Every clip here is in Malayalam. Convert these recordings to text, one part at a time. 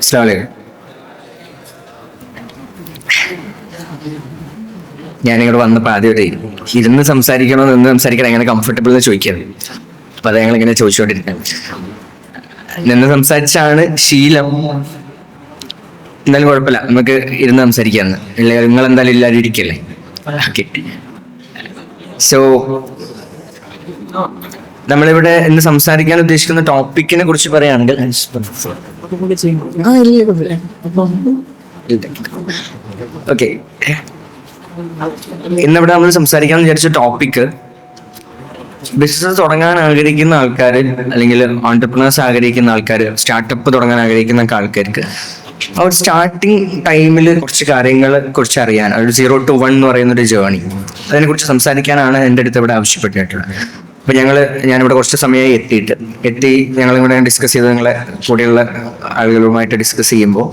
അസ്സലാമു ഞാനിവിടെ വന്നപ്പോൾ ആദ്യമായിട്ട് ഇരുന്ന് സംസാരിക്കണോ നിന്ന് സംസാരിക്കണം എങ്ങനെ കംഫർട്ടബിൾ എന്ന് ചോദിക്കുന്നത്. അപ്പൊ അത് ഞങ്ങളിങ്ങനെ ചോദിച്ചുകൊണ്ടിരിക്കുന്നത്. നിന്ന് സംസാരിച്ചാണ് ശീലം. എന്തായാലും കുഴപ്പമില്ല, നമുക്ക് ഇരുന്ന് സംസാരിക്കാന്ന്. നിങ്ങൾ എന്തായാലും എല്ലാവരും ഇരിക്കല്ലേ. ഓക്കെ, സോ നമ്മളിവിടെ ഇന്ന് സംസാരിക്കാൻ ഉദ്ദേശിക്കുന്ന ടോപ്പിക്കിനെ കുറിച്ച് പറയുകയാണെങ്കിൽ ഓക്കെ, ഇന്നിവിടെ നമ്മൾ സംസാരിക്കാൻ വിചാരിച്ച ടോപ്പിക്ക് ബിസിനസ് തുടങ്ങാൻ ആഗ്രഹിക്കുന്ന ആൾക്കാർ, അല്ലെങ്കിൽ ഓൺടർപ്രണേഴ്സ് ആഗ്രഹിക്കുന്ന ആൾക്കാർ, സ്റ്റാർട്ടപ്പ് തുടങ്ങാൻ ആഗ്രഹിക്കുന്ന ആൾക്കാർക്ക് അവർ സ്റ്റാർട്ടിങ് ടൈമിൽ കുറച്ച് കാര്യങ്ങളെ കുറിച്ച് അറിയാൻ, ഒരു 0 to 1 എന്ന് പറയുന്ന ഒരു ജേർണി, അതിനെ കുറിച്ച് സംസാരിക്കാനാണ് എൻ്റെ അടുത്ത് ഇവിടെ ആവശ്യപ്പെട്ടിട്ടുള്ളത്. അപ്പൊ ഞാനിവിടെ കുറച്ച് സമയമായി എത്തി ഞങ്ങളിവിടെ ഡിസ്കസ് ചെയ്ത് നിങ്ങളെ കൂടെയുള്ള ആളുകളുമായിട്ട് ഡിസ്കസ് ചെയ്യുമ്പോൾ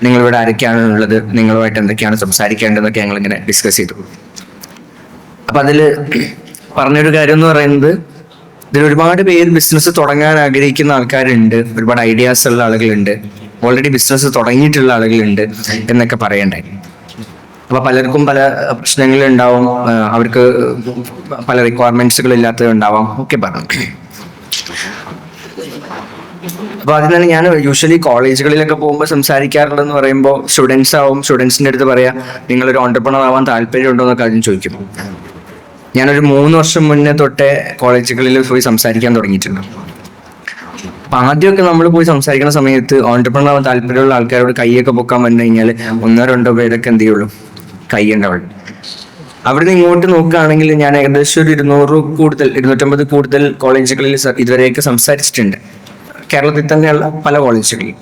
നിങ്ങളിവിടെ ആരൊക്കെയാണ് ഉള്ളത്, നിങ്ങളുമായിട്ട് എന്തൊക്കെയാണ് സംസാരിക്കേണ്ടതെന്നൊക്കെ ഞങ്ങളിങ്ങനെ ഡിസ്കസ് ചെയ്തു. അപ്പൊ അതിൽ പറഞ്ഞൊരു കാര്യം എന്ന് പറയുന്നത്, ഇതിൽ ഒരുപാട് പേര് ബിസിനസ് തുടങ്ങാൻ ആഗ്രഹിക്കുന്ന ആൾക്കാരുണ്ട്, ഒരുപാട് ഐഡിയാസ് ഉള്ള ആളുകളുണ്ട്, ഓൾറെഡി ബിസിനസ് തുടങ്ങിയിട്ടുള്ള ആളുകളുണ്ട് എന്നൊക്കെ പറയണ്ടായി. അപ്പൊ പലർക്കും പല പ്രശ്നങ്ങളുണ്ടാവും, അവർക്ക് പല റിക്വയർമെന്റ്സുകൾ ഇല്ലാത്തതുണ്ടാവാം ഒക്കെ പറഞ്ഞു. അപ്പൊ അതിനാണ് ഞാൻ യൂഷ്വലി കോളേജുകളിലൊക്കെ പോകുമ്പോൾ സംസാരിക്കാറുള്ളതെന്ന് പറയുമ്പോൾ സ്റ്റുഡൻസിന്റെ അടുത്ത് പറയാ, നിങ്ങളൊരു ഓൺടർപ്രണർ ആവാൻ താല്പര്യമുണ്ടോ എന്നൊക്കെ ആദ്യം ചോദിക്കും. ഞാനൊരു 3 വർഷം മുന്നേ തൊട്ടേ കോളേജുകളിൽ പോയി സംസാരിക്കാൻ തുടങ്ങിയിട്ടുണ്ട്. അപ്പൊ ആദ്യമൊക്കെ നമ്മൾ പോയി സംസാരിക്കുന്ന സമയത്ത് ഓൺടർപ്രണർ ആവാൻ താല്പര്യമുള്ള ആൾക്കാരോട് കൈയൊക്കെ പൊക്കാൻ വന്നു കഴിഞ്ഞാൽ 1-2 പേരൊക്കെ എന്ത് ചെയ്യുള്ളൂ, കൈ ഉണ്ടാവുള്ളൂ. അവിടുന്ന് ഇങ്ങോട്ട് നോക്കുകയാണെങ്കിൽ ഞാൻ ഏകദേശം ഒരു 250 കൂടുതൽ കോളേജുകളിൽ ഇതുവരെയൊക്കെ സംസാരിച്ചിട്ടുണ്ട്. കേരളത്തിൽ തന്നെയുള്ള പല കോളേജുകളിൽ.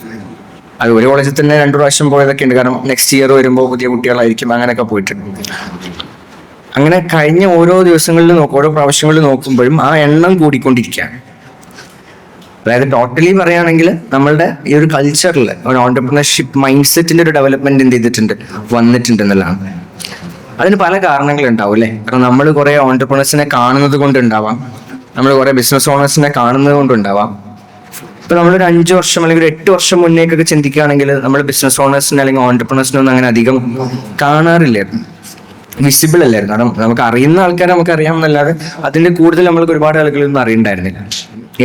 അത് ഒരു കോളേജിൽ തന്നെ 2 പ്രാവശ്യം പോയതൊക്കെ ഉണ്ട്, കാരണം നെക്സ്റ്റ് ഇയർ വരുമ്പോൾ പുതിയ കുട്ടികളായിരിക്കും, അങ്ങനെയൊക്കെ പോയിട്ടുണ്ട്. അങ്ങനെ കഴിഞ്ഞ ഓരോ ദിവസങ്ങളിൽ ഓരോ പ്രാവശ്യങ്ങളിൽ നോക്കുമ്പോഴും ആ എണ്ണം കൂടിക്കൊണ്ടിരിക്കുകയാണ്. അതായത് ടോട്ടലി പറയുകയാണെങ്കിൽ നമ്മളുടെ ഈ ഒരു കൾച്ചറിൽ ഒരു ഓൺടർപ്രണർഷിപ്പ് മൈൻഡ് സെറ്റിന്റെ ഒരു ഡെവലപ്മെന്റ് എന്ത് ചെയ്തിട്ടുണ്ട്, വന്നിട്ടുണ്ട് എന്നുള്ളതാണ്. അതിന് പല കാരണങ്ങളുണ്ടാവും അല്ലേ. കാരണം നമ്മൾ കുറെ ഓൺടർപ്രണേഴ്സിനെ കാണുന്നത് കൊണ്ടുണ്ടാവാം, നമ്മൾ കുറെ ബിസിനസ് ഓണേഴ്സിനെ കാണുന്നത് കൊണ്ടുണ്ടാവാം. ഇപ്പൊ നമ്മളൊരു 5 വർഷം അല്ലെങ്കിൽ 8 വർഷം മുന്നേക്കൊക്കെ ചിന്തിക്കുകയാണെങ്കിൽ നമ്മൾ ബിസിനസ് ഓണേഴ്സിനെ അല്ലെങ്കിൽ ഓൺടർപ്രണേഴ്സിനെ ഒന്നും അങ്ങനെ അധികം കാണാറില്ലായിരുന്നു, വിസിബിൾ അല്ലായിരുന്നു. കാരണം നമുക്ക് അറിയുന്ന ആൾക്കാരെ നമുക്ക് അറിയാമെന്നല്ലാതെ അതിന്റെ കൂടുതൽ നമ്മൾക്ക് ഒരുപാട് ആളുകളൊന്നും അറിയണ്ടായിരുന്നില്ല.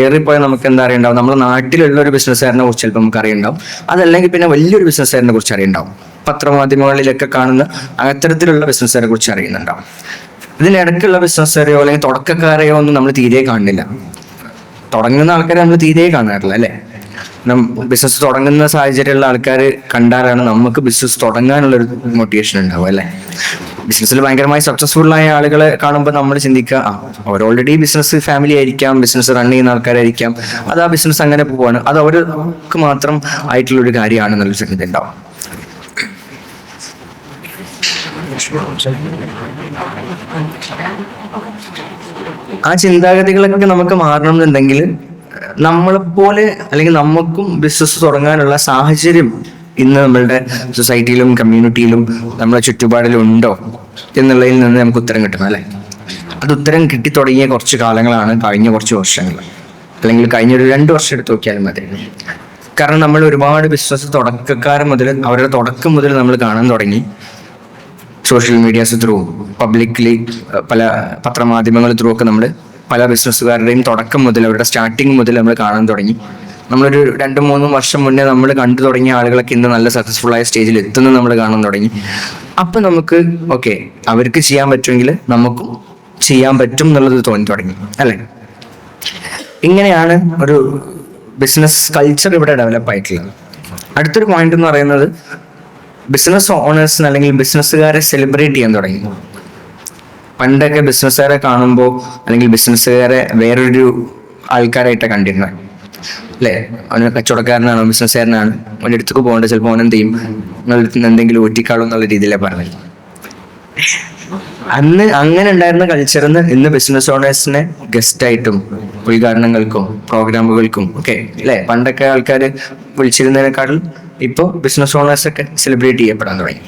ഏറിപ്പോയാൽ നമുക്ക് എന്താ അറിയണ്ടാവും, നമ്മുടെ നാട്ടിലുള്ള ഒരു ബിസിനസ്സുകാരനെ കുറിച്ച് ചിലപ്പോൾ നമുക്ക് അറിയണ്ടാവും, അതല്ലെങ്കിൽ പിന്നെ വലിയൊരു ബിസിനസ്സുകാരനെ കുറിച്ച് അറിയണ്ടാവും, പത്രമാധ്യമങ്ങളിലൊക്കെ കാണുന്ന അത്തരത്തിലുള്ള ബിസിനസ്സുകാരെ കുറിച്ച് അറിയുന്നുണ്ടാവും. ഇതിനിടയ്ക്കുള്ള ബിസിനസ്സുകാരെയോ അല്ലെങ്കിൽ തുടക്കക്കാരെയോ ഒന്നും നമ്മൾ തീരെ കാണുന്നില്ല. തുടങ്ങുന്ന ആൾക്കാരെ നമ്മൾ തീരെ കാണാറില്ല അല്ലേ. ബിസിനസ് തുടങ്ങുന്ന സാഹചര്യമുള്ള ആൾക്കാർ കണ്ടാലാണ് നമുക്ക് ബിസിനസ് തുടങ്ങാനുള്ളൊരു മോട്ടിവേഷൻ ഉണ്ടാവും അല്ലേ. ബിസിനസ്സിൽ ഭയങ്കരമായി സക്സസ്ഫുൾ ആയ ആളുകളെ കാണുമ്പോൾ നമ്മൾ ചിന്തിക്കുക, അവർ ഓൾറെഡി ബിസിനസ് ഫാമിലി ആയിരിക്കാം, ബിസിനസ് റൺ ചെയ്യുന്ന ആൾക്കാരായിരിക്കാം, അത് ആ ബിസിനസ് അങ്ങനെ പോവാണ്, അത് അവർക്ക് മാത്രം ആയിട്ടുള്ളൊരു കാര്യമാണെന്നുള്ള ചിന്ത ഉണ്ടാവും. ആ ചിന്താഗതികളൊക്കെ നമുക്ക് മാറണം എന്നുണ്ടെങ്കിൽ നമ്മളെപ്പോലെ അല്ലെങ്കിൽ നമുക്കും ബിസിനസ് തുടങ്ങാനുള്ള സാഹചര്യം ഇന്ന് നമ്മളുടെ സൊസൈറ്റിയിലും കമ്മ്യൂണിറ്റിയിലും നമ്മളെ ചുറ്റുപാടിലും ഉണ്ടോ എന്നുള്ളതിൽ നിന്ന് നമുക്ക് ഉത്തരം കിട്ടണം അല്ലെ. അത് ഉത്തരം കിട്ടി തുടങ്ങിയ കുറച്ച് കാലങ്ങളാണ് കഴിഞ്ഞ കുറച്ച് വർഷങ്ങൾ, അല്ലെങ്കിൽ കഴിഞ്ഞൊരു 2 വർഷം എടുത്ത് നോക്കിയാലും മതി. കാരണം നമ്മൾ ഒരുപാട് ബിസിനസ് തുടക്കക്കാരൻ മുതൽ അവരുടെ തുടക്കം മുതൽ നമ്മൾ കാണാൻ തുടങ്ങി. സോഷ്യൽ മീഡിയാസ് ത്രൂ, പബ്ലിക്കലി പല പത്രമാധ്യമങ്ങൾ ത്രൂ ഒക്കെ നമ്മൾ പല ബിസിനസ്സുകാരുടെയും തുടക്കം മുതൽ അവരുടെ സ്റ്റാർട്ടിങ് മുതൽ നമ്മൾ കാണാൻ തുടങ്ങി. നമ്മളൊരു 2-3 വർഷം മുന്നേ നമ്മൾ കണ്ടു തുടങ്ങിയ ആളുകളൊക്കെ ഇന്ന് നല്ല സക്സസ്ഫുൾ ആയ സ്റ്റേജിൽ എത്തുന്നത് നമ്മൾ കാണാൻ തുടങ്ങി. അപ്പൊ നമുക്ക് ഓക്കെ, അവർക്ക് ചെയ്യാൻ പറ്റുമെങ്കിൽ നമുക്കും ചെയ്യാൻ പറ്റും എന്നുള്ളത് തോന്നി തുടങ്ങി അല്ലെ. ഇങ്ങനെയാണ് ഒരു ബിസിനസ് കൾച്ചർ ഇവിടെ ഡെവലപ്പ് ആയിട്ടുള്ളത്. അടുത്തൊരു പോയിന്റ് എന്ന് പറയുന്നത്, ബിസിനസ് ഓണേഴ്സിന് അല്ലെങ്കിൽ ബിസിനസ്സുകാരെ സെലിബ്രേറ്റ് ചെയ്യാൻ തുടങ്ങി. പണ്ടൊക്കെ ബിസിനസ്സുകാരെ കാണുമ്പോൾ അല്ലെങ്കിൽ ബിസിനസ്സുകാരെ വേറൊരു ആൾക്കാരായിട്ടാണ് കണ്ടിരുന്നത് അല്ലേ. അവന് കച്ചവടക്കാരനാണോ ബിസിനസ്സുകാരനാണ്, അവൻ്റെ അടുത്തേക്ക് പോകേണ്ട, ചിലപ്പോൾ അവൻ എന്ത് ചെയ്യും, നിങ്ങളുടെ എന്തെങ്കിലും ഊറ്റിക്കാളും എന്നുള്ള രീതിയിലാണ് പറഞ്ഞത്. അന്ന് അങ്ങനെ ഉണ്ടായിരുന്ന കൾച്ചറിന്ന് ഇന്ന് ബിസിനസ് ഓണേഴ്സിനെ ഗസ്റ്റായിട്ടും ഉദ്ഘാടനങ്ങൾക്കും പ്രോഗ്രാമുകൾക്കും ഒക്കെ അല്ലേ, പണ്ടൊക്കെ ആൾക്കാർ വിളിച്ചിരുന്നതിനേക്കാളും ഇപ്പോൾ ബിസിനസ് ഓണേഴ്സൊക്കെ സെലിബ്രേറ്റ് ചെയ്യപ്പെടാൻ തുടങ്ങി.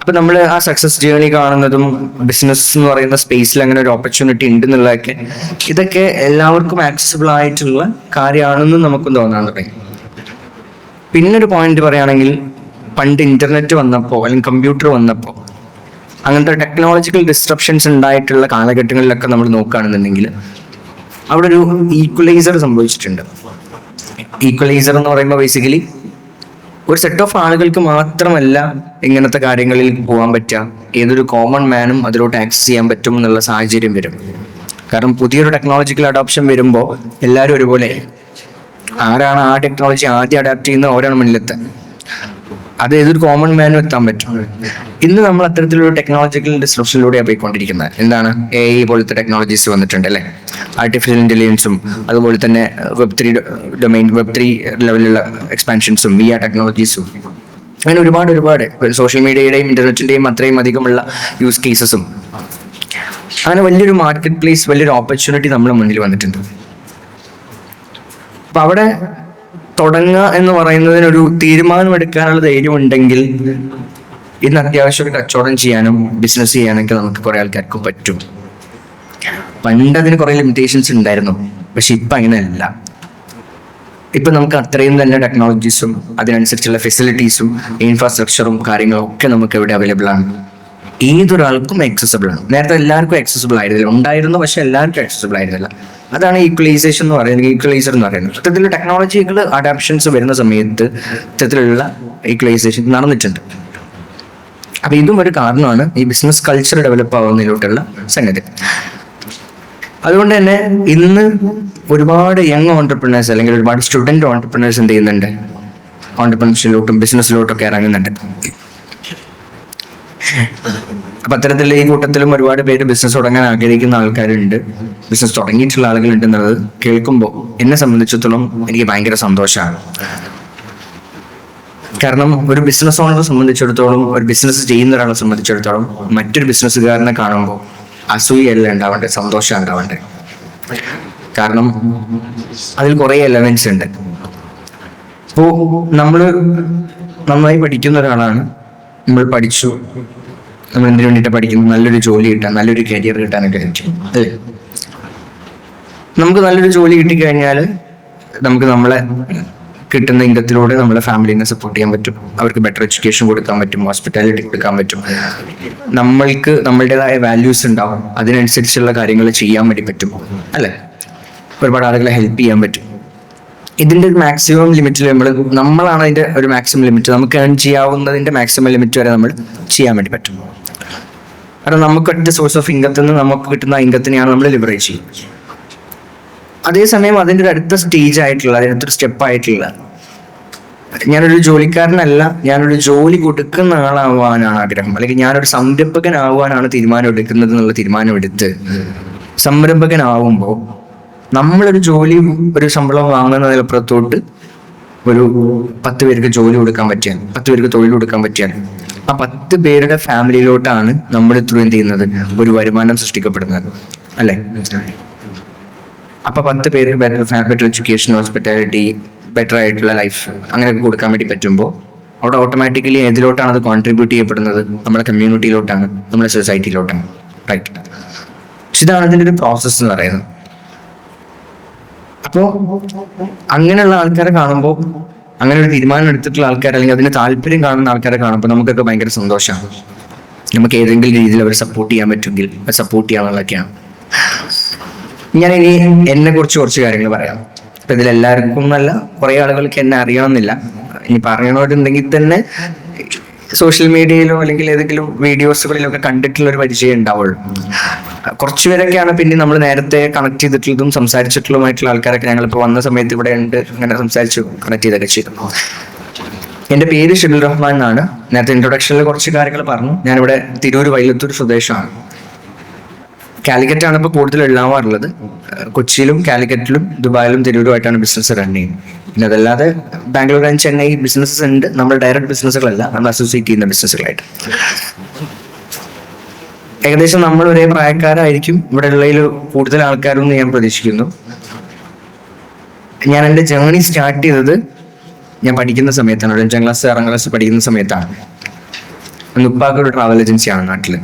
അപ്പൊ നമ്മൾ ആ സക്സസ് ജേർണി കാണുന്നതും ബിസിനസ് എന്ന് പറയുന്ന സ്പേസിൽ അങ്ങനെ ഒരു ഓപ്പർച്യൂണിറ്റി ഉണ്ട് എന്നുള്ളതൊക്കെ, ഇതൊക്കെ എല്ലാവർക്കും ആക്സസിബിൾ ആയിട്ടുള്ള കാര്യമാണെന്ന് നമുക്കും തോന്നാൻ തുടങ്ങി. പിന്നൊരു പോയിന്റ് പറയുകയാണെങ്കിൽ, പണ്ട് ഇന്റർനെറ്റ് വന്നപ്പോൾ അല്ലെങ്കിൽ കമ്പ്യൂട്ടർ വന്നപ്പോൾ അങ്ങനത്തെ ടെക്നോളജിക്കൽ ഡിസ്ട്രപ്ഷൻസ് ഉണ്ടായിട്ടുള്ള കാലഘട്ടങ്ങളിലൊക്കെ നമ്മൾ നോക്കുകയാണെന്നുണ്ടെങ്കിൽ അവിടെ ഒരു ഈക്വലൈസർ സംഭവിച്ചിട്ടുണ്ട്. ഈക്വലൈസർ എന്ന് പറയുമ്പോൾ ബേസിക്കലി ഒരു സെറ്റ് ഓഫ് ആളുകൾക്ക് മാത്രമല്ല ഇങ്ങനത്തെ കാര്യങ്ങളിൽ പോകാൻ പറ്റുക, ഏതൊരു കോമൺ മാനും അതിലോട്ട് ആക്സസ് ചെയ്യാൻ പറ്റും എന്നുള്ള സാഹചര്യം വരും. കാരണം പുതിയൊരു ടെക്നോളജിക്കൽ അഡോപ്ഷൻ വരുമ്പോൾ എല്ലാവരും ഒരുപോലെ, ആരാണ് ആ ടെക്നോളജി ആദ്യം അഡാപ്റ്റ് ചെയ്യുന്നത് അവരാണ് മുന്നിലെത്താൻ. അത് ഏതൊരു കോമൺ മാനും എത്താൻ പറ്റും. ഇന്ന് നമ്മൾ അത്തരത്തിലൊരു ടെക്നോളജിക്കൽ ഡിസ്ട്രപ്ഷനിലൂടെയാണ് പോയിക്കൊണ്ടിരിക്കുന്നത്. എന്താണ് AI പോലത്തെ ടെക്നോളജീസ് വന്നിട്ടുണ്ട് അല്ലേ, ആർട്ടിഫിഷ്യൽ ഇന്റലിജൻസും അതുപോലെ തന്നെ Web3 ലെവലിലുള്ള എക്സ്പാൻഷൻസും VR ടെക്നോളജീസും അങ്ങനെ ഒരുപാട് സോഷ്യൽ മീഡിയയുടെയും ഇന്റർനെറ്റിന്റെയും അത്രയും അധികമുള്ള യൂസ് കേസസും, അങ്ങനെ വലിയൊരു മാർക്കറ്റ് പ്ലേസ്, വലിയൊരു ഓപ്പർച്യൂണിറ്റി നമ്മുടെ മുന്നിൽ വന്നിട്ടുണ്ട്. അപ്പൊ അവിടെ തുടങ്ങുക എന്ന് പറയുന്നതിനൊരു തീരുമാനമെടുക്കാനുള്ള ധൈര്യം ഉണ്ടെങ്കിൽ ഇന്ന് അത്യാവശ്യം ഒരു കച്ചവടം ചെയ്യാനും ബിസിനസ് ചെയ്യാനൊക്കെ നമുക്ക് കുറെ ആൾക്കാർക്ക് പറ്റും. പണ്ട് അതിന് കുറെ ലിമിറ്റേഷൻസ് ഉണ്ടായിരുന്നു, പക്ഷെ ഇപ്പൊ അങ്ങനെയല്ല. ഇപ്പൊ നമുക്ക് അത്രയും തന്നെ ടെക്നോളജീസും അതിനനുസരിച്ചുള്ള ഫെസിലിറ്റീസും ഇൻഫ്രാസ്ട്രക്ചറും കാര്യങ്ങളും ഒക്കെ നമുക്ക് ഇവിടെ അവൈലബിൾ ആണ്. ഏതൊരാൾക്കും ആക്സസിബിൾ ആണ്. നേരത്തെ എല്ലാവർക്കും ആക്സസിബിൾ ആയിരുന്നില്ല, ഉണ്ടായിരുന്നു പക്ഷെ എല്ലാവർക്കും ആക്സസിബിൾ ആയിരുന്നില്ല. അതാണ് ഈക്വലൈസേഷൻ എന്ന് പറയുന്നത്, ഈക്വലൈസർ എന്ന് പറയുന്നത്. ഇത്തരത്തിലുള്ള ടെക്നോളജിക്കൽ അഡാപ്ഷൻസ് വരുന്ന സമയത്ത് ഇത്തരത്തിലുള്ള ഈക്വലൈസേഷൻ നടന്നിട്ടുണ്ട്. അപ്പൊ ഇതും ഒരു കാരണമാണ് ഈ ബിസിനസ് കൾച്ചർ ഡെവലപ്പ് ആവുന്നതിലോട്ടുള്ള സംഗതി. അതുകൊണ്ട് തന്നെ ഇന്ന് ഒരുപാട് യങ് ഓൺടർപ്രണേഴ്സ് അല്ലെങ്കിൽ ഒരുപാട് സ്റ്റുഡൻറ് ഓൺടർപ്രണേഴ്സ് എന്ത് ചെയ്യുന്നുണ്ട്, ഓൺടർപ്രണർഷിപ്പിലോട്ടും ബിസിനസ്സിലോട്ടും ഒക്കെ ഇറങ്ങുന്നുണ്ട്. അപ്പൊ അത്തരത്തിൽ ഈ കൂട്ടത്തിലും ഒരുപാട് പേര് ബിസിനസ് തുടങ്ങാൻ ആഗ്രഹിക്കുന്ന ആൾക്കാരുണ്ട്, ബിസിനസ് തുടങ്ങിയിട്ടുള്ള ആളുകളുണ്ട് എന്നുള്ളത് കേൾക്കുമ്പോൾ എന്നെ സംബന്ധിച്ചിടത്തോളം എനിക്ക് ഭയങ്കര സന്തോഷമാണ്. കാരണം ഒരു ബിസിനസ് ഓണറെ സംബന്ധിച്ചിടത്തോളം, ഒരു ബിസിനസ് ചെയ്യുന്ന ഒരാളെ സംബന്ധിച്ചിടത്തോളം മറ്റൊരു ബിസിനസ്സുകാരനെ കാണുമ്പോൾ അസൂയല്ല ഉണ്ടാവേണ്ടത്, സന്തോഷം ഉണ്ടാവേണ്ടത്. കാരണം അതിൽ കുറെ എലമെന്റ്സ് ഉണ്ട്. ഇപ്പോ നമ്മള് നന്നായി പഠിക്കുന്ന ഒരാളാണ്, നമ്മൾ പഠിച്ചു, നമ്മൾ എന്തിനു വേണ്ടിയിട്ട് പഠിക്കുന്നു, നല്ലൊരു ജോലി കിട്ടാൻ, നല്ലൊരു കരിയർ കിട്ടാനൊക്കെ പറ്റും അല്ലേ. നമുക്ക് നല്ലൊരു ജോലി കിട്ടിക്കഴിഞ്ഞാൽ നമുക്ക് നമ്മളെ കിട്ടുന്ന ഇൻകത്തിലൂടെ നമ്മളെ ഫാമിലിനെ സപ്പോർട്ട് ചെയ്യാൻ പറ്റും, അവർക്ക് ബെറ്റർ എഡ്യൂക്കേഷൻ കൊടുക്കാൻ പറ്റും, ഹോസ്പിറ്റാലിറ്റി കൊടുക്കാൻ പറ്റും, നമ്മൾക്ക് നമ്മളുടേതായ വാല്യൂസ് ഉണ്ടാവും, അതിനനുസരിച്ചുള്ള കാര്യങ്ങൾ ചെയ്യാൻ വേണ്ടി പറ്റും അല്ലേ. ഒരുപാട് ആളുകളെ ഹെൽപ്പ് ചെയ്യാൻ പറ്റും. ഇതിന്റെ മാക്സിമം ലിമിറ്റിൽ നമ്മളാണ് അതിന്റെ ഒരു മാക്സിമം ലിമിറ്റ്, നമുക്ക് ഏൺ ചെയ്യാവുന്നതിന്റെ മാക്സിമം ലിമിറ്റ് വരെ നമ്മൾ ചെയ്യാൻ വേണ്ടി പറ്റും. കാരണം നമുക്ക് ഒറ്റ സോഴ്സ് ഓഫ് ഇൻകത്തിൽ നിന്ന് നമുക്ക് കിട്ടുന്ന ഇൻകത്തിനെയാണ് നമ്മൾ ലിബറേറ്റ് ചെയ്യുന്നത്. അതേസമയം അതിൻ്റെ ഒരു അടുത്ത സ്റ്റേജ് ആയിട്ടുള്ള, അതിനടുത്തൊരു സ്റ്റെപ്പ് ആയിട്ടുള്ള, ഞാനൊരു ജോലിക്കാരനല്ല, ഞാനൊരു ജോലി കൊടുക്കുന്ന ആളാവാനാണ് ആഗ്രഹം, അല്ലെങ്കിൽ ഞാനൊരു സംരംഭകനാവാനാണ് തീരുമാനം എടുക്കുന്നത് എന്നുള്ള തീരുമാനമെടുത്ത് സംരംഭകനാവുമ്പോൾ നമ്മളൊരു ജോലി, ഒരു ശമ്പളം വാങ്ങുന്നതിനപ്പുറത്തോട്ട് ഒരു 10 പേർക്ക് ജോലി കൊടുക്കാൻ പറ്റിയാൽ, 10 പേർക്ക് തൊഴിൽ കൊടുക്കാൻ പറ്റിയാൽ ആ 10 പേരുടെ ഫാമിലിയിലോട്ടാണ് നമ്മൾ ത്രൂ എന്ത് ചെയ്യുന്നത്, ഒരു വരുമാനം സൃഷ്ടിക്കപ്പെടുന്നത് അല്ലേ. അപ്പൊ 10 പേര് ബെറ്റർ എഡ്യൂക്കേഷൻ, ഹോസ്പിറ്റാലിറ്റി, ബെറ്റർ ആയിട്ടുള്ള ലൈഫ് അങ്ങനെയൊക്കെ കൊടുക്കാൻ വേണ്ടി പറ്റുമ്പോൾ അവിടെ ഓട്ടോമാറ്റിക്കലി ഏതിലോട്ടാണ് അത് കോൺട്രിബ്യൂട്ട് ചെയ്യപ്പെടുന്നത്, നമ്മുടെ കമ്മ്യൂണിറ്റിയിലോട്ടാണ്, നമ്മുടെ സൊസൈറ്റിയിലോട്ടാണ്. റൈറ്റ്. പക്ഷെ ഇതാണ് അതിൻ്റെ ഒരു പ്രോസസ്സ് എന്ന് പറയുന്നത്. അപ്പോൾ അങ്ങനെയുള്ള ആൾക്കാരെ കാണുമ്പോൾ, അങ്ങനെ ഒരു തീരുമാനം എടുത്തിട്ടുള്ള ആൾക്കാർ അല്ലെങ്കിൽ അതിന് താല്പര്യം കാണുന്ന ആൾക്കാരെ കാണുമ്പോൾ നമുക്കൊക്കെ ഭയങ്കര സന്തോഷമാണ്. നമുക്ക് ഏതെങ്കിലും രീതിയിൽ അവരെ സപ്പോർട്ട് ചെയ്യാൻ പറ്റുമെങ്കിൽ സപ്പോർട്ട് ചെയ്യാന്നുള്ളതൊക്കെയാണ്. ഞാൻ ഇനി എന്നെ കുറിച്ച് കുറച്ച് കാര്യങ്ങൾ പറയാം. അപ്പൊ ഇതിലെല്ലാവർക്കും എന്നല്ല, കുറെ ആളുകൾക്ക് എന്നെ അറിയണമെന്നില്ല. ഇനി പറയണമെന്നുണ്ടെങ്കിൽ തന്നെ സോഷ്യൽ മീഡിയയിലോ അല്ലെങ്കിൽ ഏതെങ്കിലും വീഡിയോസുകളിലോ ഒക്കെ കണ്ടിട്ടുള്ള ഒരു പരിചയം ഉണ്ടാവുള്ളൂ. കുറച്ചുപേരൊക്കെയാണ് പിന്നെ നമ്മൾ നേരത്തെ കണക്ട് ചെയ്തിട്ടുള്ളതും സംസാരിച്ചിട്ടുള്ളതുമായിട്ടുള്ള ആൾക്കാരൊക്കെ ഞങ്ങളിപ്പോൾ വന്ന സമയത്ത് ഇവിടെ ഉണ്ട്, അങ്ങനെ സംസാരിച്ചു കണക്ട് ചെയ്തൊക്കെ ചെയ്തു. എൻ്റെ പേര് ഷിബുൽ റഹ്മാൻ എന്നാണ്. നേരത്തെ ഇൻട്രൊഡക്ഷനിൽ കുറച്ച് കാര്യങ്ങൾ പറഞ്ഞു. ഞാനിവിടെ തിരൂർ വൈലത്തൂർ സ്വദേശമാണ്. കാലിക്കറ്റാണ് ഇപ്പോൾ കൂടുതൽ ഉണ്ടാവാറുള്ളത്. കൊച്ചിയിലും കാലിക്കറ്റിലും ദുബായിലും തിരൂരുമായിട്ടാണ് ബിസിനസ് റൺ ചെയ്യുന്നത്. പിന്നെ അതല്ലാതെ ബാംഗ്ലൂർ ആൻഡ് ചെന്നൈ ബിസിനസ്സസ് ഉണ്ട്. നമ്മൾ ഡയറക്റ്റ് ബിസിനസ്സുകളല്ല, നമ്മൾ അസോസിയേറ്റ് ചെയ്യുന്ന ബിസിനസ്സുകളായിട്ട്. ഏകദേശം നമ്മൾ ഒരേ പ്രായക്കാരായിരിക്കും ഇവിടെ ഉള്ളതിൽ കൂടുതൽ ആൾക്കാരെന്ന് ഞാൻ പ്രതീക്ഷിക്കുന്നു. ഞാൻ എൻ്റെ ജേർണി സ്റ്റാർട്ട് ചെയ്തത് ഞാൻ പഠിക്കുന്ന സമയത്താണ്. 5ാം ക്ലാസ് 6ാം ക്ലാസ് പഠിക്കുന്ന സമയത്താണ്. ഉപ്പാക്കൊരു ട്രാവൽ ഏജൻസിയാണ് നാട്ടിൽ.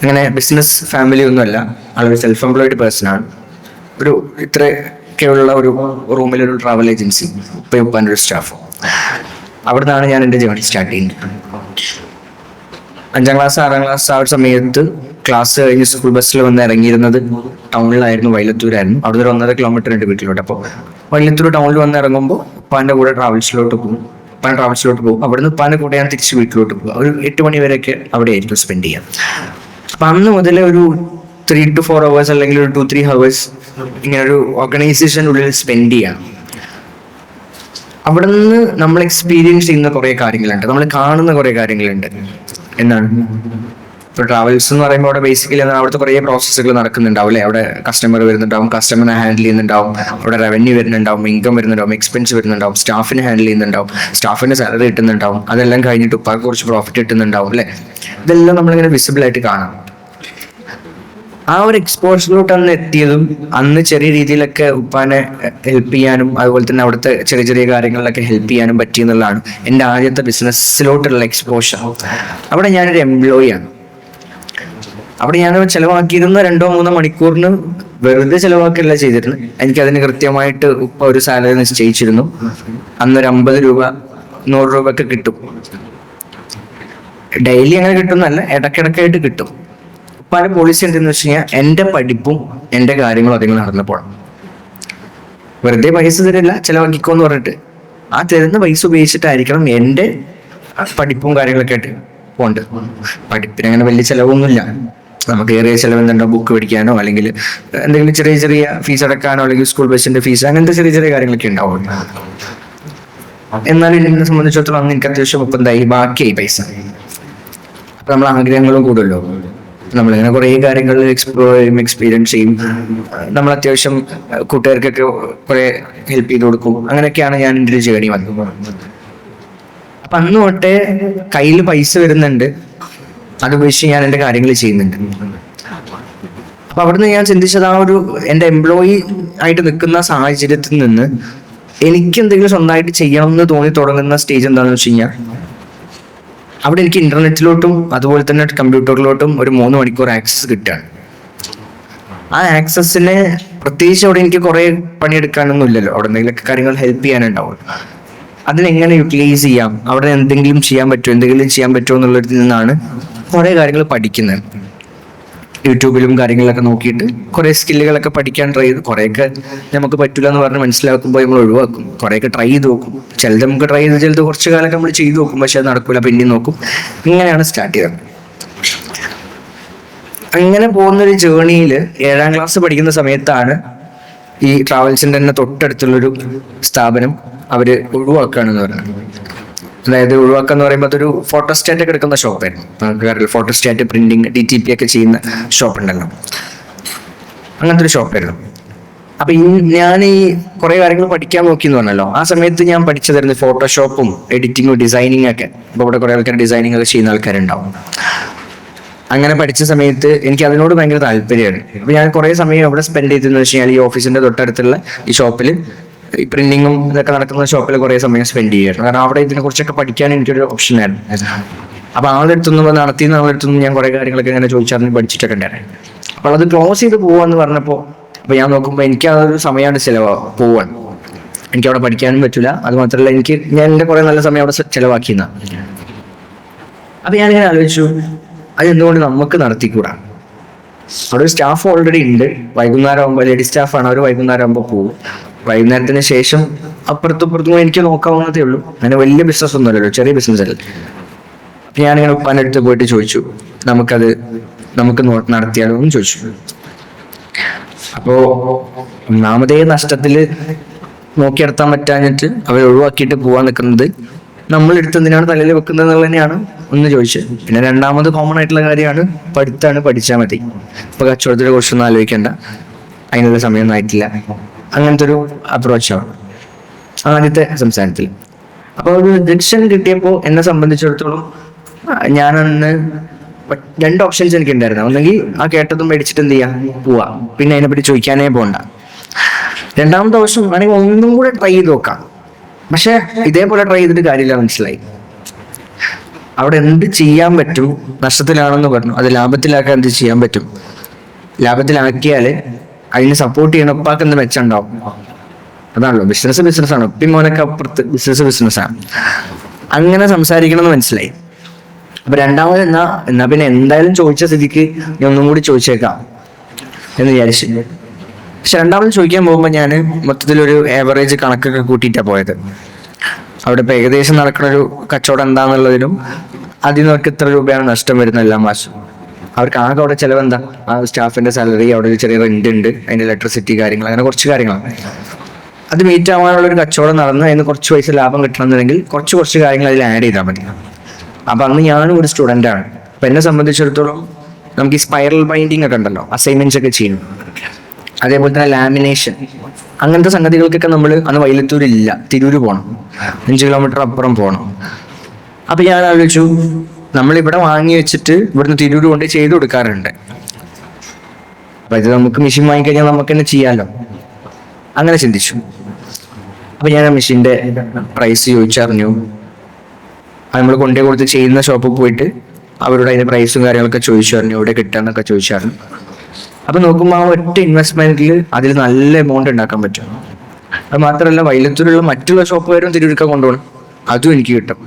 അങ്ങനെ ബിസിനസ് ഫാമിലി ഒന്നുമല്ല, ആളൊരു സെൽഫ് എംപ്ലോയിഡ് പേഴ്സൺ ആണ്. ഒരു ഇത്രയൊക്കെയുള്ള ഒരു റൂമിലൊരു ട്രാവൽ ഏജൻസി, ഉപ്പാൻ്റെ ഒരു സ്റ്റാഫ്. അവിടെ നിന്നാണ് ഞാൻ എൻ്റെ ജേർണി സ്റ്റാർട്ട് ചെയ്യുന്നത്. 5ാം ക്ലാസ് 6ാം ക്ലാസ് ആ ഒരു സമയത്ത് ക്ലാസ് കഴിഞ്ഞ് സ്കൂൾ ബസ്സിൽ വന്ന് ഇറങ്ങിയിരുന്നത് ടൗണിലായിരുന്നു, വൈലത്തൂരായിരുന്നു. അവിടെ ഒരു 1.5 കിലോമീറ്റർ ഉണ്ട് വീട്ടിലോട്ട്. അപ്പോൾ വൈലത്തൂർ ടൗണിൽ വന്ന് ഇറങ്ങുമ്പോൾ ഉപ്പാൻ്റെ കൂടെ ട്രാവൽസിലോട്ട് പോകും. അവിടുന്ന് ഉപ്പാൻ്റെ കൂടെ ഞാൻ തിരിച്ച് വീട്ടിലോട്ട് പോകും. ഒരു 8 മണി വരെയൊക്കെ അവിടെ ആയിരിക്കും സ്പെൻഡ് ചെയ്യാം. അപ്പം അന്ന് മുതലേ ഒരു 3 to 4 hours അല്ലെങ്കിൽ ഒരു 2-3 hours ഇങ്ങനെ ഒരു ഓർഗനൈസേഷനുള്ളിൽ സ്പെൻഡ് ചെയ്യാം. അവിടെ നിന്ന് നമ്മൾ എക്സ്പീരിയൻസ് ചെയ്യുന്ന കുറേ കാര്യങ്ങളുണ്ട്, നമ്മൾ കാണുന്ന കുറേ കാര്യങ്ങളുണ്ട്. എന്താണ് ഇപ്പോൾ ട്രാവൽസ് എന്ന് പറയുമ്പോൾ അവിടെ ബേസിക്കലി അവിടുത്തെ കുറേ പ്രോസസ്സുകൾ നടക്കുന്നുണ്ടാവും അല്ലേ. അവിടെ കസ്റ്റമർ വരുന്നുണ്ടാവും, കസ്റ്റമറിനെ ഹാൻഡിൽ ചെയ്യുന്നുണ്ടാവും, അവിടെ റവന്യൂ വരുന്നുണ്ടാവും, ഇൻകം വരുന്നുണ്ടാവും, എക്സ്പെൻസ് വരുന്നുണ്ടാവും, സ്റ്റാഫിനെ ഹാൻഡിൽ ചെയ്യുന്നുണ്ടാവും, സ്റ്റാഫിന് സാലറി കിട്ടുന്നുണ്ടാവും, അതെല്ലാം കഴിഞ്ഞിട്ട് ഉപ്പാക്ക് കുറച്ച് പ്രോഫിറ്റ് കിട്ടുന്നുണ്ടാവും അല്ലേ. ഇതെല്ലാം നമ്മളിങ്ങനെ വിസിബിൾ ആയിട്ട് കാണാം. ആ ഒരു എക്സ്പോഷറിലോട്ട് അന്ന് എത്തിയതും അന്ന് ചെറിയ രീതിയിലൊക്കെ ഉപ്പാനെ ഹെൽപ്പ് ചെയ്യാനും അതുപോലെ തന്നെ അവിടുത്തെ ചെറിയ ചെറിയ കാര്യങ്ങളിലൊക്കെ ഹെൽപ്പ് ചെയ്യാനും പറ്റിയെന്നുള്ളതാണ് എൻ്റെ ആദ്യത്തെ ബിസിനസ്സിലോട്ടുള്ള എക്സ്പോഷർ. അവിടെ ഞാനൊരു എംപ്ലോയി ആണ്. അവിടെ ഞാൻ ചിലവാക്കിയിരുന്ന 2-3 മണിക്കൂറിന് വെറുതെ ചിലവാക്കുകയല്ല ചെയ്തിരുന്നു. എനിക്കതിന് കൃത്യമായിട്ട് ഉപ്പ ഒരു സാലറി നിശ്ചയിച്ചിരുന്നു. അന്നൊരു 50 രൂപ 100 രൂപ ഒക്കെ കിട്ടും. ഡെയിലി അങ്ങനെ കിട്ടുന്നല്ല, ഇടയ്ക്കിടയ്ക്കായിട്ട് കിട്ടും. ഉപ്പാന്റെ പോളിസി എന്തെന്ന് വെച്ച് കഴിഞ്ഞാൽ എൻ്റെ പഠിപ്പും എൻ്റെ കാര്യങ്ങളും അതിങ്ങൾ നടന്നപ്പോൾ വെറുതെ പൈസ തരില്ല, ചിലവാക്കിക്കോന്ന് പറഞ്ഞിട്ട് ആ തരുന്ന പൈസ ഉപയോഗിച്ചിട്ടായിരിക്കണം എൻ്റെ പഠിപ്പും കാര്യങ്ങളൊക്കെ ആയിട്ട് പോണ്ട്. പഠിപ്പിന് അങ്ങനെ വലിയ ചിലവൊന്നുമില്ല. നമുക്ക് ഏറിയ ചിലവ് എന്തുണ്ടോ, ബുക്ക് മേടിക്കാനോ അല്ലെങ്കിൽ എന്തെങ്കിലും ചെറിയ ചെറിയ ഫീസ് അടക്കാനോ അല്ലെങ്കിൽ സ്കൂൾ ബസ്സിന്റെ ഫീസ്, അങ്ങനത്തെ ചെറിയ ചെറിയ കാര്യങ്ങളൊക്കെ ഉണ്ടാവും. എന്നാലും എന്നെ സംബന്ധിച്ചിടത്തോളം അന്ന് എനിക്ക് അത്യാവശ്യം ഒപ്പന്തായി ബാക്കിയായി പൈസ. അപ്പൊ നമ്മൾ ആഗ്രഹങ്ങളും കൂടുമല്ലോ. നമ്മളിങ്ങനെ കുറേ കാര്യങ്ങൾ എക്സ്പ്ലോർ ചെയ്യും, എക്സ്പീരിയൻസ് ചെയ്യും. നമ്മൾ അത്യാവശ്യം കൂട്ടുകാർക്കൊക്കെ കുറെ ഹെൽപ്പ് ചെയ്ത് കൊടുക്കും. അങ്ങനെയൊക്കെയാണ് ഞാൻ എൻ്റെ ഒരു ജേർണി വന്നത്. അപ്പൊ അന്ന് തൊട്ടേ കയ്യിൽ പൈസ വരുന്നുണ്ട്, അത് ഉപയോഗിച്ച് ഞാൻ എൻ്റെ കാര്യങ്ങൾ ചെയ്യുന്നുണ്ട്. അപ്പൊ അവിടുന്ന് ഞാൻ ചിന്തിച്ചത്, ആ ഒരു എൻ്റെ എംപ്ലോയി ആയിട്ട് നിൽക്കുന്ന സാഹചര്യത്തിൽ നിന്ന് എനിക്ക് എന്തെങ്കിലും സ്വന്തമായിട്ട് ചെയ്യണം എന്ന് തോന്നി തുടങ്ങുന്ന സ്റ്റേജ് എന്താണെന്ന് വെച്ച് കഴിഞ്ഞാൽ, അവിടെ എനിക്ക് ഇന്റർനെറ്റിലോട്ടും അതുപോലെ തന്നെ കമ്പ്യൂട്ടറിലോട്ടും ഒരു 3 മണിക്കൂർ ആക്സസ് കിട്ടുകയാണ്. ആ ആക്സസിനെ പ്രത്യേകിച്ച് അവിടെ എനിക്ക് കുറെ പണിയെടുക്കാനൊന്നും ഇല്ലല്ലോ. അവിടെ എന്തെങ്കിലുമൊക്കെ കാര്യങ്ങൾ ഹെൽപ്പ് ചെയ്യാനുണ്ടാവും. അതിനെങ്ങനെ യൂട്ടിലൈസ് ചെയ്യാം, അവിടെ എന്തെങ്കിലും ചെയ്യാൻ പറ്റുമോ എന്നുള്ളതിൽ നിന്നാണ് കുറെ കാര്യങ്ങൾ പഠിക്കുന്നത്. യൂട്യൂബിലും കാര്യങ്ങളിലൊക്കെ നോക്കിയിട്ട് കുറെ സ്കില്ലുകളൊക്കെ പഠിക്കാൻ ട്രൈ ചെയ്തു. കുറേയൊക്കെ നമുക്ക് പറ്റില്ല എന്ന് പറഞ്ഞ് മനസ്സിലാക്കുമ്പോൾ നമ്മൾ ഒഴിവാക്കും. കുറേയൊക്കെ ട്രൈ ചെയ്ത് നോക്കും. ചിലത് നമുക്ക് ട്രൈ ചെയ്ത് ചിലത് കുറച്ച് കാലമൊക്കെ നമ്മൾ ചെയ്ത് നോക്കും, പക്ഷെ അത് നടക്കില്ല, പിന്നെയും നോക്കും. ഇങ്ങനെയാണ് സ്റ്റാർട്ട് ചെയ്തത്. അങ്ങനെ പോകുന്നൊരു ജേർണിയിൽ 7ാം ക്ലാസ് പഠിക്കുന്ന സമയത്താണ് ഈ ട്രാവൽസിൻ്റെ തന്നെ തൊട്ടടുത്തുള്ളൊരു സ്ഥാപനം അവർ ഒഴിവാക്കുകയാണെന്ന് പറയുന്നത്. അതായത് ഒഴിവാക്കാന്ന് പറയുമ്പോൾ അതൊരു ഫോട്ടോസ്റ്റാറ്റ് ഒക്കെ എടുക്കുന്ന ഷോപ്പായിരുന്നു. നമുക്ക് ഫോട്ടോസ്റ്റാറ്റ്, പ്രിന്റിങ്, DTP ഒക്കെ ചെയ്യുന്ന ഷോപ്പ് ഉണ്ടല്ലോ, അങ്ങനത്തെ ഒരു ഷോപ്പായിരുന്നു. അപ്പൊ ഞാൻ ഈ കുറെ കാര്യങ്ങൾ പഠിക്കാൻ നോക്കി എന്ന് പറഞ്ഞല്ലോ. ആ സമയത്ത് ഞാൻ പഠിച്ചതായിരുന്നു ഫോട്ടോഷോപ്പും എഡിറ്റിങ്ങും ഡിസൈനിങ് ഒക്കെ. അപ്പൊ ഇവിടെ കുറെ ആൾക്കാർ ഡിസൈനിങ് ഒക്കെ ചെയ്യുന്ന ആൾക്കാരുണ്ടാവും. അങ്ങനെ പഠിച്ച സമയത്ത് എനിക്ക് അതിനോട് ഭയങ്കര താല്പര്യമാണ്. അപ്പൊ ഞാൻ കുറെ സമയം അവിടെ സ്പെൻഡ് ചെയ്തെന്ന് വെച്ച് കഴിഞ്ഞാൽ ഈ ഓഫീസിന്റെ തൊട്ടടുത്തുള്ള ഈ ഷോപ്പിൽ, ഈ പ്രിന്റിങ്ങും ഇതൊക്കെ നടക്കുന്ന ഷോപ്പിൽ കുറെ സമയം സ്പെൻഡ് ചെയ്യുമായിരുന്നു. കാരണം അവിടെ ഇതിനെ കുറിച്ചൊക്കെ പഠിക്കാൻ എനിക്കൊരു ഓപ്ഷനായിരുന്നു. അപ്പൊ ആളെടുത്തൊന്നും നടത്തിയെന്ന് ആളെടുത്തൊന്നും ഞാൻ കുറെ കാര്യങ്ങളൊക്കെ ഇങ്ങനെ ചോദിച്ചറിഞ്ഞ് പഠിച്ചിട്ടൊക്കെ ഉണ്ടായിരുന്നു. അപ്പോൾ അത് ക്ലോസ് ചെയ്ത് പോവാന്ന് പറഞ്ഞപ്പോൾ അപ്പൊ ഞാൻ നോക്കുമ്പോൾ എനിക്ക് അതൊരു സമയമാണ് പോവാൻ. എനിക്ക് അവിടെ പഠിക്കാനും പറ്റില്ല. അത് മാത്രമല്ല ഞാൻ എൻ്റെ കുറെ നല്ല സമയം അവിടെ ചെലവാക്കിയെന്ന. അപ്പൊ ഞാനിങ്ങനെ ആലോചിച്ചു, അത് എന്തുകൊണ്ട് നമുക്ക് നടത്തിക്കൂടാ. അവിടെ ഒരു സ്റ്റാഫ് ഓൾറെഡി ഉണ്ട്. വൈകുന്നേരം ആകുമ്പോൾ ലേഡി സ്റ്റാഫാണ്, അവർ വൈകുന്നേരം ആകുമ്പോൾ പോകും. വൈകുന്നേരത്തിന് ശേഷം അപ്പുറത്തും എനിക്ക് നോക്കാവുന്നതേ ഉള്ളൂ. അങ്ങനെ വലിയ ബിസിനസ് ഒന്നുമല്ലല്ലോ, ചെറിയ ബിസിനസ് അല്ലേ. അപ്പൊ ഞാനിങ്ങനെ ഉപ്പാൻ്റെ അടുത്ത് പോയിട്ട് ചോദിച്ചു, നമുക്ക് നടത്തിയാലോ എന്ന് ചോദിച്ചു. അപ്പോ ഒന്നാമതേ നഷ്ടത്തില് നോക്കിയെടുത്താൻ പറ്റാഞ്ഞിട്ട് അവർ ഒഴിവാക്കിയിട്ട് പോവാൻ നിൽക്കുന്നത് നമ്മളെടുത്ത് എന്തിനാണ് തലയിൽ വെക്കുന്നത് എന്നുള്ളത് തന്നെയാണ് ഒന്ന് ചോദിച്ചത്. പിന്നെ രണ്ടാമത് കോമൺ ആയിട്ടുള്ള കാര്യമാണ് പഠിച്ചാൽ മതി, ഇപ്പൊ കച്ചവടത്തിനെ കുറിച്ചൊന്നും ആലോചിക്കേണ്ട, അതിനുള്ള സമയമൊന്നും ആയിട്ടില്ല. അങ്ങനത്തെ ഒരു അപ്രോച്ചാണ് ആദ്യത്തെ സംസാരത്തിൽ. അപ്പോൾ ഒരു റിജക്ഷൻ കിട്ടിയപ്പോൾ എന്നെ സംബന്ധിച്ചിടത്തോളം ഞാനന്ന് 2 ഓപ്ഷൻസ് എനിക്ക് ഉണ്ടായിരുന്നു. ഒന്നെങ്കിൽ ആ കേട്ടതും മേടിച്ചിട്ട് എന്ത് ചെയ്യാം, പോവാ, പിന്നെ അതിനെപ്പറ്റി ചോദിക്കാനേ പോകണ്ട. രണ്ടാമത്തെ ഓപ്ഷൻ ആണെങ്കിൽ ഒന്നും കൂടെ ട്രൈ ചെയ്ത് നോക്കാം. പക്ഷെ ഇതേപോലെ ട്രൈ ചെയ്തിട്ട് കാര്യമില്ല, മനസ്സിലായി. അവിടെ എന്ത് ചെയ്യാൻ പറ്റും, നഷ്ടത്തിലാണെന്ന് പറഞ്ഞു, അത് ലാഭത്തിലാക്കാൻ എന്ത് ചെയ്യാൻ പറ്റും. ലാഭത്തിലാക്കിയാൽ അതിന് സപ്പോർട്ട് ചെയ്യണം, ഉപ്പാക്ക് എന്ത് മെച്ചമുണ്ടാവും. അതാണല്ലോ ബിസിനസ്സാണ്. ഉപ്പി മോനൊക്കെ അപ്പുറത്ത് ബിസിനസ്സാണ്. അങ്ങനെ സംസാരിക്കണം എന്ന് മനസ്സിലായി. അപ്പൊ രണ്ടാമത് എന്നാ പിന്നെ എന്തായാലും ചോദിച്ച സ്ഥിതിക്ക് ഞാൻ ഒന്നും കൂടി ചോദിച്ചേക്കാം എന്ന് വിചാരിച്ചു. പക്ഷെ രണ്ടാമത് ചോദിക്കാൻ പോകുമ്പോൾ ഞാൻ മൊത്തത്തിലൊരു ആവറേജ് കണക്കൊക്കെ കൂട്ടിയിട്ടാണ് പോയത്. അവിടെ ഇപ്പൊ ഏകദേശം നടക്കുന്ന ഒരു കച്ചവടം എന്താണെന്നുള്ളതിനും അതിൽ നിന്നൊക്കെ ഇത്ര രൂപയാണ് നഷ്ടം വരുന്നത് എല്ലാ മാസവും. അവർക്ക് ആകെ അവിടെ ചിലവെന്താ, ആ സ്റ്റാഫിന്റെ സാലറി, അവിടെ ഒരു ചെറിയ റെന്റ് ഉണ്ട്, അതിന്റെ ഇലക്ട്രിസിറ്റി കാര്യങ്ങൾ, അങ്ങനെ കുറച്ച് കാര്യങ്ങളാണ്. അത് മീറ്റ് ആവാനുള്ള ഒരു കച്ചവടം നടന്ന് അതിന് കുറച്ച് പൈസ ലാഭം കിട്ടണമെന്നുണ്ടെങ്കിൽ കുറച്ച് കാര്യങ്ങൾ അതിൽ ആഡ് ചെയ്താൽ മതി. അപ്പൊ അന്ന് ഞാനും ഒരു സ്റ്റുഡൻ്റ് ആണ്. അപ്പൊ എന്നെ സംബന്ധിച്ചിടത്തോളം നമുക്ക് ഈ സ്പൈറൽ ബൈൻഡിങ് ഒക്കെ ഉണ്ടല്ലോ, അസൈൻമെന്റ്സ് ഒക്കെ ചെയ്യും, അതേപോലെ തന്നെ ലാമിനേഷൻ, അങ്ങനത്തെ സംഗതികൾക്കൊക്കെ നമ്മൾ അന്ന് വൈലത്തൂരില്ല, തിരൂര് പോകണം, 5 കിലോമീറ്റർ അപ്പുറം പോകണം. അപ്പൊ ഞാൻ ആലോചിച്ചു, നമ്മളിവിടെ വാങ്ങി വെച്ചിട്ട് ഇവിടുന്ന് തിരൂര് കൊണ്ട് ചെയ്ത് കൊടുക്കാറുണ്ട്, അപ്പൊ ഇത് നമുക്ക് മെഷീൻ വാങ്ങിക്കഴിഞ്ഞാൽ നമുക്ക് തന്നെ ചെയ്യാമല്ലോ. അങ്ങനെ ചിന്തിച്ചു. അപ്പൊ ഞാൻ ആ മെഷീന്റെ പ്രൈസ് ചോദിച്ചറിഞ്ഞു. നമ്മൾ കൊണ്ടേ കൊടുത്ത് ചെയ്യുന്ന ഷോപ്പിൽ പോയിട്ട് അവരോട് അതിന്റെ പ്രൈസും കാര്യങ്ങളൊക്കെ ചോദിച്ചറിഞ്ഞു, എവിടെ കിട്ടാന്നൊക്കെ ചോദിച്ചറിഞ്ഞു. അപ്പൊ നോക്കുമ്പോൾ ആ ഒറ്റ ഇൻവെസ്റ്റ്മെന്റിൽ അതിൽ നല്ല എമൗണ്ട് ഉണ്ടാക്കാൻ പറ്റും. അത് മാത്രമല്ല വൈലത്തൂരുള്ള മറ്റുള്ള ഷോപ്പുകാരും തിരൂരിക്കാൻ കൊണ്ടുപോകണം, അതും എനിക്ക് കിട്ടും.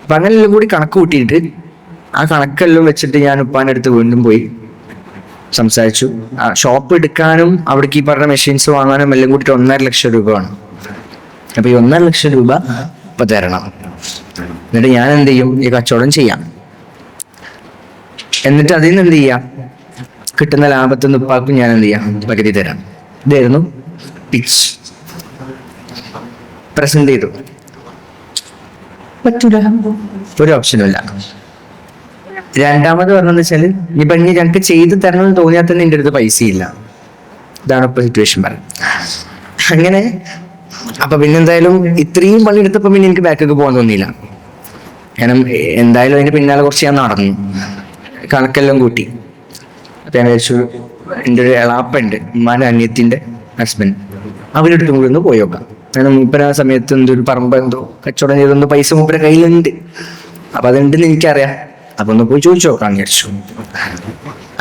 അപ്പൊ അങ്ങനെയെല്ലാം കൂടി കണക്ക് കൂട്ടിയിട്ട് ആ കണക്കെല്ലാം വെച്ചിട്ട് ഞാൻ ഉപ്പാൻ്റെ അടുത്ത് വീണ്ടും പോയി സംസാരിച്ചു. ഷോപ്പ് എടുക്കാനും അവിടേക്ക് ഈ പറഞ്ഞ മെഷീൻസ് വാങ്ങാനും എല്ലാം കൂട്ടിയിട്ട് 1.5 ലക്ഷം രൂപ വേണം. അപ്പൊ ഈ 1.5 ലക്ഷം രൂപ ഇപ്പൊ തരണം. എന്നിട്ട് ഞാൻ എന്ത് ചെയ്യും, ഈ കച്ചവടം ചെയ്യാം. എന്നിട്ട് അതിൽ നിന്ന് എന്ത് ചെയ്യാം, കിട്ടുന്ന ലാഭത്തിൽ നിന്ന് ഉപ്പാക്കും ഞാൻ എന്ത് ചെയ്യാം, പകുതി തരാം. ഇതായിരുന്നു പിച്ച്. പ്രസന്റ് ചെയ്തു. പറ്റൂല, ഒരു ഓപ്ഷനുമില്ല. രണ്ടാമത് പറഞ്ഞെന്ന് വെച്ചാല്, ഇപ്പൊ ഇനി ഞങ്ങൾക്ക് ചെയ്ത് തരണമെന്ന് തോന്നിയാൽ തന്നെ എൻ്റെ അടുത്ത് പൈസ ഇല്ല. ഇതാണ് ഇപ്പൊ സിറ്റുവേഷൻ പറയാം. അങ്ങനെ അപ്പൊ പിന്നെന്തായാലും ഇത്രയും പണിയെടുത്തപ്പോ പിന്നെ എനിക്ക് ബാക്കൊക്കെ പോകാൻ തോന്നിയില്ല. കാരണം എന്തായാലും അതിന്റെ പിന്നാലെ കുറച്ച് ഞാൻ നടന്നു, കണക്കെല്ലാം കൂട്ടി. അപ്പൊ ഞാൻ വിചാരിച്ചു, എൻ്റെ ഒരു എളാപ്പുണ്ട്, ഉമ്മാന്റെ അനിയത്തിന്റെ ഹസ്ബൻഡ്, അവരുടെ കൂടെ ഒന്ന് പോയി നോക്കാം. കാരണം മൂപ്പര ആ സമയത്ത് എന്തൊരു പറമ്പ് എന്തോ കച്ചവടം ചെയ്തെന്തോ പൈസ മൂപ്പര കയ്യിലുണ്ട്, അപ്പൊ അതുണ്ടെന്ന് എനിക്കറിയാം. അപ്പൊ ഒന്ന് പോയി ചോദിച്ചു നോക്കാന്ന് വിചാരിച്ചു.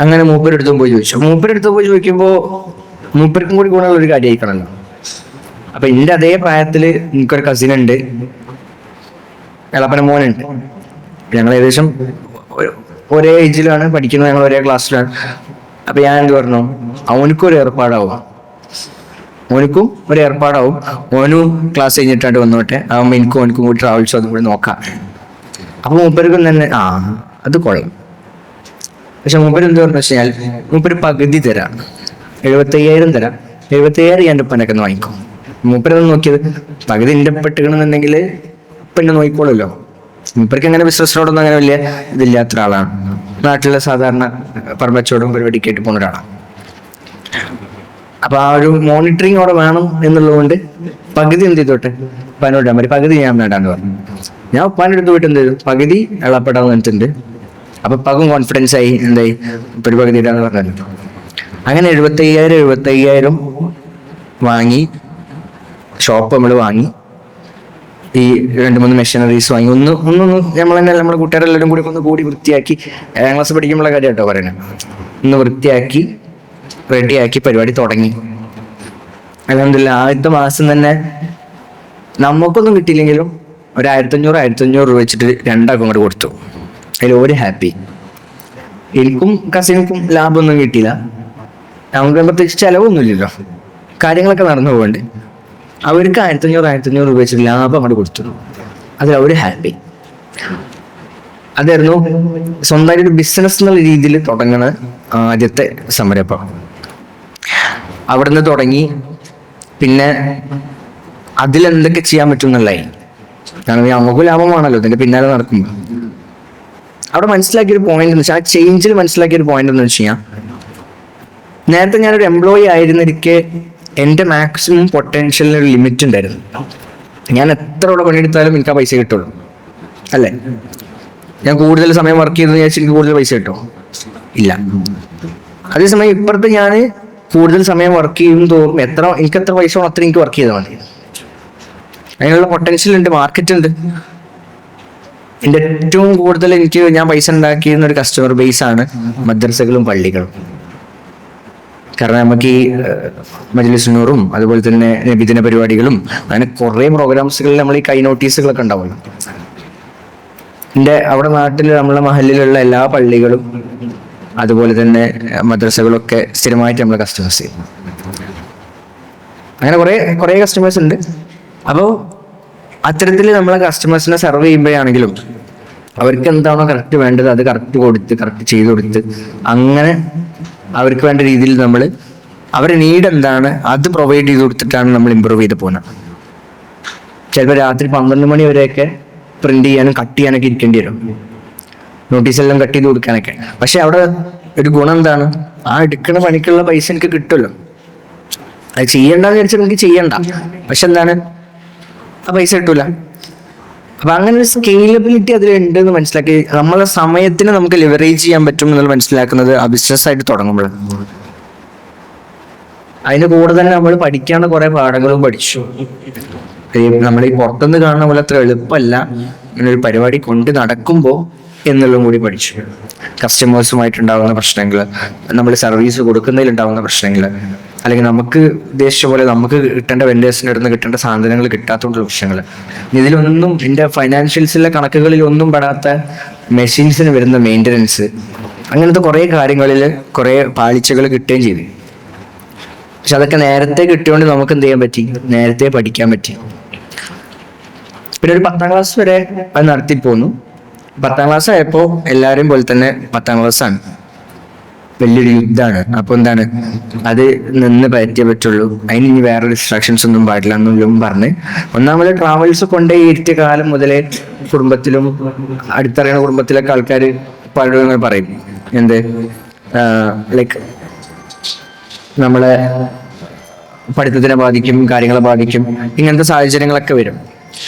അങ്ങനെ മൂപ്പരെടുത്തും പോയി ചോദിച്ചു. മൂപ്പരെടുത്ത് പോയി ചോദിക്കുമ്പോ മൂപ്പർക്കും കൂടി ഗുണമുള്ള ഒരു കാര്യമായിക്കണല്ലോ. അപ്പൊ എൻ്റെ അതേ പ്രായത്തില് എനിക്കൊരു കസിൻ ഉണ്ട്, എളപ്പന മോനുണ്ട്. ഞങ്ങൾ ഏകദേശം ഒരേ ഏജിലാണ് പഠിക്കുന്നത്, ഞങ്ങൾ ഒരേ ക്ലാസ്സിലാണ്. അപ്പൊ ഞാൻ എന്ത് പറഞ്ഞു, അവനക്കും ഒരു ഏർപ്പാടാവും, ഓനും ക്ലാസ് കഴിഞ്ഞിട്ടാണ്ട് വന്നോട്ടെ, ആവുമ്പോ എനിക്കും ഓനക്കും കൂടി ട്രാവൽസ് അതും കൂടി നോക്കാം. അപ്പൊ മൂപ്പർക്കും തന്നെ അത് കൊള്ളാം. പക്ഷെ മൂപ്പര് എന്ത് പറഞ്ഞു വെച്ചാൽ, മൂപ്പര് പകുതി തരാം, 75,000 തരാം, 75,000 ഞാൻ ഉപ്പനൊക്കെ ഒന്ന് വാങ്ങിക്കും. മൂപ്പരൊന്നും നോക്കിയത്, പകുതി എൻ്റെ പെട്ടുകണമെന്നുണ്ടെങ്കിൽ പെണ്ണ് നോക്കിക്കോളല്ലോ. മൂപ്പർക്ക് അങ്ങനെ ബിസിനസ്സിനോടൊന്നും അങ്ങനെ വലിയ ഇതില്ലാത്ത ഒരാളാണ്. നാട്ടിലെ സാധാരണ പറമ്പച്ചോടും പരിപാടിക്കായിട്ട് പോകുന്ന ഒരാളാണ്. അപ്പൊ ആ ഒരു മോണിറ്ററിങ് അവിടെ വേണം എന്നുള്ളത് കൊണ്ട് പകുതി എന്ത് ചെയ്തോട്ടെ, ഉപ്പാനോട് ഞാൻ പകുതി ഞാൻ വേണ്ടാന്ന് പറഞ്ഞു. ഞാൻ ഉപ്പാൻ്റെ അടുത്ത് പോയിട്ട് എന്ത് ചെയ്തു, പകുതി എളപ്പെടാൻ വന്നിട്ടുണ്ട്. അപ്പൊ ഉപ്പാക്കും കോൺഫിഡൻസ് ആയി, എന്തായി, ഒരു പകുതി ഇടാന്ന് പറഞ്ഞല്ലോ. അങ്ങനെ 75,000 വാങ്ങി, ഷോപ്പ് നമ്മൾ വാങ്ങി, ഈ 2-3 മെഷീനറീസ് വാങ്ങി, ഒന്ന് നമ്മൾ തന്നെ നമ്മുടെ കൂട്ടുകാരെല്ലാവരും കൂടി വൃത്തിയാക്കി, 7ാം ക്ലാസ് പഠിക്കുമ്പോഴുള്ള കാര്യം കേട്ടോ പറയുന്നത്, ഒന്ന് വൃത്തിയാക്കി റെഡിയാക്കി പരിപാടി തുടങ്ങി. അൽഹംദുലില്ലാ ആദ്യത്തെ മാസം തന്നെ നമുക്കൊന്നും കിട്ടിയില്ലെങ്കിലും ഒരു 1,500 രൂപ വെച്ചിട്ട് രണ്ടാൾക്കും അങ്ങോട്ട് കൊടുത്തു. അതിൽ ഒരു ഹാപ്പി. എനിക്കും കസിനും ലാഭമൊന്നും കിട്ടിയില്ല, നമുക്ക് പ്രത്യേകിച്ച് ചിലവൊന്നുമില്ലല്ലോ, കാര്യങ്ങളൊക്കെ നടന്നു പോകണ്ടേ. അവർക്ക് 1,500 രൂപ വെച്ചിട്ട് ലാഭം അങ്ങോട്ട് കൊടുത്തു. അതിൽ ഒരു ഹാപ്പി. അതായിരുന്നു സ്വന്തമായിട്ട് ഒരു ബിസിനസ് എന്നുള്ള രീതിയിൽ തുടങ്ങുന്ന ആദ്യത്തെ സംരംഭം. അവിടുന്ന് തുടങ്ങി. പിന്നെ അതിലെന്തൊക്കെ ചെയ്യാൻ പറ്റും എന്നുള്ളതായി. കാരണം നമുക്ക് ലാഭമാണല്ലോ ഇതിന്റെ പിന്നാലെ നടക്കുമ്പോൾ. അവിടെ മനസ്സിലാക്കിയൊരു പോയിന്റ് എന്ന് വെച്ചാൽ, ആ ചേഞ്ചിൽ മനസ്സിലാക്കിയൊരു പോയിന്റ് എന്ന് വെച്ച് കഴിഞ്ഞാൽ, നേരത്തെ ഞാനൊരു എംപ്ലോയി ആയിരുന്നിരിക്കെ എൻ്റെ മാക്സിമം പൊട്ടൻഷ്യലിന് ഒരു ലിമിറ്റ് ഉണ്ടായിരുന്നു. ഞാൻ എത്ര ഇവിടെ പണിയെടുത്താലും എനിക്ക് ആ പൈസ കിട്ടുള്ളൂ, അല്ലേ? ഞാൻ കൂടുതൽ സമയം വർക്ക് ചെയ്തെന്ന് വിചാരിച്ചാൽ എനിക്ക് കൂടുതൽ പൈസ കിട്ടുമോ? ഇല്ല. അതേസമയം ഇപ്പുറത്ത് ഞാൻ കൂടുതൽ സമയം വർക്ക് ചെയ്യും തോറും എനിക്ക് എത്ര പൈസ വേണം അത്ര എനിക്ക് വർക്ക് ചെയ്താൽ മതി. അതിനുള്ള പൊട്ടൻഷ്യൽ ഉണ്ട്, മാർക്കറ്റ് ഉണ്ട്. എൻ്റെ ഏറ്റവും കൂടുതൽ ഞാൻ പൈസ ഉണ്ടാക്കിയിരുന്ന ഒരു കസ്റ്റമർ ബേസ് ആണ് മദ്രസകളും പള്ളികളും. കാരണം നമുക്ക് ഈ മജ്ലിസ് നൂറും അതുപോലെ തന്നെ നബിദിന പരിപാടികളും അങ്ങനെ കുറേ പ്രോഗ്രാംസുകളിൽ നമ്മൾ ഈ കൈ നോട്ടീസുകളൊക്കെ ഉണ്ടാവുമല്ലോ. എൻ്റെ അവിടെ നാട്ടിൽ നമ്മളെ മഹലിലുള്ള എല്ലാ പള്ളികളും അതുപോലെ തന്നെ മദ്രസകളൊക്കെ സ്ഥിരമായിട്ട് നമ്മളെ കസ്റ്റമേഴ്സ് ചെയ്യും. അങ്ങനെ കുറേ കസ്റ്റമേഴ്സ് ഉണ്ട്. അപ്പോൾ അത്തരത്തിൽ നമ്മളെ കസ്റ്റമേഴ്സിനെ സെർവ് ചെയ്യുമ്പോഴാണെങ്കിലും അവർക്ക് എന്താണോ കറക്റ്റ് വേണ്ടത് അത് കറക്റ്റ് ചെയ്ത് കൊടുത്ത് അങ്ങനെ അവർക്ക് വേണ്ട രീതിയിൽ നമ്മൾ അവരുടെ നീഡ് എന്താണ് അത് പ്രൊവൈഡ് ചെയ്ത് കൊടുത്തിട്ടാണ് നമ്മൾ ഇമ്പ്രൂവ് ചെയ്ത് പോകുന്നത്. ചിലപ്പോൾ രാത്രി 12 മണി വരെയൊക്കെ പ്രിന്റ് ചെയ്യാനും കട്ട് ചെയ്യാനൊക്കെ ഇരിക്കേണ്ടി വരും, നോട്ടീസെല്ലാം കട്ട് ചെയ്ത് കൊടുക്കാനൊക്കെ. പക്ഷെ അവിടെ ഒരു ഗുണം എന്താണ്, ആ എടുക്കുന്ന പണിക്കുള്ള പൈസ എനിക്ക് കിട്ടുമല്ലോ. അത് ചെയ്യണ്ടെന്ന് വിചാരിച്ചാൽ എനിക്ക് ചെയ്യണ്ട, പക്ഷെ എന്താണ് ആ പൈസ കിട്ടൂല. അപ്പൊ അങ്ങനെ ഒരു സ്കെയിലബിലിറ്റി അതിലുണ്ട് എന്ന് മനസ്സിലാക്കി നമ്മളെ സമയത്തിന് നമുക്ക് ലിവറേജ് ചെയ്യാൻ പറ്റും എന്നുള്ള മനസ്സിലാക്കുന്നത് ആ ബിസിനസ്സായിട്ട് തുടങ്ങുമ്പോഴാണ്. അതിന്റെ കൂടെ തന്നെ നമ്മൾ പഠിക്കാനുള്ള കുറെ പാഠങ്ങളും പഠിച്ചു. നമ്മൾ ഈ പുറത്തുനിന്ന് കാണുന്ന പോലെ അത്ര എളുപ്പമല്ല ഇങ്ങനെ ഒരു പരിപാടി കൊണ്ട് നടക്കുമ്പോൾ എന്നുള്ളതും കൂടി പഠിച്ചു. കസ്റ്റമേഴ്സുമായിട്ടുണ്ടാകുന്ന പ്രശ്നങ്ങൾ, നമ്മൾ സർവീസ് കൊടുക്കുന്നതിലുണ്ടാകുന്ന പ്രശ്നങ്ങൾ, അല്ലെങ്കിൽ നമുക്ക് ഉദ്ദേശിച്ച പോലെ നമുക്ക് കിട്ടേണ്ട വെൻഡേഴ്സിൻ്റെ അടുത്ത് കിട്ടേണ്ട സാധനങ്ങൾ കിട്ടാത്തതുകൊണ്ടുള്ള പ്രശ്നങ്ങൾ. ഇതിലൊന്നും എൻ്റെ ഫൈനാൻഷ്യൽസിലെ കണക്കുകളിലൊന്നും പെടാത്ത മെഷീൻസിന് വരുന്ന മെയിൻ്റനൻസ്, അങ്ങനത്തെ കുറേ കാര്യങ്ങളിൽ കുറേ പാളിച്ചകൾ കിട്ടുകയും ചെയ്തു. പക്ഷെ അതൊക്കെ നേരത്തെ കിട്ടിയോണ്ട് നമുക്ക് എന്ത് ചെയ്യാൻ പറ്റി, നേരത്തെ പഠിക്കാൻ പറ്റി. പിന്നെ ഒരു 10ാം ക്ലാസ് വരെ അത് നടത്തിപ്പോന്നു. 10ാം ക്ലാസ് ആയപ്പോൾ എല്ലാവരും പോലെ തന്നെ 10ാം ക്ലാസ്സാണ്, വലിയൊരു യുദ്ധമാണ്. അപ്പൊ എന്താണ്, അത് നിന്ന് പറ്റിയേ പറ്റുള്ളൂ, അതിന് ഇനി വേറെ ഡിസ്ട്രാക്ഷൻസ് ഒന്നും പാടില്ല എന്നും പറഞ്ഞ് ഒന്നാമത് ട്രാവൽസ് കൊണ്ടേ ഇരുത്തിയ കാലം മുതലേ കുടുംബത്തിലും അടുത്തറിയുന്ന കുടുംബത്തിലൊക്കെ ആൾക്കാർ പലരും പറയും എന്ത് ലൈക്ക് നമ്മളെ പഠിത്തത്തിനെ ബാധിക്കും, കാര്യങ്ങളെ ബാധിക്കും, ഇങ്ങനത്തെ സാഹചര്യങ്ങളൊക്കെ വരും.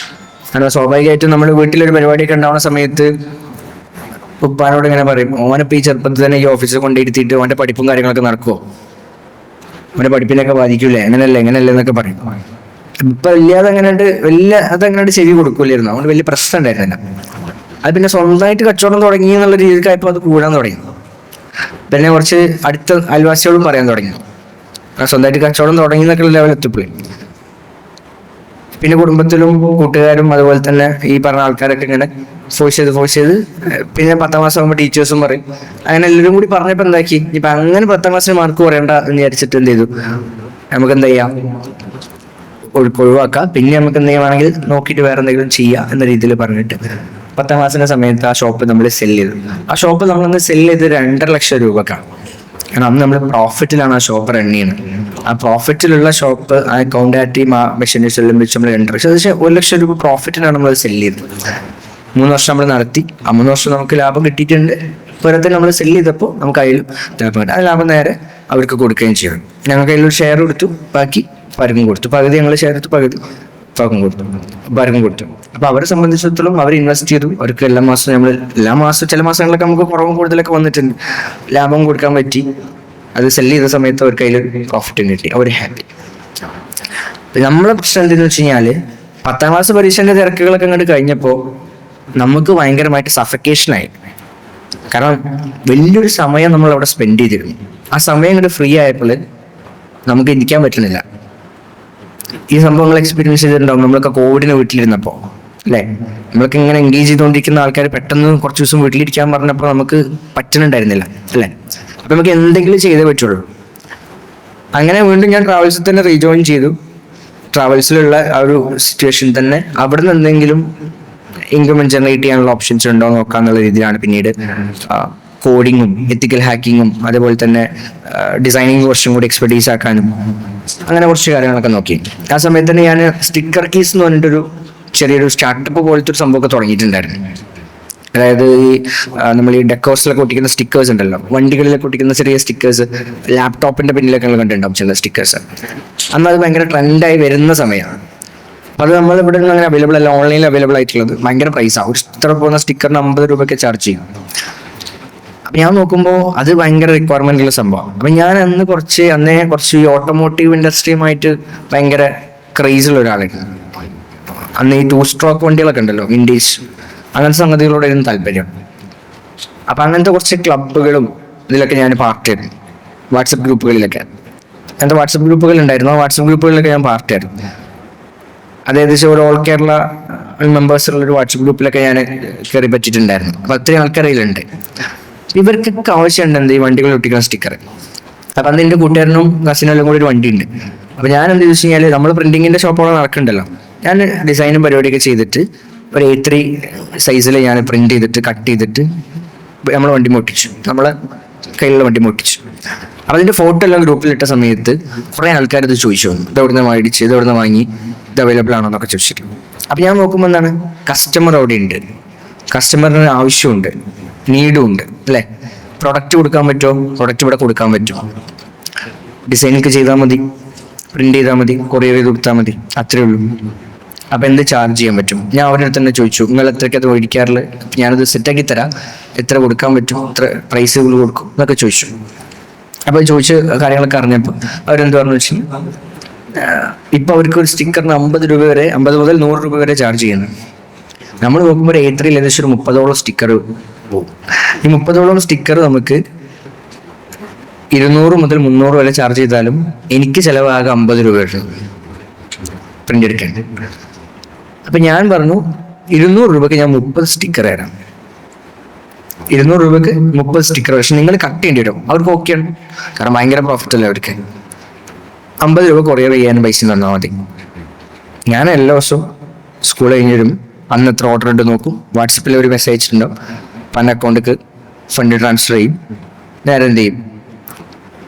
കാരണം സ്വാഭാവികമായിട്ടും നമ്മൾ വീട്ടിലൊരു പരിപാടിയൊക്കെ ഉണ്ടാവുന്ന സമയത്ത് ഉപ്പാനോട് ഇങ്ങനെ പറയും, ഓനിപ്പോൾ ഈ ചെറുപ്പത്തിൽ തന്നെ ഈ ഓഫീസിൽ കൊണ്ടിരുത്തിയിട്ട് ഓൻ്റെ പഠിപ്പും കാര്യങ്ങളൊക്കെ നടക്കുമോ, അവൻ്റെ പഠിപ്പിനൊക്കെ ബാധിക്കൂലേ, എങ്ങനെയല്ലേ എന്നൊക്കെ പറയും. ഇപ്പം ഇല്ലാതെ അതങ്ങനെ ചെവി കൊടുക്കൂലായിരുന്നു, അതുകൊണ്ട് വലിയ പ്രശ്നം ഉണ്ടായിരുന്നില്ല. അത് പിന്നെ സ്വന്തമായിട്ട് കച്ചവടം തുടങ്ങി എന്നുള്ള രീതിക്കായപ്പോൾ അത് കൂടാൻ തുടങ്ങി. പിന്നെ കുറച്ച് അടുത്ത അയൽവാസികളും പറയാൻ തുടങ്ങി, സ്വന്തമായിട്ട് കച്ചവടം തുടങ്ങി എന്നൊക്കെ ലെവൽ എത്തിപ്പോയി. പിന്നെ കുടുംബത്തിലും കൂട്ടുകാരും അതുപോലെ തന്നെ ഈ പറഞ്ഞ ആൾക്കാരൊക്കെ ഇങ്ങനെ ഫോഴ്സ് ചെയ്ത് പിന്നെ 10ാം ക്ലാസ് ആകുമ്പോൾ ടീച്ചേഴ്സും പറയും. അങ്ങനെ എല്ലാവരും കൂടി പറഞ്ഞപ്പോൾ എന്താക്കി, ഇപ്പം അങ്ങനെ 10ാം ക്ലാസ്സിന് മാർക്ക് കുറയണ്ട എന്ന് വിചാരിച്ചിട്ട് എന്ത് ചെയ്തു, നമുക്ക് എന്താ ചെയ്യാം, ഒഴിവാക്കാം, പിന്നെ നമുക്ക് എന്ത് ചെയ്യുവാണെങ്കിൽ നോക്കിയിട്ട് വേറെ എന്തെങ്കിലും ചെയ്യാം എന്ന രീതിയിൽ പറഞ്ഞിട്ട് 10ാം ക്ലാസ്സിന്റെ സമയത്ത് ആ ഷോപ്പ് നമ്മൾ സെല് ചെയ്തു. ആ ഷോപ്പ് നമ്മളന്ന് സെല് ചെയ്ത് 2.5 ലക്ഷം രൂപക്കാണ്. കാരണം അന്ന് നമ്മൾ പ്രോഫിറ്റിലാണ് ആ ഷോപ്പ് റൺ ചെയ്യുന്നത്. ആ പ്രോഫിറ്റിലുള്ള ഷോപ്പ് ആ അക്കൗണ്ടാറ്റി മെഷീനിൽ വെച്ച് നമ്മൾ 2 ലക്ഷം, പക്ഷേ 1 ലക്ഷം രൂപ പ്രോഫിറ്റിനാണ് നമ്മൾ സെല് ചെയ്തത്. 3 വർഷം നമ്മൾ നടത്തി. ആ 3 വർഷം നമുക്ക് ലാഭം കിട്ടിയിട്ടുണ്ട്. പുറത്ത് നമ്മൾ സെല് ചെയ്തപ്പോൾ നമുക്ക് അതിൽ ലാഭം കിട്ടും. ആ ലാഭം നേരെ അവർക്ക് കൊടുക്കുകയും ചെയ്യും. ഞങ്ങൾക്ക് അതിലൊരു ഷെയർ കൊടുത്തു, ബാക്കി പരക്കും കൊടുത്തു. പകുതി ഞങ്ങൾ ഷെയർ എടുത്തു, പകുതി പരക്കും കൊടുത്തു. അപ്പൊ അവരെ സംബന്ധിച്ചിടത്തോളം അവർ ഇൻവെസ്റ്റ് ചെയ്തു. അവർക്ക് എല്ലാ മാസവും ചില മാസങ്ങളിലൊക്കെ നമുക്ക് കുറവും കൂടുതലൊക്കെ വന്നിട്ടുണ്ട്, ലാഭം കൊടുക്കാൻ പറ്റി. അത് സെല് ചെയ്ത സമയത്ത് അവർക്ക് അതിൽ പ്രോഫിറ്റും കിട്ടി, അവർ ഹാപ്പി. നമ്മളെ പ്രശ്നം എന്തെന്ന് വെച്ച് കഴിഞ്ഞാല് 10ാം ക്ലാസ് പരീക്ഷന്റെ തിരക്കുകളൊക്കെ അങ്ങോട്ട് കഴിഞ്ഞപ്പോൾ നമുക്ക് ഭയങ്കരമായിട്ട് സഫക്കേഷനായി. കാരണം വലിയൊരു സമയം നമ്മൾ അവിടെ സ്പെൻഡ് ചെയ്തിരുന്നു. ആ സമയം ഇങ്ങോട്ട് ഫ്രീ ആയപ്പോൾ നമുക്ക് ഇരിക്കാൻ പറ്റുന്നില്ല. ഈ സംഭവങ്ങൾ എക്സ്പീരിയൻസ് ചെയ്തിട്ടുണ്ടാവും നമ്മളൊക്കെ കോവിഡിന് വീട്ടിലിരുന്നപ്പോൾ, അല്ലേ? നമ്മളൊക്കെ ഇങ്ങനെ എൻഗേജ് ചെയ്തുകൊണ്ടിരിക്കുന്ന ആൾക്കാർ പെട്ടെന്ന് കുറച്ച് ദിവസം വീട്ടിലിരിക്കാൻ പറഞ്ഞപ്പോൾ നമുക്ക് പറ്റുന്നുണ്ടായിരുന്നില്ല, അല്ലേ? അപ്പം നമുക്ക് എന്തെങ്കിലും ചെയ്തേ പറ്റുള്ളൂ. അങ്ങനെ വീണ്ടും ഞാൻ ട്രാവൽസിൽ തന്നെ റീജോയിൻ ചെയ്തു. ട്രാവൽസിലുള്ള ആ ഒരു സിറ്റുവേഷൻ തന്നെ അവിടെ നിന്ന് എന്തെങ്കിലും ഇൻകം ജനറേറ്റ് ചെയ്യാനുള്ള ഓപ്ഷൻസ് ഉണ്ടോ നോക്കാന്നുള്ള രീതിയിലാണ് പിന്നീട് കോഡിങ്ങും എത്തിക്കൽ ഹാക്കിങ്ങും അതുപോലെ തന്നെ ഡിസൈനിങ് കുറച്ചും കൂടി എക്സ്പെർട്ടീസ് ആക്കാനും അങ്ങനെ കുറച്ച് കാര്യങ്ങളൊക്കെ നോക്കി. ആ സമയത്ത് തന്നെ ഞാൻ സ്റ്റിക്കർ കീസ് എന്ന് പറഞ്ഞിട്ടൊരു ചെറിയൊരു സ്റ്റാർട്ടപ്പ് പോലത്തെ ഒരു സംഭവമൊക്കെ തുടങ്ങിയിട്ടുണ്ടായിരുന്നു. അതായത് ഈ നമ്മൾ ഈ ഡെക്കോസിലൊക്കെ ഒട്ടിക്കുന്ന സ്റ്റിക്കേഴ്സ് ഉണ്ടല്ലോ, വണ്ടികളിലൊക്കെ ഒട്ടിക്കുന്ന ചെറിയ സ്റ്റിക്കേഴ്സ്, ലാപ്ടോപ്പിന്റെ പിന്നിലൊക്കെ കണ്ടിട്ടുണ്ടാവും ചില സ്റ്റിക്കേഴ്സ്. അന്ന് അത് ഭയങ്കര ട്രെൻഡായി വരുന്ന സമയമാണ്. അത് നമ്മൾ ഇവിടെ നിന്ന് അങ്ങനെ അവൈലബിൾ അല്ല, ഓൺലൈനിൽ അവൈലബിൾ ആയിട്ടുള്ളത്. ഭയങ്കര പ്രൈസാണ്. ഒരു ഇത്ര പോകുന്ന സ്റ്റിക്കറിന് 50 രൂപയ്ക്ക് ചാർജ് ചെയ്യും. അപ്പം ഞാൻ നോക്കുമ്പോൾ അത് ഭയങ്കര റിക്വയർമെന്റ് ഉള്ള സംഭവമാണ്. അപ്പം ഞാൻ അന്നേ കുറച്ച് ഈ ഓട്ടോമോട്ടീവ് ഇൻഡസ്ട്രിയുമായിട്ട് ഭയങ്കര ക്രേസുള്ള ഒരാളായിരുന്നു. അന്ന് ഈ 2 സ്ട്രോക്ക് വണ്ടികളൊക്കെ ഉണ്ടല്ലോ, വിൻഡീസ്, അങ്ങനത്തെ സംഗതികളോടായിരുന്നു താല്പര്യം. അപ്പം അങ്ങനത്തെ കുറച്ച് ക്ലബ്ബുകളും ഇതിലൊക്കെ ഞാൻ പാർട്ട് ചെയ്തു, വാട്സപ്പ് ഗ്രൂപ്പുകളിലൊക്കെ. എൻ്റെ വാട്സപ്പ് ഗ്രൂപ്പുകൾ ഉണ്ടായിരുന്നു. ആ വാട്സപ്പ് ഗ്രൂപ്പുകളിലൊക്കെ ഞാൻ പാർട്ടിയായിരുന്നു. അത് ഏകദേശം ഒരു ഓൾ കേരള മെമ്പേഴ്സുള്ളൊരു വാട്സപ്പ് ഗ്രൂപ്പിലൊക്കെ ഞാൻ കയറി പറ്റിയിട്ടുണ്ടായിരുന്നു. അപ്പോൾ അത്രയും ആൾക്കാരിലുണ്ട്. ഇവർക്കൊക്കെ ആവശ്യമുണ്ട് എന്ത് ഈ വണ്ടികൾ ഒട്ടിക്കുന്ന സ്റ്റിക്കർ. അപ്പം അന്ന് എൻ്റെ കൂട്ടുകാരനും കസിനെല്ലാം കൂടി ഒരു വണ്ടിയുണ്ട്. അപ്പോൾ ഞാൻ എന്ത് ചോദിച്ചു കഴിഞ്ഞാൽ നമ്മൾ പ്രിന്റിങ്ങിൻ്റെ ഷോപ്പുകൾ നടക്കുന്നുണ്ടല്ലോ, ഞാൻ ഡിസൈനും പരിപാടിയൊക്കെ ചെയ്തിട്ട് ഒരു A3 സൈസിൽ ഞാൻ പ്രിന്റ് ചെയ്തിട്ട് കട്ട് ചെയ്തിട്ട് നമ്മൾ വണ്ടി ഒട്ടിച്ചു, നമ്മളെ കയ്യിലുള്ള വണ്ടി ഒട്ടിച്ചു. അപ്പം അതിൻ്റെ ഫോട്ടോ എല്ലാം ഗ്രൂപ്പിലിട്ട സമയത്ത് കുറേ ആൾക്കാർ ഇത് ചോദിച്ചു വന്നു, ഇത് എവിടുന്ന് മേടിച്ച്, ഇത് എവിടുന്ന് വാങ്ങി, ഇത് അവൈലബിൾ ആണോ എന്നൊക്കെ ചോദിച്ചിട്ട്. അപ്പം ഞാൻ നോക്കുമ്പോൾ എന്താണ്, കസ്റ്റമർ അവിടെ ഉണ്ട്, കസ്റ്റമറിന് ആവശ്യമുണ്ട്, നീഡും ഉണ്ട് അല്ലേ. പ്രൊഡക്റ്റ് കൊടുക്കാൻ പറ്റുമോ? പ്രൊഡക്റ്റ് ഇവിടെ കൊടുക്കാൻ പറ്റും. ഡിസൈനൊക്കെ ചെയ്താൽ മതി, പ്രിന്റ് ചെയ്താൽ മതി, കൊറിയർ ചെയ്ത് കൊടുത്താൽ മതി, അത്രേ ഉള്ളൂ. അപ്പം എന്ത് ചാർജ് ചെയ്യാൻ പറ്റും? ഞാൻ അവരുടെ തന്നെ ചോദിച്ചു, നിങ്ങൾ എത്രയ്ക്ക് അത് മേടിക്കാറില്ല, ഞാനത് സെറ്റാക്കി തരാം, എത്ര കൊടുക്കാൻ പറ്റും, എത്ര പ്രൈസുകൾ കൊടുക്കും എന്നൊക്കെ ചോദിച്ചു. അപ്പോൾ ചോദിച്ച കാര്യങ്ങളൊക്കെ അറിഞ്ഞപ്പോൾ അവരെന്ത് പറഞ്ഞു വെച്ചാൽ, ഇപ്പം അവർക്ക് ഒരു സ്റ്റിക്കറിന് 50 രൂപ വരെ, 50 മുതൽ 100 രൂപ വരെ ചാർജ് ചെയ്യുന്നു. നമ്മൾ നോക്കുമ്പോൾ ഒരു A3 ഏകദേശം ഒരു 30ഓളം സ്റ്റിക്കർ പോകും. ഈ 30ഓളം സ്റ്റിക്കർ നമുക്ക് 200 മുതൽ 300 വരെ ചാർജ് ചെയ്താലും എനിക്ക് ചിലവാകെ 50 രൂപ പ്രിന്റ് എടുക്കേണ്ടത്. അപ്പം ഞാൻ പറഞ്ഞു 200 രൂപയ്ക്ക് ഞാൻ 30 സ്റ്റിക്കർ തരാം. 200 രൂപയ്ക്ക് 30 സ്റ്റിക്കർ, പക്ഷെ നിങ്ങൾ കട്ട് ചെയ്യേണ്ടി വരും. അവർക്ക് ഓക്കെയാണ്, കാരണം ഭയങ്കര പ്രോഫിറ്റ് അല്ലേ അവർക്ക്. 50 രൂപ കൊറിയർ ചെയ്യാൻ പൈസ തന്നാൽ മതി. ഞാൻ എല്ലാ ദിവസവും സ്കൂൾ കഴിഞ്ഞ് വരും, അന്ന് എത്ര ഓർഡർ ഉണ്ട് നോക്കും, വാട്സപ്പിൽ ഒരു മെസ്സേജ് അയച്ചിട്ടുണ്ടാവും, പല അക്കൗണ്ടിലേക്ക് ഫണ്ട് ട്രാൻസ്ഫർ ചെയ്യും, നേരെ എന്ത് ചെയ്യും,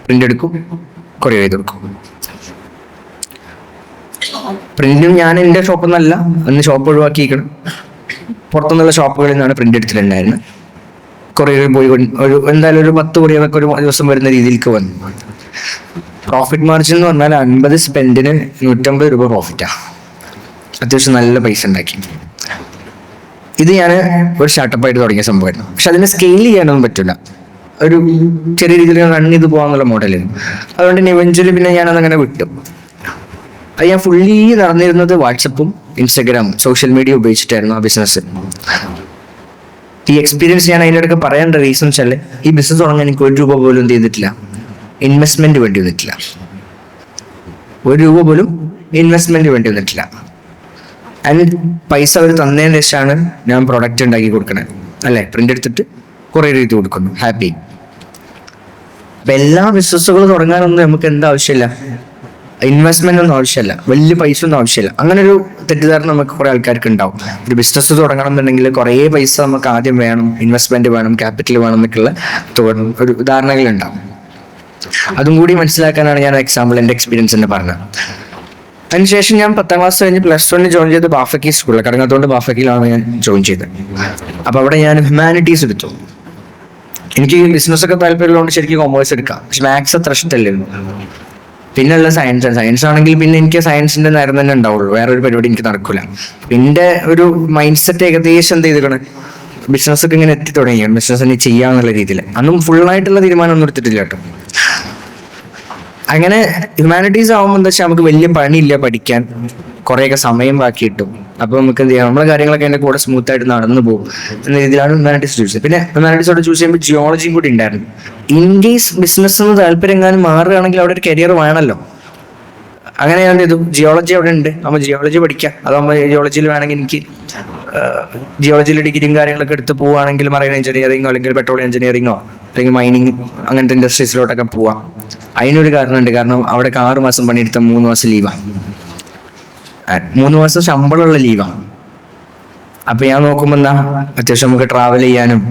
പ്രിന്റ് എടുക്കും, കൊറിയർ ചെയ്ത് കൊടുക്കും. പ്രിന്റും ഞാൻ എൻ്റെ ഷോപ്പിൽ നിന്നല്ല, അന്ന് ഷോപ്പ് ഒഴിവാക്കിയിരിക്കണം, പുറത്തുനിന്നുള്ള ഷോപ്പുകളിൽ നിന്നാണ് പ്രിന്റ് എടുത്തിട്ടുണ്ടായിരുന്നത്. കൊറിയറിൽ പോയി ഒരു എന്തായാലും ഒരു 10 കൊറിയറൊക്കെ ഒരു ദിവസം വരുന്ന രീതിയിലേക്ക് വന്നു. പ്രോഫിറ്റ് മാർജിൻ എന്ന് പറഞ്ഞാൽ 50 സ്പെൻഡിന് 150 രൂപ പ്രോഫിറ്റാണ്. അത്യാവശ്യം നല്ല പൈസ ഉണ്ടാക്കി. ഇത് ഞാൻ ഒരു സ്റ്റാർട്ടപ്പായിട്ട് തുടങ്ങിയ സംഭവമായിരുന്നു. പക്ഷെ അതിനെ സ്കെയിൽ ചെയ്യാനൊന്നും പറ്റില്ല, ഒരു ചെറിയ രീതിയിൽ റൺ ചെയ്ത് പോകാന്നുള്ള മോഡലായിരുന്നു. അതുകൊണ്ട് ഇവഞ്ച്വലി പിന്നെ ഞാനത് അങ്ങനെ വിട്ടു. അത് ഞാൻ ഫുള്ളി നടന്നിരുന്നത് വാട്സപ്പും ഇൻസ്റ്റഗ്രാമും സോഷ്യൽ മീഡിയ ഉപയോഗിച്ചിട്ടായിരുന്നു ആ ബിസിനസ്. ഈ എക്സ്പീരിയൻസ് ഞാൻ അതിനിടയ്ക്ക് പറയേണ്ട റീസൺ വെച്ചാൽ, ഈ ബിസിനസ് തുടങ്ങാൻ എനിക്ക് 1 രൂപ പോലും എന്ത് ചെയ്തിട്ടില്ല, ഇൻവെസ്റ്റ്മെന്റ് വേണ്ടി വന്നിട്ടില്ല. 1 രൂപ പോലും ഇൻവെസ്റ്റ്മെന്റ് വേണ്ടി വന്നിട്ടില്ല. അതിന് പൈസ അവർ തന്നതിന് ശേഷമാണ് ഞാൻ പ്രൊഡക്റ്റ് ഉണ്ടാക്കി കൊടുക്കണേ, അല്ലേ, പ്രിന്റ് എടുത്തിട്ട് കൊറിയർ ചെയ്ത് കൊടുക്കുന്നു, ഹാപ്പി. അപ്പൊ എല്ലാ ബിസിനസ്സുകളും തുടങ്ങാനൊന്നും നമുക്ക് എന്താ ആവശ്യമില്ല, ഇൻവെസ്റ്റ്മെന്റ് ഒന്നും ആവശ്യമില്ല, വലിയ പൈസ ഒന്നും ആവശ്യമില്ല. അങ്ങനെ ഒരു തെറ്റിദ്ധാരണ നമുക്ക് കുറെ ആൾക്കാർക്ക് ഉണ്ടാവും. ഒരു ബിസിനസ് തുടങ്ങണം എന്നുണ്ടെങ്കിൽ കുറേ പൈസ നമുക്ക് ആദ്യം വേണം, ഇൻവെസ്റ്റ്മെന്റ് വേണം, ക്യാപിറ്റൽ വേണം എന്നൊക്കെയുള്ള ഒരു ധാരണകളുണ്ടാവും. അതും കൂടി മനസ്സിലാക്കാനാണ് ഞാൻ എക്സാമ്പിൾ എൻ്റെ എക്സ്പീരിയൻസ് തന്നെ പറഞ്ഞത്. അതിനുശേഷം ഞാൻ 10ാം ക്ലാസ് കഴിഞ്ഞ് +1 ജോയിൻ ചെയ്ത് ബാഫക്കി സ്കൂളിൽ, കടങ്ങാത്തോണ്ട് ബാഫക്കിയിലാണ് ഞാൻ ജോയിൻ ചെയ്തത്. അപ്പോൾ അവിടെ ഞാൻ ഹ്യൂമാനിറ്റീസ് എടുത്തു. എനിക്ക് ബിസിനസ്സൊക്കെ താല്പര്യമുള്ളതുകൊണ്ട് ശരിക്കും കൊമേഴ്സ് എടുക്കാം, പക്ഷെ മാത്സ് അത്ര ഇഷ്ടമല്ലായിരുന്നു. പിന്നെയുള്ള സയൻസ് ആണെങ്കിൽ പിന്നെ എനിക്ക് സയൻസിന്റെ നേരം തന്നെ ഉണ്ടാവുള്ളൂ, വേറെ ഒരു പരിപാടി എനിക്ക് നടക്കില്ല. പിന്നെ ഒരു മൈൻഡ് സെറ്റ് ഏകദേശം എന്ത് ചെയ്തിരിക്കണേ, ബിസിനസ്സൊക്കെ ഇങ്ങനെ എത്തി തുടങ്ങിയാണ്, ബിസിനസ് തന്നെ ചെയ്യാന്നുള്ള രീതിയിൽ. അന്നും ഫുള്ളായിട്ടുള്ള തീരുമാനം ഒന്നും എടുത്തിട്ടില്ല കേട്ടോ. അങ്ങനെ ഹ്യൂമാനിറ്റീസ് ആവുമ്പോൾ എന്താ വെച്ചാൽ നമുക്ക് വലിയ പണിയില്ല, പഠിക്കാൻ കുറേയൊക്കെ സമയം ബാക്കി കിട്ടും. അപ്പോൾ നമുക്ക് എന്ത് ചെയ്യാം, നമ്മളെ കാര്യങ്ങളൊക്കെ എൻ്റെ കൂടെ സ്മൂത്ത് ആയിട്ട് നടന്നു പോകും എന്ന രീതിയിലാണ് ഹ്യൂമാനിറ്റീസ് ചൂസ് ചെയ്തത്. പിന്നെ ഹ്യൂമാനിറ്റീസോട് ചൂസ് ചെയ്യുമ്പോൾ ജിയോളജിയും കൂടി ഉണ്ടായിരുന്നു. ഇൻ കേസ് ബിസിനസ് എന്ന് താല്പര്യം എങ്ങാനും മാറുകയാണെങ്കിൽ അവിടെ ഒരു കരിയർ വേണമല്ലോ. അങ്ങനെ ഞാൻ ചെയ്തു, ജിയോളജി അവിടെ ഉണ്ട്, നമ്മൾ ജിയോളജി പഠിക്കാം. അതാകുമ്പോൾ ജിയോളജിയിൽ വേണമെങ്കിൽ എനിക്ക് ജിയോളജിയിൽ ഡിഗ്രിയും കാര്യങ്ങളൊക്കെ എടുത്ത് പോവുകയാണെങ്കിൽ മറൈൻ എഞ്ചിനീയറിങ്ങോ അല്ലെങ്കിൽ പെട്രോളിയം എഞ്ചിനീയറിങ്ങോ അല്ലെങ്കിൽ മൈനിങ് അങ്ങനത്തെ ഇൻഡസ്ട്രീസിലോട്ടൊക്കെ പോവാം. അതിനൊരു കാരണമുണ്ട്, കാരണം അവിടെ 6 മാസം പണിയെടുത്ത 3 മാസം ലീവാണ്, 3 മാസം ശമ്പളമുള്ള ലീവാണ്. അപ്പൊ ഞാൻ നോക്കുമ്പോൾ എന്താ, അത്യാവശ്യം നമുക്ക് ട്രാവൽ ചെയ്യാനും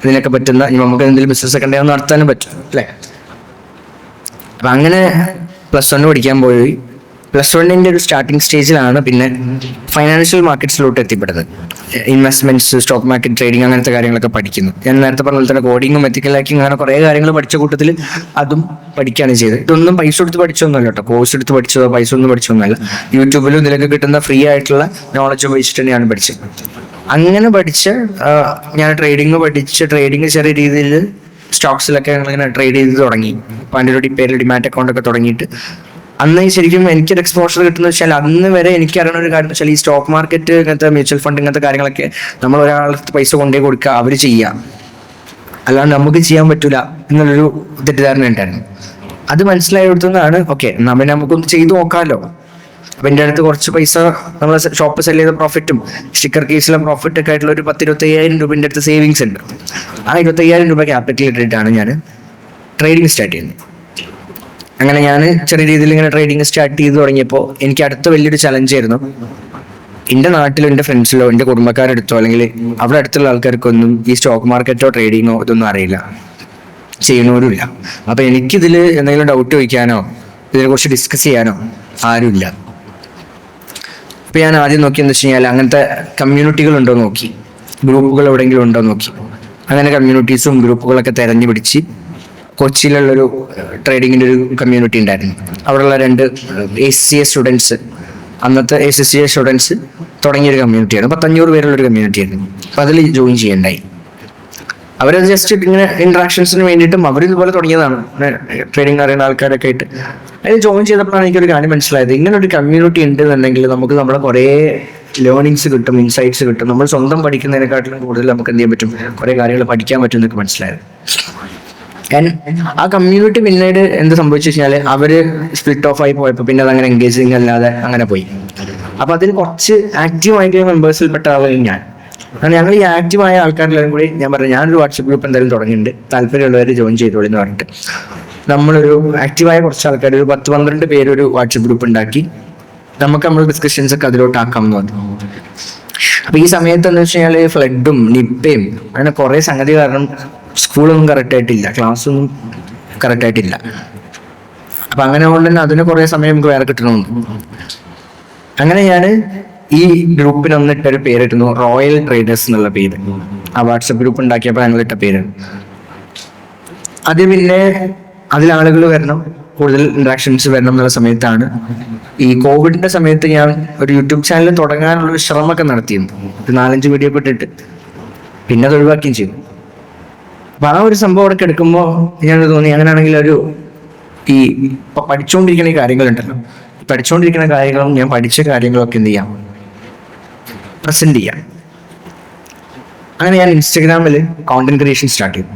ഇതിനൊക്കെ പറ്റുന്ന, നമുക്ക് എന്തെങ്കിലും ബിസിനസ് ഒക്കെ ഉണ്ടെങ്കിൽ നടത്താനും പറ്റും അല്ലേ. അപ്പൊ അങ്ങനെ +1 പഠിക്കാൻ പോയി. +1 ഒരു സ്റ്റാർട്ടിങ് സ്റ്റേജിലാണ് പിന്നെ ഫൈനാൻഷ്യൽ മാർക്കറ്റ്സിലോട്ട് എത്തിപ്പെട്ടത്. ഇൻവെസ്റ്റ്മെന്റ്സ്, സ്റ്റോക്ക് മാർക്കറ്റ്, ട്രേഡിങ് അങ്ങനത്തെ കാര്യങ്ങളൊക്കെ പഠിക്കുന്നു. ഞാൻ നേരത്തെ പറഞ്ഞ പോലെ തന്നെ കോഡിങ്ങും എത്തിക്കൽ ഹാക്കിങ്ങും അങ്ങനെ കുറേ കാര്യങ്ങൾ പഠിച്ച കൂട്ടത്തിൽ അതും പഠിക്കുകയാണ് ചെയ്തത്. ഇതൊന്നും പൈസ കൊടുത്ത് പഠിച്ചൊന്നുമല്ല കേട്ടോ, കോഴ്സ് എടുത്ത് പഠിച്ചതോ പൈസ ഒന്നും പഠിച്ചൊന്നുമല്ല. യൂട്യൂബിലും ഇതിലൊക്കെ കിട്ടുന്ന ഫ്രീ ആയിട്ടുള്ള നോളജ് ഉപയോഗിച്ചിട്ട് തന്നെയാണ് പഠിച്ചത്. അങ്ങനെ പഠിച്ച് ഞാൻ ട്രേഡിങ് ചെറിയ രീതിയിൽ സ്റ്റോക്സിലൊക്കെ ഞങ്ങളിങ്ങനെ ട്രേഡ് ചെയ്ത് തുടങ്ങി. അപ്പോൾ അതിൻ്റെ ഒരു പേരിൽ ഡിമാറ്റ് അക്കൗണ്ട് ഒക്കെ തുടങ്ങിയിട്ട് അന്ന് ശരിക്കും എനിക്കൊരു എക്സ്പോഷർ കിട്ടുന്ന വെച്ചാൽ, അന്ന് വരെ എനിക്ക് അറിയുന്ന ഒരു കാര്യം വെച്ചാൽ, ഈ സ്റ്റോക്ക് മാർക്കറ്റ് ഇങ്ങനത്തെ മ്യൂച്വൽ ഫണ്ട് ഇങ്ങനത്തെ കാര്യങ്ങളൊക്കെ നമ്മൾ ഒരാൾക്ക് പൈസ കൊണ്ടേ കൊടുക്കുക, അവർ ചെയ്യുക, അല്ലാണ്ട് നമുക്ക് ചെയ്യാൻ പറ്റൂല എന്നുള്ളൊരു തെറ്റിദ്ധാരണ ഉണ്ടായിരുന്നു. അത് മനസ്സിലായിടത്തുനിന്നാണ് ഓക്കെ നമ്മൾ നമുക്കൊന്ന് ചെയ്തു നോക്കാമല്ലോ. അപ്പം എൻ്റെ അടുത്ത് കുറച്ച് പൈസ നമ്മൾ ഷോപ്പ് സെല് ചെയ്ത പ്രോഫിറ്റും സ്റ്റിക്കർ കേസിലെ പ്രോഫിറ്റ് ഒക്കെ ആയിട്ടുള്ള ഒരു 10-25,000 രൂപ എൻ്റെ അടുത്ത് സേവിങ്സ് ഉണ്ട്. ആ 25,000 രൂപ ക്യാപിറ്റൽ ഇട്ടിട്ടാണ് ഞാൻ ട്രേഡിങ് സ്റ്റാർട്ട് ചെയ്യുന്നത്. അങ്ങനെ ഞാൻ ചെറിയ രീതിയിൽ ഇങ്ങനെ ട്രേഡിങ് സ്റ്റാർട്ട് ചെയ്ത് തുടങ്ങിയപ്പോൾ എനിക്ക് അടുത്ത വലിയൊരു ചലഞ്ച് ആയിരുന്നു. എൻ്റെ നാട്ടിലോ എൻ്റെ ഫ്രണ്ട്സിലോ എൻ്റെ കുടുംബക്കാരെടുത്തോ അല്ലെങ്കിൽ അവിടെ അടുത്തുള്ള ആൾക്കാർക്കൊന്നും ഈ സ്റ്റോക്ക് മാർക്കറ്റോ ട്രേഡിങ്ങോ ഇതൊന്നും അറിയില്ല, ചെയ്യണവരുമില്ല. അപ്പം എനിക്കിതിൽ എന്തെങ്കിലും ഡൗട്ട് ചോദിക്കാനോ ഇതിനെക്കുറിച്ച് ഡിസ്കസ് ചെയ്യാനോ ആരുമില്ല. അപ്പം ഞാൻ ആദ്യം നോക്കിയെന്ന് വെച്ച് കഴിഞ്ഞാൽ അങ്ങനത്തെ കമ്മ്യൂണിറ്റികൾ ഉണ്ടോ നോക്കി, ഗ്രൂപ്പുകൾ എവിടെയെങ്കിലും ഉണ്ടോ നോക്കി. അങ്ങനെ കമ്മ്യൂണിറ്റീസും ഗ്രൂപ്പുകളൊക്കെ തിരഞ്ഞു പിടിച്ച് കൊച്ചിയിലുള്ളൊരു ട്രേഡിങ്ങിൻ്റെ ഒരു കമ്മ്യൂണിറ്റി ഉണ്ടായിരുന്നു. അവിടെയുള്ള 2 ACCA സ്റ്റുഡൻസ്, അന്നത്തെ ACCA സ്റ്റുഡൻസ് തുടങ്ങിയൊരു കമ്മ്യൂണിറ്റിയാണ്. 500 പേരുള്ളൊരു കമ്മ്യൂണിറ്റി ആയിരുന്നു. അപ്പം അതിൽ ജോയിൻ ചെയ്യണ്ടായി. അവരത് ജസ്റ്റ് ഇങ്ങനെ ഇൻട്രാക്ഷൻസിന് വേണ്ടിയിട്ടും അവരിതുപോലെ തുടങ്ങിയതാണ്, ട്രേഡിങ് അറിയുന്ന ആൾക്കാരൊക്കെ ആയിട്ട്. അതിൽ ജോയിൻ ചെയ്തപ്പോഴാണ് എനിക്കൊരു കാര്യം മനസ്സിലായത്. ഇങ്ങനെ ഒരു കമ്മ്യൂണിറ്റി ഉണ്ടെന്നുണ്ടെങ്കിൽ നമുക്ക് നമ്മളെ കുറേ ലേണിങ്സ് കിട്ടും, ഇൻസൈറ്റ്സ് കിട്ടും. നമ്മൾ സ്വന്തം പഠിക്കുന്നതിനെക്കാട്ടിലും കൂടുതൽ നമുക്ക് എന്ത് ചെയ്യാൻ പറ്റും, കുറേ കാര്യങ്ങൾ പഠിക്കാൻ പറ്റും എന്നൊക്കെ മനസ്സിലായത്. ആ കമ്മ്യൂണിറ്റി പിന്നീട് എന്ത് സംഭവിച്ചു വെച്ചാൽ അവര് സ്പ്ലിറ്റ് ഓഫ് ആയി പോയപ്പോൾ പിന്നെ അത് അങ്ങനെ എൻഗേജിങ് അല്ലാതെ അങ്ങനെ പോയി. അപ്പൊ അതിൽ കുറച്ച് ആക്റ്റീവ് ആയിട്ടുള്ള മെമ്പേഴ്സിൽപ്പെട്ട ആളുകൾ ഞാൻ. അങ്ങനെ ഞങ്ങൾ ഈ ആക്റ്റീവായ ആൾക്കാരെല്ലാവരും കൂടി ഞാൻ പറഞ്ഞു ഞാനൊരു വാട്സപ്പ് ഗ്രൂപ്പ് എന്തായാലും തുടങ്ങിയിട്ടുണ്ട്, താല്പര്യമുള്ളവർ ജോയിൻ ചെയ്തോളൂ എന്ന് പറഞ്ഞിട്ട് നമ്മളൊരു ആക്റ്റീവായ കുറച്ച് ആൾക്കാർ ഒരു 10-12 പേര് ഒരു വാട്സപ്പ് ഗ്രൂപ്പ് ഉണ്ടാക്കി നമ്മൾ ഡിസ്കഷൻസ് ഒക്കെ അതിലോട്ട് ആക്കാം എന്ന് പറഞ്ഞു. അപ്പൊ ഈ സമയത്ത് എന്താ വെച്ച് കഴിഞ്ഞാൽ ഫ്ലഡും നിപ്പയും അങ്ങനെ കുറെ സംഗതി കാരണം സ്കൂളൊന്നും കറക്റ്റ് ആയിട്ടില്ല, ക്ലാസ്സൊന്നും കറക്റ്റ് ആയിട്ടില്ല. അപ്പൊ അങ്ങനെ കൊണ്ട് തന്നെ അതിന് കുറെ സമയം നമുക്ക് വേറെ കിട്ടണമെന്ന്. അങ്ങനെ ഞാൻ ഈ ഗ്രൂപ്പിന് ഒന്നിട്ടൊരു പേരിട്ടുന്നു, റോയൽ ട്രേഡേഴ്സ് എന്നുള്ള പേര്. ആ വാട്സപ്പ് ഗ്രൂപ്പ് ഉണ്ടാക്കിയപ്പോൾ ഞങ്ങൾ ഇട്ട പേര്. അത് പിന്നെ അതിലാളുകൾ വരണം, കൂടുതൽ ഇൻട്രാക്ഷൻസ് വരണം എന്നുള്ള സമയത്താണ് ഈ കോവിഡിന്റെ സമയത്ത് ഞാൻ ഒരു യൂട്യൂബ് ചാനൽ തുടങ്ങാനുള്ള ഒരു ശ്രമമൊക്കെ നടത്തിയിരുന്നു. ഒരു 4-5 വീഡിയോ ഒക്കെ ഇട്ടിട്ട് പിന്നെ അത് ഒഴിവാക്കുകയും ചെയ്തു. അപ്പൊ ആ ഒരു സംഭവം അവിടെ എടുക്കുമ്പോൾ ഞാൻ തോന്നി അങ്ങനെയാണെങ്കിൽ ഈ പഠിച്ചുകൊണ്ടിരിക്കുന്ന ഈ കാര്യങ്ങളുണ്ടല്ലോ, പഠിച്ചുകൊണ്ടിരിക്കുന്ന കാര്യങ്ങളും ഞാൻ പഠിച്ച കാര്യങ്ങളൊക്കെ എന്ത് ചെയ്യാം, പ്രസന്റ് ചെയ്യാം. അങ്ങനെ ഞാൻ ഇൻസ്റ്റഗ്രാമിൽ കോണ്ടന്റ് ക്രിയേഷൻ സ്റ്റാർട്ട് ചെയ്തു.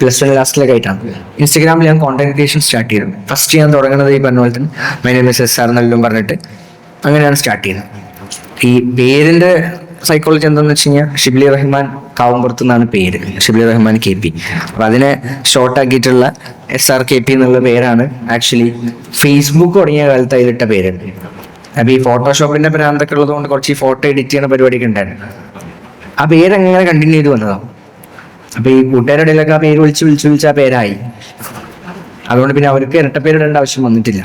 +1 ലാസ്റ്റിലൊക്കെ ആയിട്ടാണ് ഇൻസ്റ്റഗ്രാമിൽ ഞാൻ കോണ്ടന്റ് ക്രിയേഷൻ സ്റ്റാർട്ട് ചെയ്തത്. ഫസ്റ്റ് ഞാൻ തുടങ്ങുന്നത് ഈ പറഞ്ഞ പോലെ തന്നെ മൈ നെയിം ഈസ് SR എന്നെല്ലാം പറഞ്ഞിട്ട് അങ്ങനെയാണ് സ്റ്റാർട്ട് ചെയ്യുന്നത്. ഈ പേരിന്റെ സൈക്കോളജി എന്താണെന്ന് വെച്ച് കഴിഞ്ഞാൽ ഷിബ്ലി റഹ്മാൻ കാവുംപുറത്ത് എന്നാണ് പേര്, ഷിബ്ലി റഹ്മാൻ KP. അപ്പൊ അതിനെ ഷോർട്ട് ആക്കിയിട്ടുള്ള SRKP എന്നുള്ള പേരാണ് ആക്ച്വലി ഫേസ്ബുക്ക് തുടങ്ങിയ കാലത്ത് അതിലിട്ട പേരുണ്ട്. അപ്പൊ ഈ ഫോട്ടോഷോപ്പിന്റെ ഭ്രാന്തൊക്കെ ഉള്ളത് കൊണ്ട് കുറച്ച് ഈ ഫോട്ടോ എഡിറ്റ് ചെയ്യുന്ന പരിപാടിയൊക്കെ ഉണ്ടായിരുന്നു. ആ പേര് അങ്ങനെ കണ്ടിന്യൂ ചെയ്ത് വന്നതാണ്. അപ്പൊ ഈ കൂട്ടുകാരുടെ ഇടയിലൊക്കെ ആ പേര് വിളിച്ച് ആ പേരായി. അതുകൊണ്ട് പിന്നെ അവർക്ക് ഇരട്ടപ്പേരിടേണ്ട ആവശ്യം വന്നിട്ടില്ല.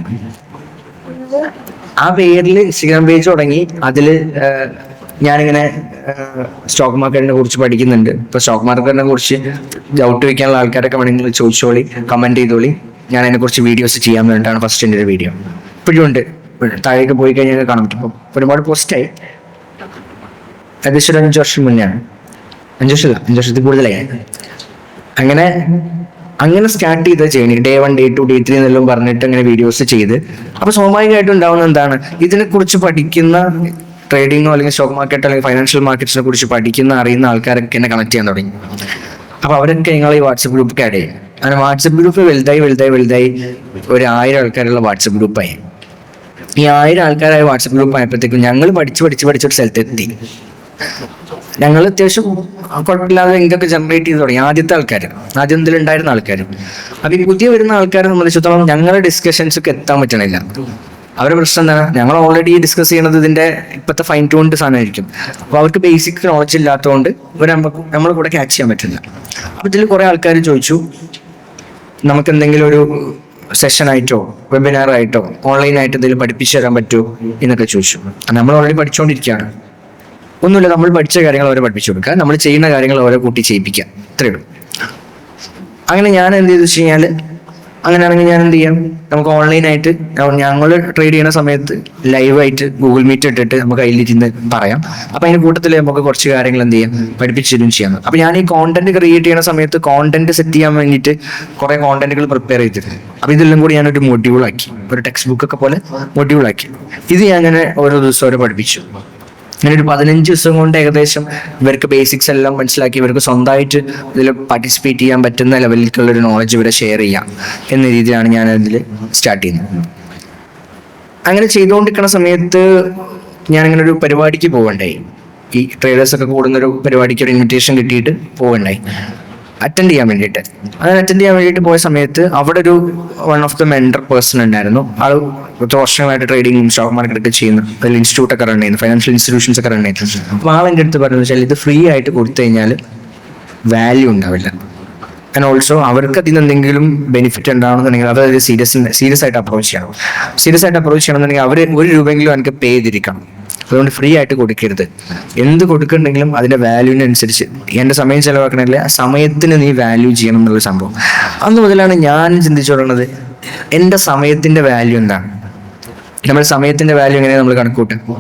ആ പേരിൽ ഇൻസ്റ്റഗ്രാം പേജ് തുടങ്ങി. അതില് ഞാനിങ്ങനെ സ്റ്റോക്ക് മാർക്കറ്റിനെ കുറിച്ച് പഠിക്കുന്നുണ്ട്. ഇപ്പൊ സ്റ്റോക്ക് മാർക്കറ്റിനെ കുറിച്ച് ഡൗട്ട് വയ്ക്കാനുള്ള ആൾക്കാരൊക്കെ വേണമെങ്കിൽ ചോദിച്ചോളി, കമന്റ് ചെയ്തോളി. ഞാൻ അതിനെ കുറിച്ച് വീഡിയോസ് ചെയ്യാൻ വേണ്ടിയിട്ടാണ് ഫസ്റ്റ് എൻ്റെ ഒരു വീഡിയോ. ഇപ്പോഴും ഉണ്ട്, താഴേക്ക് പോയി കഴിഞ്ഞാൽ കാണാൻ പറ്റും. ഇപ്പം ഒരുപാട് പോസ്റ്റായി. ഏകദേശം 5 വർഷം മുന്നെയാണ്, 5 വർഷത്തിൽ കൂടുതലായി. അങ്ങനെ സ്റ്റാർട്ട് ചെയ്ത ജേണി Day 1, Day 2, Day 3 എന്നെല്ലാം പറഞ്ഞിട്ട് അങ്ങനെ വീഡിയോസ് ചെയ്ത്. അപ്പൊ സ്വാഭാവികമായിട്ടും ഉണ്ടാവുന്ന എന്താണ്, ഇതിനെക്കുറിച്ച് പഠിക്കുന്ന ട്രേഡിങ്ങോ അല്ലെങ്കിൽ സ്റ്റോക്ക് മാർക്കറ്റോ അല്ലെങ്കിൽ ഫൈനാൻഷ്യൽ മാർക്കറ്റ്സിനെ കുറിച്ച് പഠിക്കുന്ന അറിയുന്ന ആൾക്കാരൊക്കെ എന്നെ കണക്ട് ചെയ്യാൻ തുടങ്ങി. അപ്പൊ അവരൊക്കെ നിങ്ങൾ ഈ വാട്സപ്പ് ഗ്രൂപ്പ് ആഡ് ചെയ്യും. അങ്ങനെ വാട്സപ്പ് ഗ്രൂപ്പ് വലുതായി 1000 ആൾക്കാരുള്ള വാട്സപ്പ് ഗ്രൂപ്പായി. ഈ 1000 ആൾക്കാരായ വാട്സപ്പ് ഗ്രൂപ്പ് ആയപ്പോഴത്തേക്കും ഞങ്ങൾ പഠിച്ചൊരു സ്ഥലത്തെത്തി. ഞങ്ങൾ അത്യാവശ്യം കുഴപ്പമില്ലാതെ ഇതൊക്കെ ജനറേറ്റ് ചെയ്ത് തുടങ്ങി. ആദ്യം ഇതിലുണ്ടായിരുന്ന ആൾക്കാർ. അപ്പൊ ഈ പുതിയ വരുന്ന ആൾക്കാരെ സംബന്ധിച്ചിടത്തോളം ഞങ്ങളുടെ ഡിസ്കഷൻസ് ഒക്കെ എത്താൻ പറ്റണില്ല. അവരുടെ പ്രശ്നം എന്താണ്, ഞങ്ങൾ ഓൾറെഡി ഡിസ്കസ് ചെയ്യുന്നത് ഇതിന്റെ ഇപ്പോഴത്തെ ഫൈൻ ട്യൂൺഡ് സാധനമായിരിക്കും. അപ്പൊ അവർക്ക് ബേസിക് നോളജ് ഇല്ലാത്തതുകൊണ്ട് നമ്മളെ കൂടെ ക്യാച്ച് ചെയ്യാൻ പറ്റില്ല. അപ്പൊ ഇതിൽ കുറെ ആൾക്കാർ ചോദിച്ചു നമുക്ക് എന്തെങ്കിലും ഒരു സെഷനായിട്ടോ വെബിനാറായിട്ടോ ഓൺലൈനായിട്ട് എന്തെങ്കിലും പഠിപ്പിച്ചു തരാൻ പറ്റുമോ എന്നൊക്കെ ചോദിച്ചു. നമ്മൾ ഓൾറെഡി പഠിച്ചുകൊണ്ടിരിക്കുകയാണ്. ഒന്നുമില്ല, നമ്മൾ പഠിച്ച കാര്യങ്ങൾ അവരെ പഠിപ്പിച്ചു കൊടുക്കുക, നമ്മൾ ചെയ്യുന്ന കാര്യങ്ങൾ അവരെ കൂട്ടി ചെയ്യിപ്പിക്കുക, ഇത്രയേ ഉള്ളൂ. അങ്ങനെ ഞാൻ എന്ത് ചെയ്തു വെച്ച് കഴിഞ്ഞാൽ, അങ്ങനെയാണെങ്കിൽ ഞാൻ എന്ത് ചെയ്യാം, നമുക്ക് ഓൺലൈനായിട്ട് ഞങ്ങൾ ട്രേഡ് ചെയ്യുന്ന സമയത്ത് ലൈവായിട്ട് ഗൂഗിൾ മീറ്റ് ഇട്ടിട്ട് നമുക്ക് അതിലിരുന്ന് പറയാം. അപ്പൊ അതിന്റെ കൂട്ടത്തിൽ നമുക്ക് കുറച്ച് കാര്യങ്ങൾ എന്ത് ചെയ്യാം, പഠിപ്പിച്ചു തരും ചെയ്യാം. അപ്പൊ ഞാൻ ഈ കോണ്ടന്റ് ക്രിയേറ്റ് ചെയ്യുന്ന സമയത്ത് കോണ്ടന്റ് സെറ്റ് ചെയ്യാൻ വേണ്ടിയിട്ട് കുറെ കോണ്ടന്റുകൾ പ്രിപ്പയർ ചെയ്തിട്ടുണ്ട്. അപ്പൊ ഇതെല്ലാം കൂടി ഞാനൊരു മൊഡ്യൂളാക്കി, ഒരു ടെക്സ്റ്റ് ബുക്ക് ഒക്കെ പോലെ മൊഡ്യൂളാക്കി. ഇത് ഞാൻ അങ്ങനെ ഓരോ ദിവസം പഠിപ്പിച്ചു. അങ്ങനെ ഒരു 15 ദിവസം കൊണ്ട് ഏകദേശം ഇവർക്ക് ബേസിക്സ് എല്ലാം മനസ്സിലാക്കി ഇവർക്ക് സ്വന്തമായിട്ട് ഇതിൽ പാർട്ടിസിപ്പേറ്റ് ചെയ്യാൻ പറ്റുന്ന ലെവലിലേക്കുള്ള ഒരു നോളജ് ഇവരെ ഷെയർ ചെയ്യാം എന്ന രീതിയിലാണ് ഞാൻ അതിൽ സ്റ്റാർട്ട് ചെയ്യുന്നത്. അങ്ങനെ ചെയ്തുകൊണ്ടിരിക്കുന്ന സമയത്ത് ഞാനിങ്ങനെ ഒരു പരിപാടിക്ക് പോകണ്ടായി. ഈ ട്രേഡേഴ്സൊക്കെ കൂടുന്നൊരു പരിപാടിക്ക് ഒരു ഇൻവിറ്റേഷൻ കിട്ടിയിട്ട് പോകണ്ടായി അറ്റൻഡ് ചെയ്യാൻ വേണ്ടിയിട്ട്. അങ്ങനെ അറ്റൻഡ് ചെയ്യാൻ വേണ്ടിയിട്ട് പോയ സമയത്ത് അവിടെ ഒരു one of the mentor person ഉണ്ടായിരുന്നു. ആൾ വർഷങ്ങളായിട്ട് ട്രേഡിങ്ങും സ്റ്റോക്ക് മാർക്കറ്റൊക്കെ ചെയ്യുന്നു, അതിൽ ഇൻസ്റ്റിറ്റ്യൂട്ടൊക്കെ റൺ ചെയ്യുന്നു, ഫൈനാൻഷ്യൽ ഇൻസ്റ്റിറ്റ്യൂഷൻസ് ഒക്കെ റൺ ചെയ്യുന്നു. അപ്പോൾ ആൾ എൻ്റെ അടുത്ത് പറഞ്ഞു വെച്ചാൽ ഇത് ഫ്രീ ആയിട്ട് കൊടുത്തു കഴിഞ്ഞാൽ വാല്യൂ ഉണ്ടാവില്ല. ആൻഡ് ഓൾസോ അവർക്ക് അതിൽ നിന്ന് എന്തെങ്കിലും ബെനിഫിറ്റ് ഉണ്ടാവണമെന്നുണ്ടെങ്കിൽ അവർ സീരിയസ് ആയിട്ട് അപ്രോച്ച് ചെയ്യണം. സീരിയസ് ആയിട്ട് അപ്രോച്ച് ചെയ്യണമെന്നുണ്ടെങ്കിൽ അവർ 1 രൂപയെങ്കിലും എനിക്ക് പേ ചെയ്തിരിക്കണം. അതുകൊണ്ട് ഫ്രീ ആയിട്ട് കൊടുക്കരുത്. എന്ത് കൊടുക്കുന്നുണ്ടെങ്കിലും അതിന്റെ വാല്യൂവിനനുസരിച്ച് എൻ്റെ സമയം ചെലവാക്കണില്ല, സമയത്തിന് നീ വാല്യൂ ചെയ്യണം എന്നുള്ള സംഭവം. അന്ന് മുതലാണ് ഞാൻ ചിന്തിച്ചു തുടങ്ങുന്നത് എൻ്റെ സമയത്തിന്റെ വാല്യൂ എന്താണ്, നമ്മുടെ സമയത്തിന്റെ വാല്യൂ എങ്ങനെയാണ് നമ്മൾ കണക്കൂട്ടുക.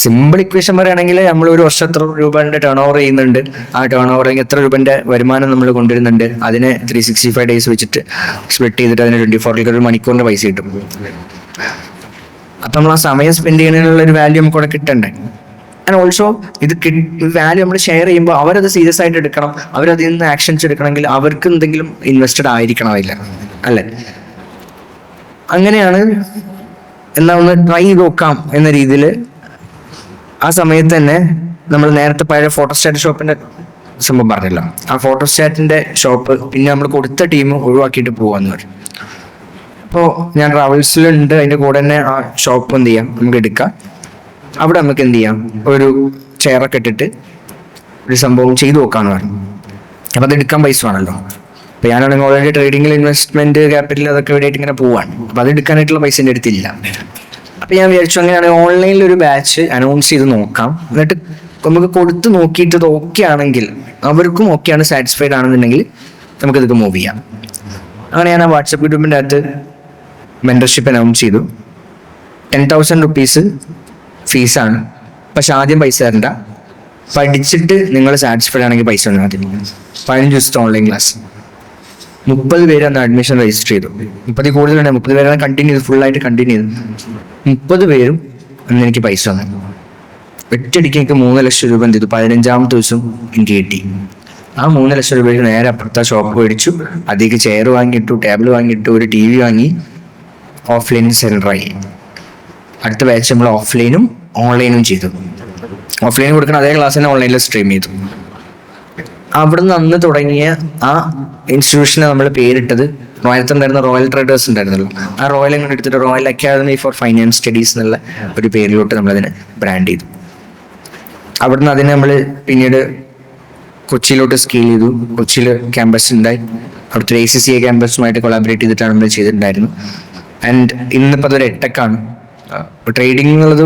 സിമ്പിൾ ഇക്വേഷൻ പറയുകയാണെങ്കിൽ നമ്മൾ ഒരു വർഷം എത്ര രൂപയുടെ ടേൺ ഓവർ ചെയ്യുന്നുണ്ട്, ആ ടേൺ ഓവർ എത്ര രൂപന്റെ വരുമാനം നമ്മൾ കൊണ്ടുവരുന്നുണ്ട്, അതിനെ 365 ഡേയ്സ് വെച്ചിട്ട് സ്പ്ലിറ്റ് ചെയ്തിട്ട് അതിന് 24 ഒരു മണിക്കൂറിന്റെ പൈസ കിട്ടും. അപ്പൊ നമ്മൾ ആ സമയം സ്പെൻഡ് ചെയ്യുന്നതിനുള്ള ഒരു വാല്യൂ നമുക്ക് അവിടെ കിട്ടണ്ടേ. ആൻഡ് ഓൾസോ ഇത് വാല്യൂ നമ്മൾ ഷെയർ ചെയ്യുമ്പോൾ അവരത് സീരിയസ് ആയിട്ട് എടുക്കണം, അവരതിൽ നിന്ന് ആക്ഷൻസ് എടുക്കണമെങ്കിൽ അവർക്ക് എന്തെങ്കിലും ഇൻവെസ്റ്റഡ് ആയിരിക്കണം അതില്ല, അല്ലേ? അങ്ങനെയാണ് എന്നാ ഒന്ന് ട്രൈ ചെയ്ത് നോക്കാം എന്ന രീതിയിൽ ആ സമയത്ത് തന്നെ നമ്മൾ നേരത്തെ പഴയ ഫോട്ടോസ്റ്റാറ്റ് ഷോപ്പിന്റെ സംഭവം പറഞ്ഞല്ലോ, ആ ഫോട്ടോസ്റ്റാറ്റിന്റെ ഷോപ്പ് പിന്നെ നമ്മൾ കൊടുത്ത ടീം ഒഴിവാക്കിയിട്ട് പോവാന്ന് പറയും. അപ്പോൾ ഞാൻ ട്രാവൽസിലുണ്ട്, അതിൻ്റെ കൂടെ തന്നെ ആ ഷോപ്പ് എന്ത് ചെയ്യാം നമുക്ക് എടുക്കാം. അവിടെ നമുക്ക് എന്ത് ചെയ്യാം, ഒരു ചെയറൊക്കെ ഇട്ടിട്ട് ഒരു സംഭവം ചെയ്തു നോക്കാന്ന് പറഞ്ഞു. അപ്പം അത് എടുക്കാൻ പൈസ വേണമല്ലോ. അപ്പം ഞാനാണെങ്കിൽ ഓൾറെഡി ട്രേഡിങ്ങിൽ ഇൻവെസ്റ്റ്മെന്റ് ക്യാപിറ്റൽ അതൊക്കെ വേണ്ടിയിട്ട് ഇങ്ങനെ പോവാണ്. അപ്പം അത് എടുക്കാനായിട്ടുള്ള പൈസ എൻ്റെ അടുത്തില്ല. അപ്പം ഞാൻ വിചാരിച്ചു അങ്ങനെയാണെങ്കിൽ ഓൺലൈനിൽ ഒരു ബാച്ച് അനൗൺസ് ചെയ്ത് നോക്കാം, എന്നിട്ട് നമുക്ക് കൊടുത്ത് നോക്കിയിട്ട് ഇത് ഓക്കെ ആണെങ്കിൽ അവർക്കും ഓക്കെയാണ്, സാറ്റിസ്ഫൈഡ് ആണെന്നുണ്ടെങ്കിൽ നമുക്കിതൊക്കെ മൂവ് ചെയ്യാം. അങ്ങനെ ഞാൻ ആ വാട്സപ്പ് ഗ്രൂപ്പിൻ്റെ അകത്ത് മെൻറ്റർഷിപ്പ് അനൗൺസ് ചെയ്തു. 10,000 റുപ്പീസ് ഫീസാണ്, പക്ഷെ ആദ്യം പൈസ തരണ്ട, പഠിച്ചിട്ട് നിങ്ങൾ സാറ്റിസ്ഫൈഡ് ആണെങ്കിൽ പൈസ തന്നാൽ മതി. 15 ദിവസത്തെ ഓൺലൈൻ ക്ലാസ്. 30 പേര് അന്ന് അഡ്മിഷൻ രജിസ്റ്റർ ചെയ്തു. 30 കൂടുതലാണ്, 30 പേരാണ് കണ്ടിന്യൂ ചെയ്ത്, ഫുള്ളായിട്ട് കണ്ടിന്യൂ ചെയ്തു. 30 പേരും അന്ന് എനിക്ക് പൈസ തന്നു. ഒറ്റയടിക്ക് എനിക്ക് 3 ലക്ഷം രൂപ എന്ത് ചെയ്തു, 15ാമത്തെ ദിവസം എനിക്ക് കിട്ടി. ആ 3 ലക്ഷം രൂപയ്ക്ക് നേരെ അപ്പുറത്തെ ഷോപ്പ് മേടിച്ചു, അതിലേക്ക് ചെയർ വാങ്ങിയിട്ടു, ടേബിൾ വാങ്ങിയിട്ടു, ഒരു TV വാങ്ങി, ഓഫ്ലൈനിൽ സെൻറ്ററായി. അടുത്ത ബാച്ച് നമ്മൾ ഓഫ്ലൈനും ഓൺലൈനും ചെയ്തു. ഓഫ്ലൈൻ കൊടുക്കുന്ന അതേ ക്ലാസ് തന്നെ ഓൺലൈനിൽ സ്ട്രീം ചെയ്തു. അവിടുന്ന് അന്ന് തുടങ്ങിയ ആ ഇൻസ്റ്റിറ്റ്യൂഷനെ നമ്മൾ പേരിട്ടത്, ഉണ്ടായിരുന്ന റോയൽ ട്രേഡേഴ്സ് ഉണ്ടായിരുന്നല്ലോ, ആ റോയൽ ഇങ്ങനെ എടുത്തിട്ട് royal academy for finance studies എന്നുള്ള ഒരു പേരിലോട്ട് നമ്മളതിനെ ബ്രാൻഡ് ചെയ്തു. അവിടുന്ന് അതിനെ നമ്മൾ പിന്നീട് കൊച്ചിയിലോട്ട് സ്കെയിൽ ചെയ്തു. കൊച്ചിയിൽ ക്യാമ്പസ് ഉണ്ടായി. അവിടുത്തെ ACCA ക്യാമ്പസുമായിട്ട് കൊളാബറേറ്റ് ചെയ്തിട്ടാണ് നമ്മൾ ചെയ്തിട്ടുണ്ടായിരുന്നു. ആൻഡ് ഇന്നിപ്പോൾ അതൊരു എട്ടക്കാണ്. ട്രേഡിംഗ് എന്നുള്ളത്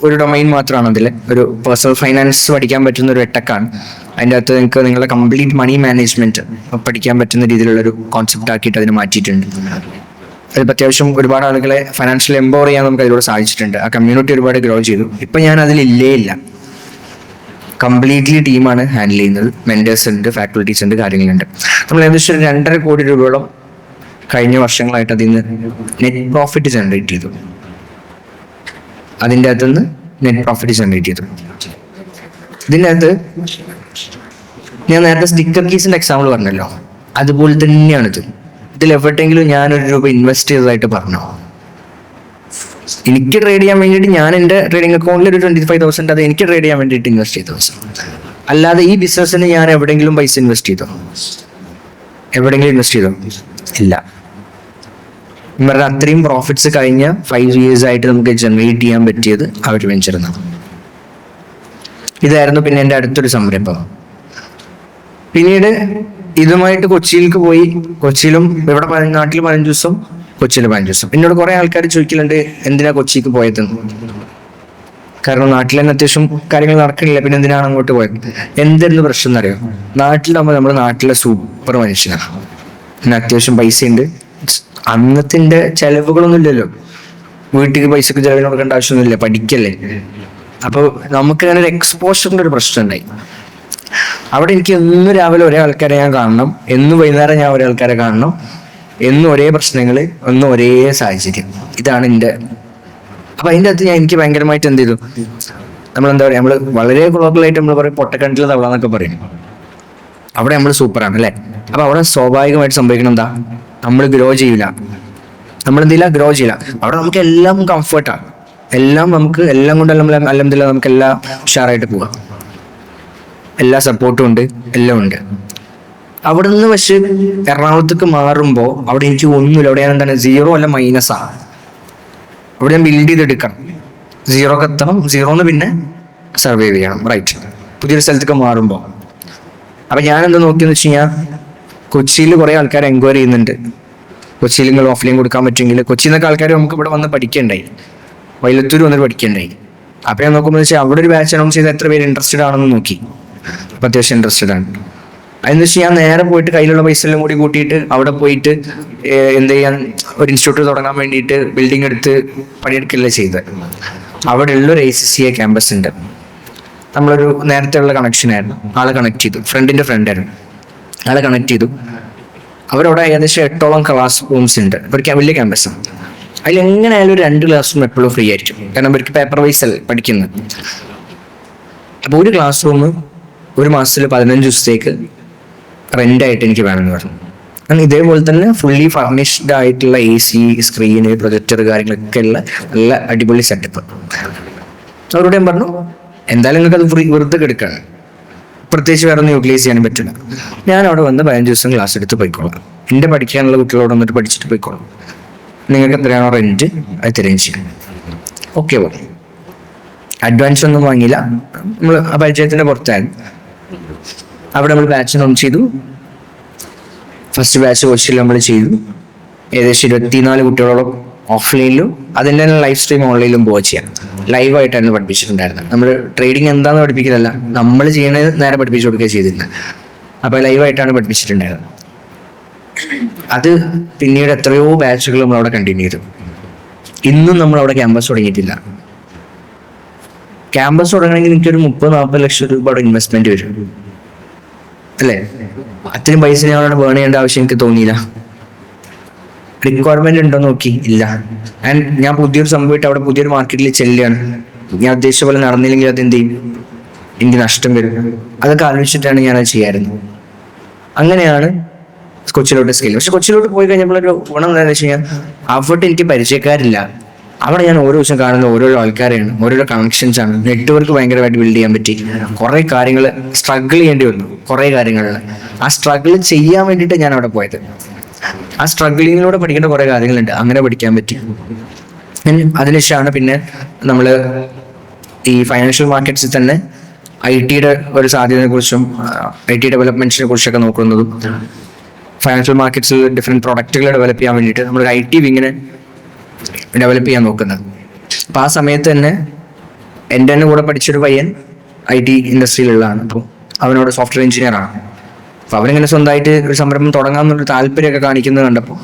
ഒരു ഡൊമൈൻ മാത്രമാണ്, അതിൽ ഒരു പേഴ്സണൽ ഫൈനാൻസ് പഠിക്കാൻ പറ്റുന്ന ഒരു എട്ടക്കാണ്. അതിൻ്റെ അകത്ത് നിങ്ങൾക്ക് നിങ്ങളുടെ കംപ്ലീറ്റ് മണി മാനേജ്മെന്റ് പഠിക്കാൻ പറ്റുന്ന രീതിയിലുള്ളൊരു കോൺസെപ്റ്റ് ആക്കിയിട്ട് അതിനെ മാറ്റിയിട്ടുണ്ട്. അതിപ്പോൾ അത്യാവശ്യം ഒരുപാട് ആളുകളെ ഫൈനാൻഷ്യൽ എംപവർ ചെയ്യാൻ നമുക്ക് അതിലൂടെ സാധിച്ചിട്ടുണ്ട്. ആ കമ്മ്യൂണിറ്റി ഒരുപാട് ഗ്രോ ചെയ്തു. ഇപ്പം ഞാൻ അതിലില്ലേ ഇല്ല, കംപ്ലീറ്റ്ലി ടീമാണ് ഹാൻഡിൽ ചെയ്യുന്നത്. മെന്റേഴ്സ് ഉണ്ട്, ഫാക്കൽറ്റീസ് ഉണ്ട്, കാര്യങ്ങളുണ്ട്. നമ്മൾ ഏകദേശം 2.5 കോടി രൂപയോളം കഴിഞ്ഞ വർഷങ്ങളായിട്ട് അതിൽ നിന്ന് നെറ്റ് പ്രോഫിറ്റ് ജനറേറ്റ് ചെയ്തു. അതിൻ്റെ അകത്തുനിന്ന് നെറ്റ് പ്രോഫിറ്റ് ജനറേറ്റ് ചെയ്തു. ഇതിൻ്റെ അകത്ത് ഞാൻ നേരത്തെ സ്റ്റിക്കർ കീസിന്റെ എക്സാമ്പിൾ പറഞ്ഞല്ലോ, അതുപോലെ തന്നെയാണിത്. ഇതിൽ എവിടെയെങ്കിലും ഞാൻ 1 രൂപ ഇൻവെസ്റ്റ് ചെയ്തതായിട്ട് പറഞ്ഞോ? എനിക്ക് ട്രേഡ് ചെയ്യാൻ വേണ്ടിയിട്ട് ഞാൻ എൻ്റെ ട്രേഡിംഗ് അക്കൗണ്ടിൽ ഒരു 25,000 അത് എനിക്ക് ട്രേഡ് ചെയ്യാൻ വേണ്ടിയിട്ട് ഇൻവെസ്റ്റ് ചെയ്തു. അല്ലാതെ ഈ ബിസിനസ്സിന് ഞാൻ എവിടെയെങ്കിലും പൈസ ഇൻവെസ്റ്റ് ചെയ്തോ? എവിടെയെങ്കിലും ഇൻവെസ്റ്റ് ചെയ്തോ? ഇല്ല. ഇവരുടെ അത്രയും പ്രോഫിറ്റ്സ് കഴിഞ്ഞ 5 years ആയിട്ട് നമുക്ക് ജനറേറ്റ് ചെയ്യാൻ പറ്റിയത് ആ ഒരു വെഞ്ചറിനാണ്. ഇതായിരുന്നു പിന്നെ എൻ്റെ അടുത്തൊരു സംരംഭം. പിന്നീട് ഇതുമായിട്ട് കൊച്ചിയിലേക്ക് പോയി. കൊച്ചിയിലും ഇവിടെ നാട്ടിൽ 15 ദിവസം, കൊച്ചിയിൽ 15 ദിവസം. എന്നോട് കുറെ ആൾക്കാർ ചോദിക്കലുണ്ട് എന്തിനാ കൊച്ചിക്ക് പോയതെന്ന്. കാരണം നാട്ടിൽ തന്നെ അത്യാവശ്യം കാര്യങ്ങൾ നടക്കണില്ല, പിന്നെ എന്തിനാണ് അങ്ങോട്ട് പോയത്? എന്തെന്ന് പ്രശ്നം എന്നറിയോ? നാട്ടിലാകുമ്പോൾ നമ്മുടെ നാട്ടിലെ സൂപ്പർ മനുഷ്യനാണ്, പിന്നെ അത്യാവശ്യം പൈസ ഉണ്ട്. അന്നത്തിന്റെ ചെലവുകളൊന്നും ഇല്ലല്ലോ, വീട്ടിൽ പൈസക്ക് ചെലവിന് കൊടുക്കേണ്ട ആവശ്യമൊന്നുമില്ല, പഠിക്കല്ലേ. അപ്പോൾ നമുക്ക് അങ്ങനെ ഒരു എക്സ്പോഷറിന്റെ ഒരു പ്രശ്നം ഉണ്ടായി. അവിടെ എനിക്ക് എന്നും രാവിലെ ഒരേ ആൾക്കാരെ ഞാൻ കാണണം, എന്നും വൈകുന്നേരം ഞാൻ ഒരേ ആൾക്കാരെ കാണണം, എന്നും ഒരേ പ്രശ്നങ്ങൾ, എന്നും ഒരേ സാഹചര്യം. ഇതാണ് എൻ്റെ. അപ്പൊ അതിൻ്റെ അകത്ത് എനിക്ക് ഭയങ്കരമായിട്ട് എന്ത് ചെയ്തു, നമ്മളെന്താ പറയുക, നമ്മൾ വളരെ ഗ്ലോബലായിട്ട് നമ്മൾ പറയും പൊട്ടക്കണ്ടിലെ തവള എന്നൊക്കെ പറയും. അവിടെ നമ്മൾ സൂപ്പറാണ് അല്ലേ. അപ്പൊ അവിടെ സ്വാഭാവികമായിട്ട് സംഭവിക്കണം എന്താ, നമ്മൾ ഗ്രോ ചെയ്യില്ല, നമ്മളെന്തില്ല ഗ്രോ ചെയ്യില്ല. അവിടെ നമുക്ക് എല്ലാം കംഫർട്ടാണ്, എല്ലാം നമുക്ക് എല്ലാം കൊണ്ട് അൽഹംദുലില്ലാഹ് നമുക്ക് എല്ലാം ഉഷാറായിട്ട് പോവാം, എല്ലാ സപ്പോർട്ടും ഉണ്ട്, എല്ലാം ഉണ്ട്. അവിടെ നിന്ന് പക്ഷെ എറണാകുളത്തേക്ക് മാറുമ്പോൾ അവിടെ എനിക്ക് ഒന്നുമില്ല. അവിടെ ഞാൻ എന്താണ്, സീറോ അല്ല മൈനസാണ്. അവിടെ ഞാൻ ബിൽഡ് ചെയ്തെടുക്കണം, സീറോക്ക് എത്തണം, സീറോന്ന് പിന്നെ സർവൈവ് ചെയ്യണം. റൈറ്റ്, പുതിയൊരു സ്ഥലത്തേക്ക് മാറുമ്പോൾ. അപ്പൊ ഞാൻ എന്താ നോക്കിയെന്ന് വെച്ച് കഴിഞ്ഞാൽ, കൊച്ചിയിൽ കുറെ ആൾക്കാർ എൻക്വയറി ചെയ്യുന്നുണ്ട്, കൊച്ചിയിൽ നിങ്ങൾ ഓഫ്ലൈൻ കൊടുക്കാൻ പറ്റുമെങ്കിൽ. കൊച്ചിയിൽ നിന്നൊക്കെ ആൾക്കാർ നമുക്ക് ഇവിടെ വന്ന് പഠിക്കണ്ടായി, വൈലത്തൂർ വന്നിട്ട് പഠിക്കണ്ടായി. അപ്പൊ ഞാൻ നോക്കുമ്പോൾ വെച്ചാൽ അവിടെ ഒരു ബാച്ച് അനൗൺസ് ചെയ്ത് എത്ര പേര് ഇൻട്രസ്റ്റഡ് ആണെന്ന് നോക്കി. അപ്പൊ അത്യാവശ്യം ഇൻട്രസ്റ്റഡ് ആണ്. അതെന്ന് വെച്ചാൽ ഞാൻ നേരെ പോയിട്ട് കയ്യിലുള്ള പൈസ എല്ലാം കൂടി കൂട്ടിയിട്ട് അവിടെ പോയിട്ട് എന്ത് ചെയ്യാൻ, ഒരു ഇൻസ്റ്റിറ്റ്യൂട്ട് തുടങ്ങാൻ വേണ്ടിയിട്ട് ബിൽഡിംഗ് എടുത്ത് പണിയെടുക്കല്ലേ ചെയ്തത്. അവിടെ ഉള്ളൊരു ACCA ക്യാമ്പസ് ഉണ്ട്. നമ്മളൊരു നേരത്തെ ഉള്ള കണക്ഷൻ ആയിരുന്നു, ആളെ കണക്ട് ചെയ്തു, ഫ്രണ്ടിന്റെ ഫ്രണ്ട് ആയിരുന്നു, ആളെ കണക്ട് ചെയ്തു. അവരവിടെ ഏകദേശം 8ഓളം ക്ലാസ് റൂംസ് ഉണ്ട്, ഒരു വലിയ ക്യാമ്പസാണ്. അതിൽ എങ്ങനെയായാലും ഒരു 2 ക്ലാസ് റൂം എപ്പോഴും ഫ്രീ ആയിരിക്കും, കാരണം അവർക്ക് പേപ്പർ വൈസ് അല്ല പഠിക്കുന്നത്. അപ്പോൾ ഒരു ക്ലാസ് റൂം ഒരു മാസത്തിൽ 15 ദിവസത്തേക്ക് റെൻ്റായിട്ട് എനിക്ക് വേണമെന്ന് പറഞ്ഞു. കാരണം ഇതേപോലെ തന്നെ ഫുള്ളി ഫർണിഷ്ഡ് ആയിട്ടുള്ള AC, സ്ക്രീന്, പ്രൊജക്ടർ കാര്യങ്ങളൊക്കെ ഉള്ള നല്ല അടിപൊളി സെറ്റപ്പ്. അവരോട് ഞാൻ പറഞ്ഞു, എന്തായാലും നിങ്ങൾക്ക് അത് ഫ്രീ വെറുതെ എടുക്കണം, പ്രത്യേകിച്ച് വേറെ ഒന്നും യൂട്ടിലൈസ് ചെയ്യാനും പറ്റില്ല. ഞാൻ അവിടെ വന്ന് 15 ദിവസം ക്ലാസ് എടുത്ത് പോയിക്കോളാം, എൻ്റെ പഠിക്കാനുള്ള കുട്ടികളോട് വന്നിട്ട് പഠിച്ചിട്ട് പോയിക്കോളാം, നിങ്ങൾക്ക് എത്രയാണോ റെൻറ്റ് അത് തരുകയും ചെയ്യും. ഓക്കെ പറഞ്ഞു. അഡ്വാൻസ് ഒന്നും വാങ്ങിയില്ല, നമ്മൾ ആ പരിചയത്തിൻ്റെ പുറത്തായിരുന്നു. അവിടെ നമ്മൾ ബാച്ച് അനൗൺസ് ചെയ്തു. ഫസ്റ്റ് ബാച്ച് കൊച്ചിയിൽ നമ്മൾ ചെയ്തു. ഏകദേശം 24 കുട്ടികളോളം ഓഫ്ലൈനിലും അതിൻ്റെ തന്നെ ലൈവ് സ്ട്രീം ഓൺലൈനിലും പോവുക ചെയ്യാം. ലൈവായിട്ടായിരുന്നു പഠിപ്പിച്ചിട്ടുണ്ടായിരുന്നത്. നമ്മൾ ട്രേഡിങ് എന്താണെന്ന് പഠിപ്പിക്കുന്നതല്ല, നമ്മൾ ചെയ്യണത് നേരെ പഠിപ്പിച്ചു കൊടുക്കുക ചെയ്തിരുന്നത്. അപ്പോൾ ലൈവായിട്ടാണ് പഠിപ്പിച്ചിട്ടുണ്ടായിരുന്നത്. അത് പിന്നീട് എത്രയോ ബാച്ചുകൾ നമ്മൾ അവിടെ കണ്ടിന്യൂ ചെയ്തു. ഇന്നും നമ്മൾ അവിടെ ക്യാമ്പസ് തുടങ്ങിയിട്ടില്ല. ക്യാമ്പസ് തുടങ്ങണമെങ്കിൽ എനിക്കൊരു 30-40 ലക്ഷം രൂപ അവിടെ ഇൻവെസ്റ്റ്മെന്റ് വരും അല്ലേ. അത്രയും പൈസ ഞാൻ അവിടെ ബേൺ ചെയ്യേണ്ട ആവശ്യം എനിക്ക് തോന്നിയില്ല. റിക്വയർമെന്റ് ഉണ്ടോ നോക്കി, ഇല്ല. ആൻഡ് ഞാൻ പുതിയൊരു സംഭവമായിട്ട് അവിടെ പുതിയൊരു മാർക്കറ്റിൽ ചെല്ലുകയാണ്. ഞാൻ ഉദ്ദേശിച്ച പോലെ നടന്നില്ലെങ്കിൽ അത് എന്ത് ചെയ്യും, എനിക്ക് നഷ്ടം വരും. അതൊക്കെ ആലോചിച്ചിട്ടാണ് ഞാനത് ചെയ്യാറുള്ളത്. അങ്ങനെയാണ് കൊച്ചിയിലോട്ട് സ്കെയിൽ. പക്ഷെ കൊച്ചിയിലോട്ട് പോയി കഴിഞ്ഞപ്പോൾ ഒരു ഗുണം എന്താണെന്ന് വെച്ച് കഴിഞ്ഞാൽ, അവിടെ എനിക്ക് പരിചയക്കാരില്ല. അവിടെ ഞാൻ ഓരോ ദിവസം കാണുന്ന ഓരോരോ ആൾക്കാരെയാണ്, ഓരോരോ കണക്ഷൻസ് ആണ്. നെറ്റ്വർക്ക് ഭയങ്കരമായിട്ട് ബിൽഡ് ചെയ്യാൻ പറ്റി. കുറെ കാര്യങ്ങൾ സ്ട്രഗിൾ ചെയ്യേണ്ടി വന്നു, കുറെ കാര്യങ്ങളിൽ. ആ സ്ട്രഗിൾ ചെയ്യാൻ വേണ്ടിയിട്ട് ഞാൻ അവിടെ പോയത്. ആ സ്ട്രഗിളിങ്ങിലൂടെ പഠിക്കേണ്ട കുറെ കാര്യങ്ങളുണ്ട്, അങ്ങനെ പഠിക്കാൻ പറ്റി. അതിനുശേഷമാണ് പിന്നെ നമ്മൾ ഈ ഫൈനാൻഷ്യൽ മാർക്കറ്റ്സിൽ തന്നെ IT-യുടെ ഒരു സാധ്യതയെ കുറിച്ചും IT ഡെവലപ്മെന്റ്സിനെ കുറിച്ചൊക്കെ നോക്കുന്നതും, ഫൈനാൻഷ്യൽ മാർക്കറ്റ്സിൽ ഡിഫറെന്റ് പ്രൊഡക്റ്റുകൾ ഡെവലപ്പ് ചെയ്യാൻ വേണ്ടിയിട്ട് നമ്മൾ IT വിങ്ങിനെ ഡെവലപ്പ് ചെയ്യാൻ നോക്കുന്നത്. അപ്പം ആ സമയത്ത് തന്നെ എൻ്റെ തന്നെ കൂടെ പഠിച്ചൊരു പയ്യൻ IT ഇൻഡസ്ട്രിയിലുള്ളതാണ്. അപ്പോൾ അവനോട് സോഫ്റ്റ്വെയർ എഞ്ചിനീയർ ആണ്. അപ്പോൾ അവനിങ്ങനെ സ്വന്തമായിട്ട് ഒരു സംരംഭം തുടങ്ങാമെന്നൊരു താല്പര്യമൊക്കെ കാണിക്കുന്നത് കണ്ടപ്പോൾ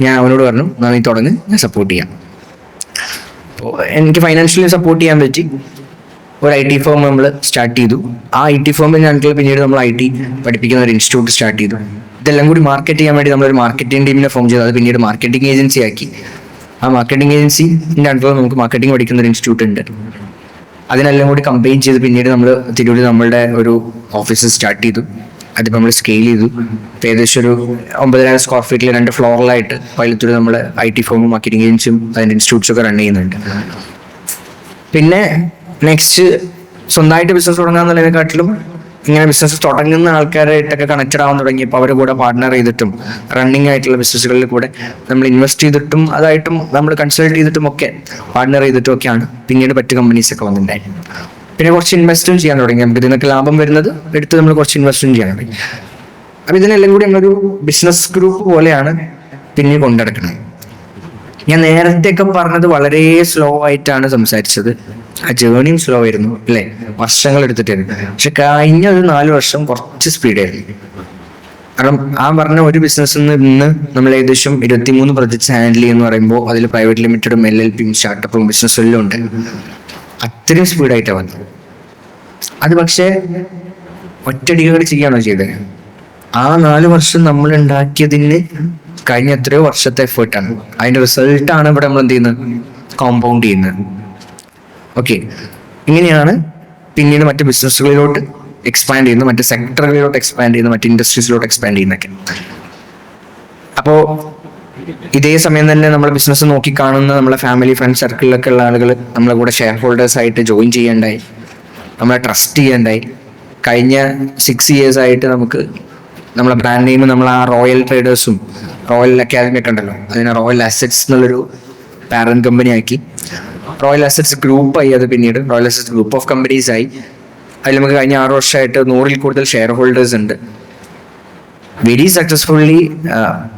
ഞാൻ അവനോട് പറഞ്ഞു, നീ തുടങ്ങി, ഞാൻ സപ്പോർട്ട് ചെയ്യാം. അപ്പോൾ എനിക്ക് ഫൈനാൻഷ്യലി സപ്പോർട്ട് ചെയ്യാൻ പറ്റി. ഒരു IT ഫേം നമ്മൾ സ്റ്റാർട്ട് ചെയ്തു. ആ IT ഫേമിൽ ഞങ്ങൾക്ക് പിന്നീട് നമ്മൾ IT പഠിപ്പിക്കുന്ന ഒരു ഇൻസ്റ്റിറ്റ്യൂട്ട് സ്റ്റാർട്ട് ചെയ്തു. ഇതെല്ലാം കൂടി മാർക്കറ്റ് ചെയ്യാൻ വേണ്ടി നമ്മളൊരു മാർക്കറ്റിംഗ് ടീമിനെ ഫോം ചെയ്തു. അത് പിന്നീട് മാർക്കറ്റിംഗ് ഏജൻസി ആക്കി. ആ മാർക്കറ്റിംഗ് ഏജൻസിൻ്റെ അടുത്ത് നമുക്ക് മാർക്കറ്റിംഗ് പഠിക്കുന്ന ഒരു ഇൻസ്റ്റിറ്റ്യൂട്ട് ഉണ്ട്. അതിനെല്ലാം കൂടി കമ്പൈൻ ചെയ്ത് പിന്നീട് നമ്മൾ തിരൂരിൽ നമ്മളുടെ ഒരു ഓഫീസ് സ്റ്റാർട്ട് ചെയ്തു. അതിപ്പോൾ നമ്മൾ സ്കെയിൽ ചെയ്തു. ഏകദേശം ഒരു 9,000 സ്ക്വയർ ഫീറ്റിൽ 2 ഫ്ലോറിലായിട്ട് വൈലത്തൂർ നമ്മൾ IT ഫേമും മാർക്കറ്റിംഗ് ഏജൻസിയും അതിൻ്റെ ഇൻസ്റ്റിറ്റ്യൂട്ട്സ് ഒക്കെ റൺ ചെയ്യുന്നുണ്ട്. പിന്നെ നെക്സ്റ്റ് സ്വന്തമായിട്ട് ബിസിനസ് തുടങ്ങാന്നുള്ളതിനെക്കാട്ടിലും ഇങ്ങനെ ബിസിനസ് തുടങ്ങുന്ന ആൾക്കാരായിട്ടൊക്കെ കണക്റ്റഡ് ആവാൻ തുടങ്ങിയപ്പോൾ അവരുടെ കൂടെ പാർട്ട്ണർ ചെയ്തിട്ടും റണ്ണിങ് ആയിട്ടുള്ള ബിസിനസ്സുകളിൽ കൂടെ നമ്മൾ ഇൻവെസ്റ്റ് ചെയ്തിട്ടും അതായിട്ടും നമ്മൾ കൺസൾട്ട് ചെയ്തിട്ടും ഒക്കെ പാർട്ട്ണർ ചെയ്തിട്ടും ഒക്കെയാണ് പിന്നീട് മറ്റ് കമ്പനീസ് ഒക്കെ വന്നിട്ടുണ്ടായി. പിന്നെ കുറച്ച് ഇൻവെസ്റ്റും ചെയ്യാൻ തുടങ്ങി. നമുക്ക് ഇതിനൊക്കെ ലാഭം വരുന്നത് എടുത്ത് നമ്മൾ കുറച്ച് ഇൻവെസ്റ്റും ചെയ്യാൻ തുടങ്ങി. അപ്പം ഇതിനെല്ലാം കൂടി നമ്മളൊരു ബിസിനസ് ഗ്രൂപ്പ് പോലെയാണ് പിന്നീട് കൊണ്ടുനടക്കുന്നത്. ഞാൻ നേരത്തെയൊക്കെ പറഞ്ഞത് വളരെ സ്ലോ ആയിട്ടാണ് സംസാരിച്ചത്. ആ ജേർണിയും സ്ലോ ആയിരുന്നു അല്ലേ, വർഷങ്ങൾ എടുത്തിട്ടായിരുന്നു. പക്ഷെ കഴിഞ്ഞ ഒരു 4 വർഷം കുറച്ച് സ്പീഡായിരുന്നു. കാരണം ആ പറഞ്ഞ ഒരു ബിസിനസ്സിൽ നിന്ന് നമ്മൾ ഏകദേശം 23 പ്രൊജക്ട്സ് ഹാൻഡിൽ ചെയ്യുന്ന പറയുമ്പോൾ അതിൽ പ്രൈവറ്റ് ലിമിറ്റഡും LLPയും സ്റ്റാർട്ടപ്പും ബിസിനസ്സും എല്ലാം ഉണ്ട്. അത്രയും സ്പീഡായിട്ടാണ് വന്നത്. അത് പക്ഷേ ഒറ്റയടികൾ ചെയ്യാണോ ചെയ്തത്? ആ 4 വർഷം നമ്മൾ ഉണ്ടാക്കിയതിന് കഴിഞ്ഞ എത്രയോ വർഷത്തെ എഫേർട്ടാണ്. അതിന്റെ റിസൾട്ടാണ് ഇവിടെ നമ്മൾ എന്ത് ചെയ്യുന്നത്, കോമ്പൗണ്ട് ചെയ്യുന്നത്. ഓക്കെ, ഇങ്ങനെയാണ് പിന്നീട് മറ്റ് ബിസിനസ്സുകളിലോട്ട് എക്സ്പാൻഡ് ചെയ്യുന്നത്, മറ്റ് സെക്ടറുകളിലോട്ട് എക്സ്പാൻഡ് ചെയ്യുന്നത്, മറ്റ് ഇൻഡസ്ട്രീസിലോട്ട് എക്സ്പാൻഡ് ചെയ്യുന്നതൊക്കെ. അപ്പോൾ ഇതേ സമയം തന്നെ നമ്മൾ ബിസിനസ് നോക്കി കാണുന്ന നമ്മളെ ഫാമിലി ഫ്രണ്ട് സർക്കിളിലൊക്കെ ഉള്ള ആളുകൾ നമ്മളെ കൂടെ ഷെയർ ഹോൾഡേഴ്സ് ആയിട്ട് ജോയിൻ ചെയ്യേണ്ടായി, നമ്മളെ ട്രസ്റ്റ് ചെയ്യേണ്ടായി. കഴിഞ്ഞ 6 years ആയിട്ട് നമുക്ക് നമ്മളെ ബ്രാൻഡ് നെയിം നമ്മൾ ആ റോയൽ ട്രേഡേഴ്സും റോയൽ അക്കാദമി ഒക്കെ ഉണ്ടല്ലോ, അതിനെ റോയൽ അസറ്റ്സ് എന്നുള്ളൊരു പാരന്റ് കമ്പനി ആക്കി. റോയൽ അസറ്റ്സ് ഗ്രൂപ്പായി, അത് പിന്നീട് royal assets group of companies ആയി. അതിൽ നമുക്ക് കഴിഞ്ഞ 6 വർഷമായിട്ട് 100-ൽ കൂടുതൽ ഷെയർ ഹോൾഡേഴ്സ് ഉണ്ട്. വെരി സക്സസ്ഫുള്ളി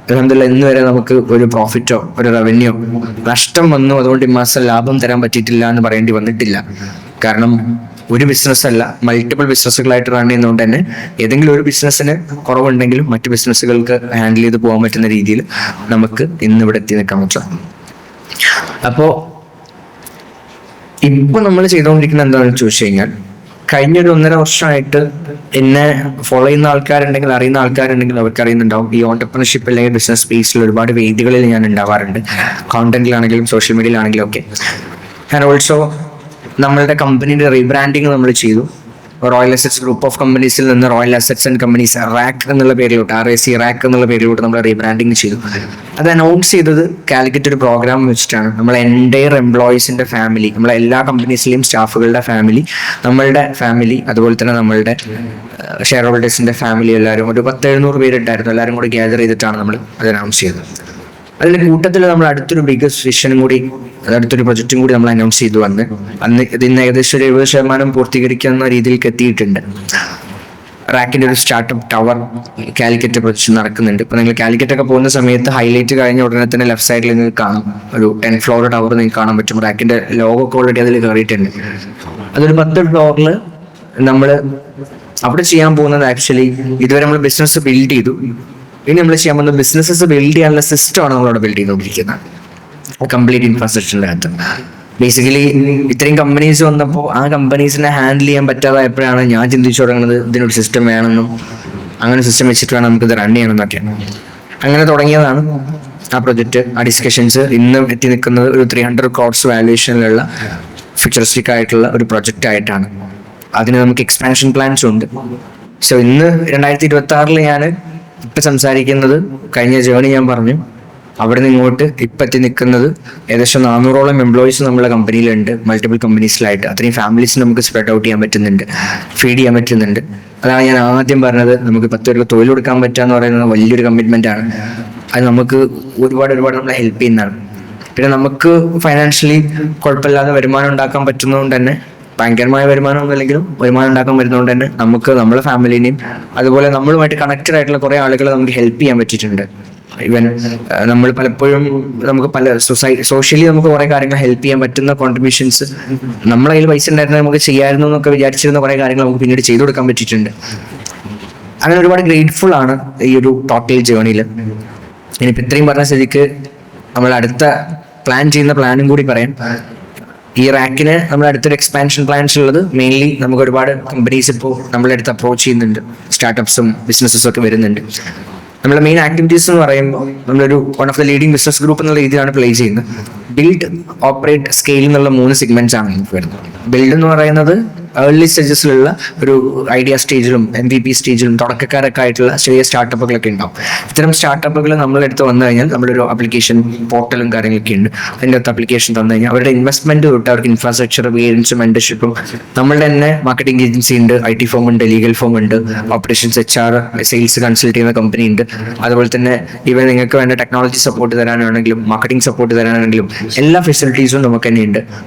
അൽഹംദുലില്ലാഹ് ഇന്ന് വരെ നമുക്ക് ഒരു പ്രോഫിറ്റോ ഒരു റവന്യൂ നഷ്ടം വന്നു അതുകൊണ്ട് ഈ മാസം ലാഭം തരാൻ പറ്റിയിട്ടില്ല എന്ന് പറയേണ്ടി വന്നിട്ടില്ല. കാരണം ഒരു ബിസിനസ് അല്ല, മൾട്ടിപ്പിൾ ബിസിനസ്സുകളായിട്ട് റൺ ചെയ്യുന്നതുകൊണ്ട് തന്നെ ഏതെങ്കിലും ഒരു ബിസിനസ്സിന് കുറവുണ്ടെങ്കിലും മറ്റ് ബിസിനസ്സുകൾക്ക് ഹാൻഡിൽ ചെയ്ത് പോകാൻ പറ്റുന്ന രീതിയിൽ നമുക്ക് ഇന്ന് ഇവിടെ എത്തി നിൽക്കാൻ പറ്റും. അപ്പോൾ ഇപ്പൊ നമ്മൾ ചെയ്തുകൊണ്ടിരിക്കുന്ന എന്താണെന്ന് ചോദിച്ചു കഴിഞ്ഞാൽ, കഴിഞ്ഞൊരു 1.5 വർഷമായിട്ട് എന്നെ ഫോളോ ചെയ്യുന്ന ആൾക്കാരുണ്ടെങ്കിൽ, അറിയുന്ന ആൾക്കാരുണ്ടെങ്കിൽ അവർക്ക് അറിയുന്നുണ്ടാവും, ഈ ഓണ്ടർപ്രണർഷിപ്പ് അല്ലെങ്കിൽ ബിസിനസ് സ്പേസിൽ ഒരുപാട് വേദികളിൽ ഞാൻ ഉണ്ടാവാറുണ്ട്. കോണ്ടന്റിലാണെങ്കിലും സോഷ്യൽ മീഡിയയിലാണെങ്കിലും ഒക്കെ. ആൻഡ് ഓൾസോ നമ്മളുടെ കമ്പനിയുടെ റീബ്രാൻഡിങ് നമ്മൾ ചെയ്തു. റോയൽ അസറ്റ്സ് ഗ്രൂപ്പ് ഓഫ് കമ്പനീസിൽ നിന്ന് royal assets and companies rack എന്നുള്ള പേരിലോട്ട്, RAC റാക്ക് എന്നുള്ള പേരിലോട്ട് നമ്മൾ റീബ്രാൻഡിങ് ചെയ്തു. അത് അനൗൺസ് ചെയ്തത് കാലിക്കറ്റ് ഒരു പ്രോഗ്രാം വെച്ചിട്ടാണ്. നമ്മളെ എൻറ്റയർ എംപ്ലോയീസിന്റെ ഫാമിലി, നമ്മളെ എല്ലാ കമ്പനീസിലെയും സ്റ്റാഫുകളുടെ ഫാമിലി, നമ്മളുടെ ഫാമിലി, അതുപോലെ തന്നെ നമ്മളുടെ ഷെയർ ഹോൾഡേഴ്സിന്റെ ഫാമിലി എല്ലാവരും ഒരു 1000-700 പേരുണ്ടായിരുന്നു. എല്ലാവരും കൂടി ഗ്യാദർ ചെയ്തിട്ടാണ് നമ്മൾ അത് അനൗൺസ് ചെയ്തത്. അതിന്റെ കൂട്ടത്തിൽ നമ്മൾ അടുത്തൊരു ബിഗ്ഗസ്റ്റ് വിഷനും കൂടി, അടുത്തൊരു പ്രൊജക്റ്റും കൂടി നമ്മൾ അനൗൺസ് ചെയ്തു. അന്ന് ഇതിന് ഏകദേശം ഒരു 70% പൂർത്തീകരിക്കുന്ന രീതിയിലേക്ക് എത്തിയിട്ടുണ്ട്. റാക്കിന്റെ ഒരു സ്റ്റാർട്ടപ്പ് ടവർ കാലിക്കറ്റ് പ്രൊജക്ട് നടക്കുന്നുണ്ട്. ഇപ്പൊ നിങ്ങൾ കാലിക്കറ്റ് ഒക്കെ പോകുന്ന സമയത്ത് ഹൈലൈറ്റ് കഴിഞ്ഞ ഉടനെ തന്നെ ലെഫ്റ്റ് സൈഡിൽ നിങ്ങൾക്ക് കാണാം ഒരു 10 floor ടവർ നിങ്ങൾക്ക് കാണാൻ പറ്റും. റാക്കിന്റെ ലോഗോ ഒക്കെ ഓൾറെഡി അതിൽ കയറിയിട്ടുണ്ട്. അതൊരു 10 floor നമ്മൾ അവിടെ ചെയ്യാൻ പോകുന്നത് ആക്ച്വലി ഇതുവരെ നമ്മൾ ബിസിനസ് ബിൽഡ് ചെയ്തു. ഇനി നമ്മൾ ചെയ്യാൻ പോകുന്നത് ബിസിനസ്സസ് ബിൽഡ് ചെയ്യാനുള്ള സിസ്റ്റമാണ് നമ്മളവിടെ ബിൽഡ് ചെയ്തുകൊണ്ടിരിക്കുന്നത്, കംപ്ലീറ്റ് ഇൻഫ്രാസ്ട്രക്ചറിന്റെ അകത്ത്. ബേസിക്കലി ഇത്രയും കമ്പനീസ് വന്നപ്പോൾ ആ കമ്പനീസിനെ ഹാൻഡിൽ ചെയ്യാൻ പറ്റാതായപ്പോഴാണ് ഞാൻ ചിന്തിച്ചു തുടങ്ങുന്നത് ഇതിനൊരു സിസ്റ്റം വേണമെന്നും അങ്ങനെ സിസ്റ്റം വെച്ചിട്ട് വേണം നമുക്കിത് റൺ ചെയ്യണമെന്നൊക്കെയാണ്. അങ്ങനെ തുടങ്ങിയതാണ് ആ പ്രൊജക്റ്റ്. ആ ഡിസ്കഷൻസ് ഇന്ന് എത്തി നിൽക്കുന്നത് ഒരു 300 crores വാല്യൂഷനിലുള്ള ഫ്യൂച്ചറിസ്റ്റിക് ആയിട്ടുള്ള ഒരു പ്രൊജക്റ്റ് ആയിട്ടാണ്. അതിന് നമുക്ക് എക്സ്പാൻഷൻ പ്ലാൻസ് ഉണ്ട്. സോ ഇന്ന് 2026 ഞാൻ ഇപ്പം സംസാരിക്കുന്നത് കഴിഞ്ഞ ജേണി ഞാൻ പറഞ്ഞു. അവിടെ നിന്ന് ഇങ്ങോട്ട് ഇപ്പം എത്തി നിൽക്കുന്നത് ഏകദേശം 400ഓളം എംപ്ലോയീസ് നമ്മുടെ കമ്പനിയിലുണ്ട്, മൾട്ടിപ്പിൾ കമ്പനീസിലായിട്ട്. അത്രയും ഫാമിലീസ് നമുക്ക് സ്പ്രെഡ് ഔട്ട് ചെയ്യാൻ പറ്റുന്നുണ്ട്, ഫീഡ് ചെയ്യാൻ പറ്റുന്നുണ്ട്. അതാണ് ഞാൻ ആദ്യം പറഞ്ഞത്, നമുക്ക് 10 പേർക്ക് തൊഴിൽ കൊടുക്കാൻ പറ്റുക എന്ന് പറയുന്നത് വലിയൊരു കമ്മിറ്റ്മെന്റ് ആണ്. അത് നമുക്ക് ഒരുപാട് നമ്മളെ ഹെൽപ്പ് ചെയ്യുന്നതാണ്. പിന്നെ നമുക്ക് ഫൈനാൻഷ്യലി കുഴപ്പമില്ലാതെ വരുമാനം ഉണ്ടാക്കാൻ പറ്റുന്നതുകൊണ്ട് തന്നെ, ഭയങ്കരമായ വരുമാനം ഒന്നുമില്ലെങ്കിലും വരുമാനം ഉണ്ടാക്കാൻ പറ്റുന്നതുകൊണ്ട് തന്നെ നമുക്ക് നമ്മളെ ഫാമിലിനെയും അതുപോലെ നമ്മളുമായിട്ട് കണക്റ്റഡ് ആയിട്ടുള്ള കുറെ ആളുകളെ നമുക്ക് ഹെൽപ്പ് ചെയ്യാൻ പറ്റിയിട്ടുണ്ട്. ഈവൻ നമ്മൾ പലപ്പോഴും നമുക്ക് സോഷ്യലി നമുക്ക് കുറെ കാര്യങ്ങൾ ഹെൽപ്പ് ചെയ്യാൻ പറ്റുന്ന കോൺട്രിബ്യൂഷൻസ്, നമ്മളെ കയ്യിൽ പൈസ ഉണ്ടായിരുന്ന നമുക്ക് ചെയ്യായിരുന്നു എന്നൊക്കെ വിചാരിച്ചിരുന്ന കുറെ കാര്യങ്ങൾ നമുക്ക് പിന്നീട് ചെയ്തു കൊടുക്കാൻ പറ്റിയിട്ടുണ്ട്. അങ്ങനെ ഒരുപാട് ഗ്രേറ്റ്ഫുൾ ആണ് ഈ ഒരു ടോട്ടൽ ജേണിയിൽ. ഇനിയിപ്പോൾ ഇത്രയും പറഞ്ഞ സ്ഥിതിക്ക് നമ്മൾ അടുത്ത പ്ലാൻ ചെയ്യുന്ന പ്ലാനും കൂടി പറയാം. ഈ റാക്കിന് നമ്മുടെ അടുത്തൊരു എക്സ്പാൻഷൻ പ്ലാൻസ് ഉള്ളത് മെയിൻലി നമുക്ക് ഒരുപാട് കമ്പനീസ് ഇപ്പോൾ നമ്മളെ അടുത്ത് അപ്രോച്ച് ചെയ്യുന്നുണ്ട്, സ്റ്റാർട്ടപ്സും ബിസിനസ്സും ഒക്കെ വരുന്നുണ്ട്. നമ്മുടെ മെയിൻ ആക്ടിവിറ്റീസ് എന്ന് പറയുമ്പോൾ നമ്മളൊരു one of the leading business group എന്നുള്ള രീതിയിലാണ് പ്ലേ ചെയ്യുന്നത്. ബിൽഡ്, ഓപ്പറേറ്റ്, സ്കെയിൽ എന്നുള്ള 3 സെഗ്മെന്റ്സ് ആണ് നമുക്ക് വരുന്നത്. ബിൽഡ് എന്ന് പറയുന്നത് ഏർലി സ്റ്റേജസിലുള്ള ഒരു ഐഡിയ സ്റ്റേജിലും MVP സ്റ്റേജിലും തുടക്കക്കാരൊക്കെ ആയിട്ടുള്ള ചെറിയ സ്റ്റാർട്ടപ്പുകളൊക്കെ ഉണ്ടാവും. ഇത്തരം സ്റ്റാർട്ടപ്പുകൾ നമ്മളെടുത്ത് വന്നു കഴിഞ്ഞാൽ നമ്മളൊരു ആപ്ലിക്കേഷൻ പോർട്ടലും കാര്യങ്ങളൊക്കെ ഉണ്ട്. അതിൻ്റെ അകത്ത് ആപ്ലിക്കേഷൻ തന്നു കഴിഞ്ഞാൽ അവരുടെ ഇൻവെസ്റ്റ്മെന്റ് തൊട്ട് അവർക്ക് ഇൻഫ്രാസ്ട്രക്ചർ, ഗൈഡൻസും മെന്റർഷിപ്പും, നമ്മളുടെ തന്നെ മാർക്കറ്റിംഗ് ഏജൻസി ഉണ്ട്, IT ഫോം ഉണ്ട്, ലീഗൽ ഫോം ഉണ്ട്, ഓപ്പറേഷൻസ്, HR, സെയിൽസ് കൺസൾട്ട് ചെയ്യുന്ന കമ്പനി ഉണ്ട്. അതുപോലെ തന്നെ ഇവ നിങ്ങൾക്ക് വേണ്ട ടെക്നോളജി സപ്പോർട്ട് തരാനാണെങ്കിലും മാർക്കറ്റിംഗ് സപ്പോർട്ട് തരാനാണെങ്കിലും എല്ലാ ഫെസിലിറ്റീസും നമുക്ക് തന്നെ ഉണ്ട്.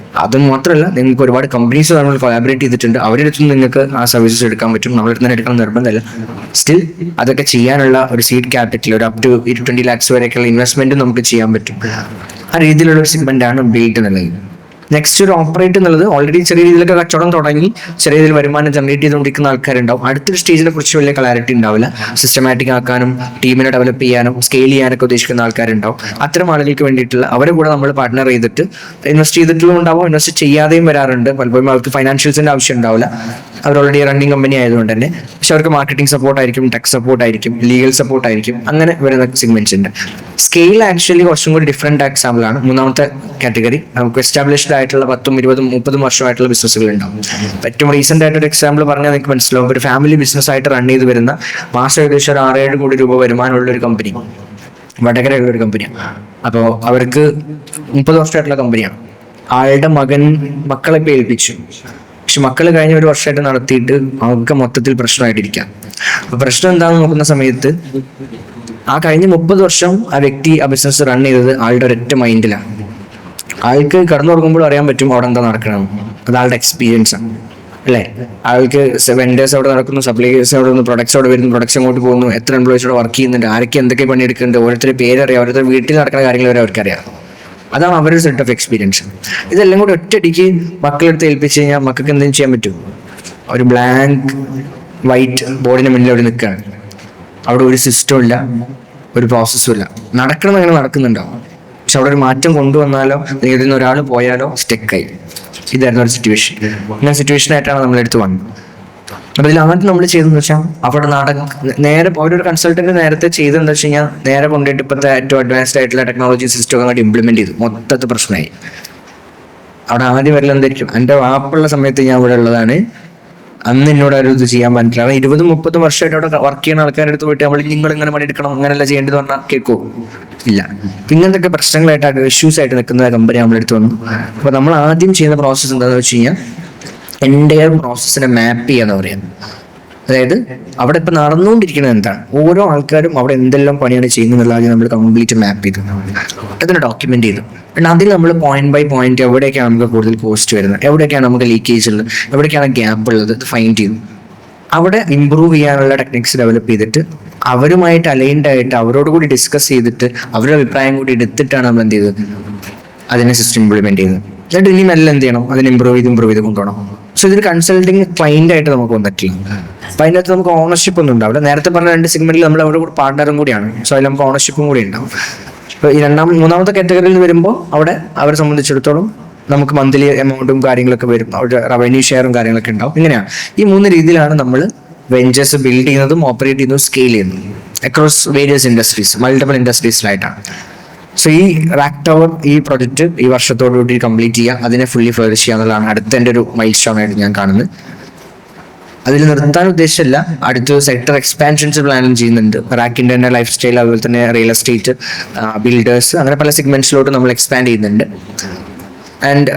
അതും മാത്രമല്ല നിങ്ങൾക്ക് ഒരുപാട് കമ്പനീസ് നമ്മൾ കൊളാബറേറ്റ് ചെയ്തിട്ടുണ്ട്, അവരുടെ അടുത്ത് നിങ്ങൾക്ക് ആ സർവീസസ് എടുക്കാൻ പറ്റും. നമ്മുടെ അടുത്ത് തന്നെ എടുക്കണം നിർബന്ധമല്ല. സ്റ്റിൽ അതൊക്കെ ചെയ്യാനുള്ള ഒരു സീഡ് ക്യാപിറ്റൽ, ഒരു അപ് ടു 20 lakhs വരെയൊക്കെയുള്ള ഇൻവെസ്റ്റ്മെന്റ് നമുക്ക് ചെയ്യാൻ പറ്റും. ആ രീതിയിലുള്ള ഒരു സെഗ്മെന്റ് ആണ് ബിൽഡ് എന്നുള്ളത്. നെക്സ്റ്റ് ഒരു ഓപ്പറേറ്റ് എന്നുള്ളത് ഓൾറെഡി ചെറിയ രീതിയിലൊക്കെ കച്ചവടം തുടങ്ങി ചെറിയ രീതിയിൽ വരുമാനം ജനറേറ്റ് ചെയ്തുകൊണ്ടിരിക്കുന്ന ആൾക്കാരുണ്ടാവും. അടുത്തൊരു സ്റ്റേജിനെ കുറിച്ച് വലിയ ക്ലാരിറ്റി ഉണ്ടാവില്ല. സിസ്റ്റമാറ്റിക് ആക്കാനും ടീമിനെ ഡെവലപ്പ് ചെയ്യാനും സ്കെയിൽ ചെയ്യാനൊക്കെ ഉദ്ദേശിക്കുന്ന ആൾക്കാരുണ്ടാവും. അത്തരം ആളുകൾക്ക് വേണ്ടിയിട്ടുള്ള അവരെ കൂടെ നമ്മൾ പാർട്ട്ണർ ചെയ്തിട്ട് ഇൻവെസ്റ്റ് ചെയ്തിട്ടുണ്ടാവും, ഇൻവെസ്റ്റ് ചെയ്യാതെയും വരാറുണ്ട്. പലപ്പോഴും അവർക്ക് ഫൈനാൻഷ്യൽസിന്റെ ആവശ്യം ഉണ്ടാവില്ല. അവർ ഓൾറെഡി റണ്ണിങ് കമ്പനി ആയതുകൊണ്ട് തന്നെ. പക്ഷെ അവർക്ക് മാർക്കറ്റിംഗ് സപ്പോർട്ട് ആയിരിക്കും, ടെക് സപ്പോർട്ട് ആയിരിക്കും, ലീഗൽ സപ്പോർട്ട് ആയിരിക്കും, അങ്ങനെ വരുന്ന സെഗ്മെന്റ്സ് ഉണ്ട്. സ്കെയിൽ ആക്ച്വലി കുറച്ചും കൂടി ഡിഫറെന്റ് എക്സാമ്പിൾ ആണ്. മൂന്നാമത്തെ കാറ്റഗറി നമുക്ക് എസ്റ്റാബ്ലിഷ്ഡ് ആയിട്ടുള്ള 10, 20, 30 വർഷമായിട്ടുള്ള ബിസിനസ്സുകൾ ഉണ്ടാവും. ഏറ്റവും റീസെന്റ് ആയിട്ടൊരു എക്സാമ്പിൾ പറഞ്ഞാൽ നിങ്ങൾക്ക് മനസ്സിലാവും. ഒരു ഫാമിലി ബിസിനസ് ആയിട്ട് റൺ ചെയ്ത് വരുന്ന മാസം ഏകദേശം ഒരു 6-7 കോടി രൂപ വരുമാനമുള്ള ഒരു കമ്പനി, വടകരയുള്ള ഒരു കമ്പനിയാണ്. അപ്പോൾ അവർക്ക് 30 വർഷമായിട്ടുള്ള കമ്പനിയാണ്. ആളുടെ മക്കളെ ഏൽപ്പിച്ചു. പക്ഷെ മക്കൾ കഴിഞ്ഞ ഒരു വർഷമായിട്ട് നടത്തിയിട്ട് അവർക്ക് മൊത്തത്തിൽ പ്രശ്നമായിട്ടിരിക്കാം. അപ്പൊ പ്രശ്നം എന്താണെന്ന് നോക്കുന്ന സമയത്ത് ആ കഴിഞ്ഞ 30 വർഷം ആ വ്യക്തി ആ ബിസിനസ് റൺ ചെയ്തത് ആളുടെ ഒരൊറ്റ മൈൻഡിലാണ്. ആൾക്ക് കടന്നുറങ്ങുമ്പോൾ അറിയാൻ പറ്റും അവിടെ എന്താ നടക്കണം. അത് ആളുടെ എക്സ്പീരിയൻസ് ആണ്, അല്ലേ? ആൾക്ക് വെൻഡേഴ്സ് അവിടെ നടക്കുന്നു, സപ്ലൈസ് അവിടെ നിന്ന് പ്രൊഡക്ട്സ് അവിടെ വരുന്നു, പ്രൊഡക്ട്സ് അങ്ങോട്ട് പോകുന്നു, എത്ര എംപ്ലോയീസ് അവിടെ വർക്ക് ചെയ്യുന്നുണ്ട്, ആരൊക്കെ എന്തൊക്കെ പണിയെടുക്കുന്നുണ്ട്, ഓരോരുത്തരുടെ പേരറിയാം, ഓരോരുത്തർ വീട്ടിൽ നടക്കുന്ന കാര്യങ്ങൾ വരെ അവർക്കറിയാം. അതാണ് അവരുടെ സെറ്റ് ഓഫ് എക്സ്പീരിയൻസ്. ഇതെല്ലാം കൂടി ഒറ്റയടിക്ക് മക്കളെടുത്ത് ഏൽപ്പിച്ച് കഴിഞ്ഞാൽ മക്കൾക്ക് എന്തെങ്കിലും ചെയ്യാൻ പറ്റും? ഒരു ബ്ലാങ്ക് വൈറ്റ് ബോർഡിന് മുന്നിൽ അവിടെ നിൽക്കുകയാണ്. അവിടെ ഒരു സിസ്റ്റവും ഇല്ല, ഒരു പ്രോസസ്സും ഇല്ല. നടക്കണം അങ്ങനെ നടക്കുന്നുണ്ടാവും. പക്ഷെ അവിടെ ഒരു മാറ്റം കൊണ്ടുവന്നാലോ, ഇതിൽ നിന്ന് ഒരാൾ പോയാലോ സ്റ്റെക്കായി. ഇതായിരുന്നു ഒരു സിറ്റുവേഷൻ. ഇങ്ങനെ സിറ്റുവേഷനായിട്ടാണ് നമ്മളെടുത്ത് വന്നത്. അപ്പൊ ഇതിൽ ആദ്യം നമ്മൾ ചെയ്തതെന്ന് വെച്ചാൽ അവിടെ നേരെ ഓരോ കൺസൾട്ടന്റ് നേരത്തെ ചെയ്തതെന്ന് വെച്ച് കഴിഞ്ഞാൽ നേരെ കൊണ്ടുപോയിട്ട് ഇപ്പോഴത്തെ ഏറ്റവും അഡ്വാൻസ്ഡ് ആയിട്ടുള്ള ടെക്നോളജി സിസ്റ്റം അങ്ങോട്ട് ഇംപ്ലിമെന്റ് ചെയ്തു. മൊത്തത്തിൽ പ്രശ്നമായി. അവിടെ ആദ്യം വരൽ എന്തായിരിക്കും, എൻ്റെ വാപ്പുള്ള സമയത്ത് ഞാൻ ഇവിടെ ഉള്ളതാണ്, അന്ന് എന്നോട് ഒരു ഇത് ചെയ്യാൻ പറ്റില്ല. 20-30 വർഷമായിട്ട് അവിടെ വർക്ക് ചെയ്യുന്ന ആൾക്കാരുടെ അടുത്ത് പോയിട്ട് നമ്മൾ നിങ്ങൾ ഇങ്ങനെ പണിയെടുക്കണം, അങ്ങനെയല്ല ചെയ്യേണ്ടത് പറഞ്ഞാൽ കേൾക്കോ? ഇല്ല. ഇങ്ങനത്തെ പ്രശ്നങ്ങളായിട്ട് ഇഷ്യൂസ് ആയിട്ട് നിൽക്കുന്ന കമ്പനി നമ്മളെടുത്ത് വന്നു. അപ്പൊ നമ്മൾ ആദ്യം ചെയ്യുന്ന പ്രോസസ്സ് എന്താണെന്ന് വെച്ച് കഴിഞ്ഞാൽ എൻ്റയർ പ്രോസസ്സിനെ മാപ്പ് ചെയ്യാന്ന് പറയുന്നത്. അതായത് അവിടെ ഇപ്പൊ നടന്നുകൊണ്ടിരിക്കുന്നത് എന്താണ്, ഓരോ ആൾക്കാരും അവിടെ എന്തെല്ലാം പണിയാണ് ചെയ്യുന്നത് നമ്മൾ കംപ്ലീറ്റ് മാപ്പ് ചെയ്തു, അതിനെ ഡോക്യുമെന്റ് ചെയ്തു. പിന്നെ അതിൽ നമ്മൾ പോയിന്റ് ബൈ പോയിന്റ് എവിടെയൊക്കെയാണ് നമുക്ക് കൂടുതൽ കോസ്റ്റ് വരുന്നത്, എവിടെയൊക്കെയാണ് നമുക്ക് ലീക്കേജ് ഉള്ളത്, എവിടെയൊക്കെയാണ് ഗ്യാപ്പ് ഉള്ളത്, ഫൈൻഡ് ചെയ്തു. അവിടെ ഇമ്പ്രൂവ് ചെയ്യാനുള്ള ടെക്നിക്സ് ഡെവലപ്പ് ചെയ്തിട്ട് അവരുമായിട്ട് അലൈൻഡ് ആയിട്ട് അവരോട് കൂടി ഡിസ്കസ് ചെയ്തിട്ട് അവരുടെ അഭിപ്രായം കൂടി എടുത്തിട്ടാണ് നമ്മൾ എന്ത് ചെയ്തത്, അതിനെ സിസ്റ്റം ഇംപ്ലിമെന്റ് ചെയ്തത്. എന്നിട്ട് ഇനി മെല്ലെ എന്ത് ചെയ്യണം, അതിന് ഇമ്പ്രൂവ് ചെയ്ത് കൊണ്ടുപോകണം. സോ ഇതൊരു കൺസൾട്ടിങ് ക്ലൈന്റ് ആയിട്ട് നമുക്ക് വന്നിട്ടില്ല. അപ്പൊ അതിനകത്ത് നമുക്ക് ഓണർഷിപ്പ് ഒന്നും ഉണ്ടാവില്ല. നേരത്തെ പറഞ്ഞ 2 സെഗ്മെന്റിൽ നമ്മൾ അവരുടെ കൂടെ പാർട്ണറും കൂടിയാണ്. സോ അതിൽ നമുക്ക് ഓണർഷിപ്പും കൂടി ഉണ്ടാവും. ഇപ്പൊ ഈ മൂന്നാമത്തെ കാറ്റഗറിയിൽ വരുമ്പോൾ അവിടെ അവരെ സംബന്ധിച്ചിടത്തോളം നമുക്ക് മന്ത്ലി എമൗണ്ടും കാര്യങ്ങളൊക്കെ വരും, അവരുടെ റവന്യൂ ഷെയറും കാര്യങ്ങളൊക്കെ ഉണ്ടാവും. ഇങ്ങനെയാണ് ഈ 3 രീതിയിലാണ് നമ്മൾ വെഞ്ചേഴ്സ് ബിൽഡ് ചെയ്യുന്നതും ഓപ്പറേറ്റ് ചെയ്യുന്നതും സ്കെയിൽ ചെയ്യുന്നതും അക്രോസ് വേരിയസ് ഇൻഡസ്ട്രീസ്, മൾട്ടിപ്പിൾ ഇൻഡസ്ട്രീസിലായിട്ടാണ്. സോ ഈ റാക്ക് ടവർ ഈ പ്രൊജക്ട് ഈ വർഷത്തോടുകൂടി കംപ്ലീറ്റ് ചെയ്യുക, അതിനെ ഫുള്ളി ഫ്ലറിഷ് ചെയ്യുക എന്നുള്ളതാണ് അടുത്ത എൻ്റെ ഒരു മൈൽ സ്റ്റോൺ ആയിട്ട് ഞാൻ കാണുന്നത്. അതിൽ നിർത്താൻ ഉദ്ദേശമില്ല, അടുത്ത സെക്ടർ എക്സ്പാൻഷൻസ് പ്ലാനും ചെയ്യുന്നുണ്ട്. റാക്കിൻ്റെ തന്നെ ലൈഫ് സ്റ്റൈൽ, അതുപോലെ തന്നെ റിയൽ എസ്റ്റേറ്റ്, ബിൽഡേഴ്സ്, അങ്ങനെ പല സെഗ്മെന്റ്സിലോട്ട് നമ്മൾ എക്സ്പാൻഡ് ചെയ്യുന്നുണ്ട്. ആൻഡ്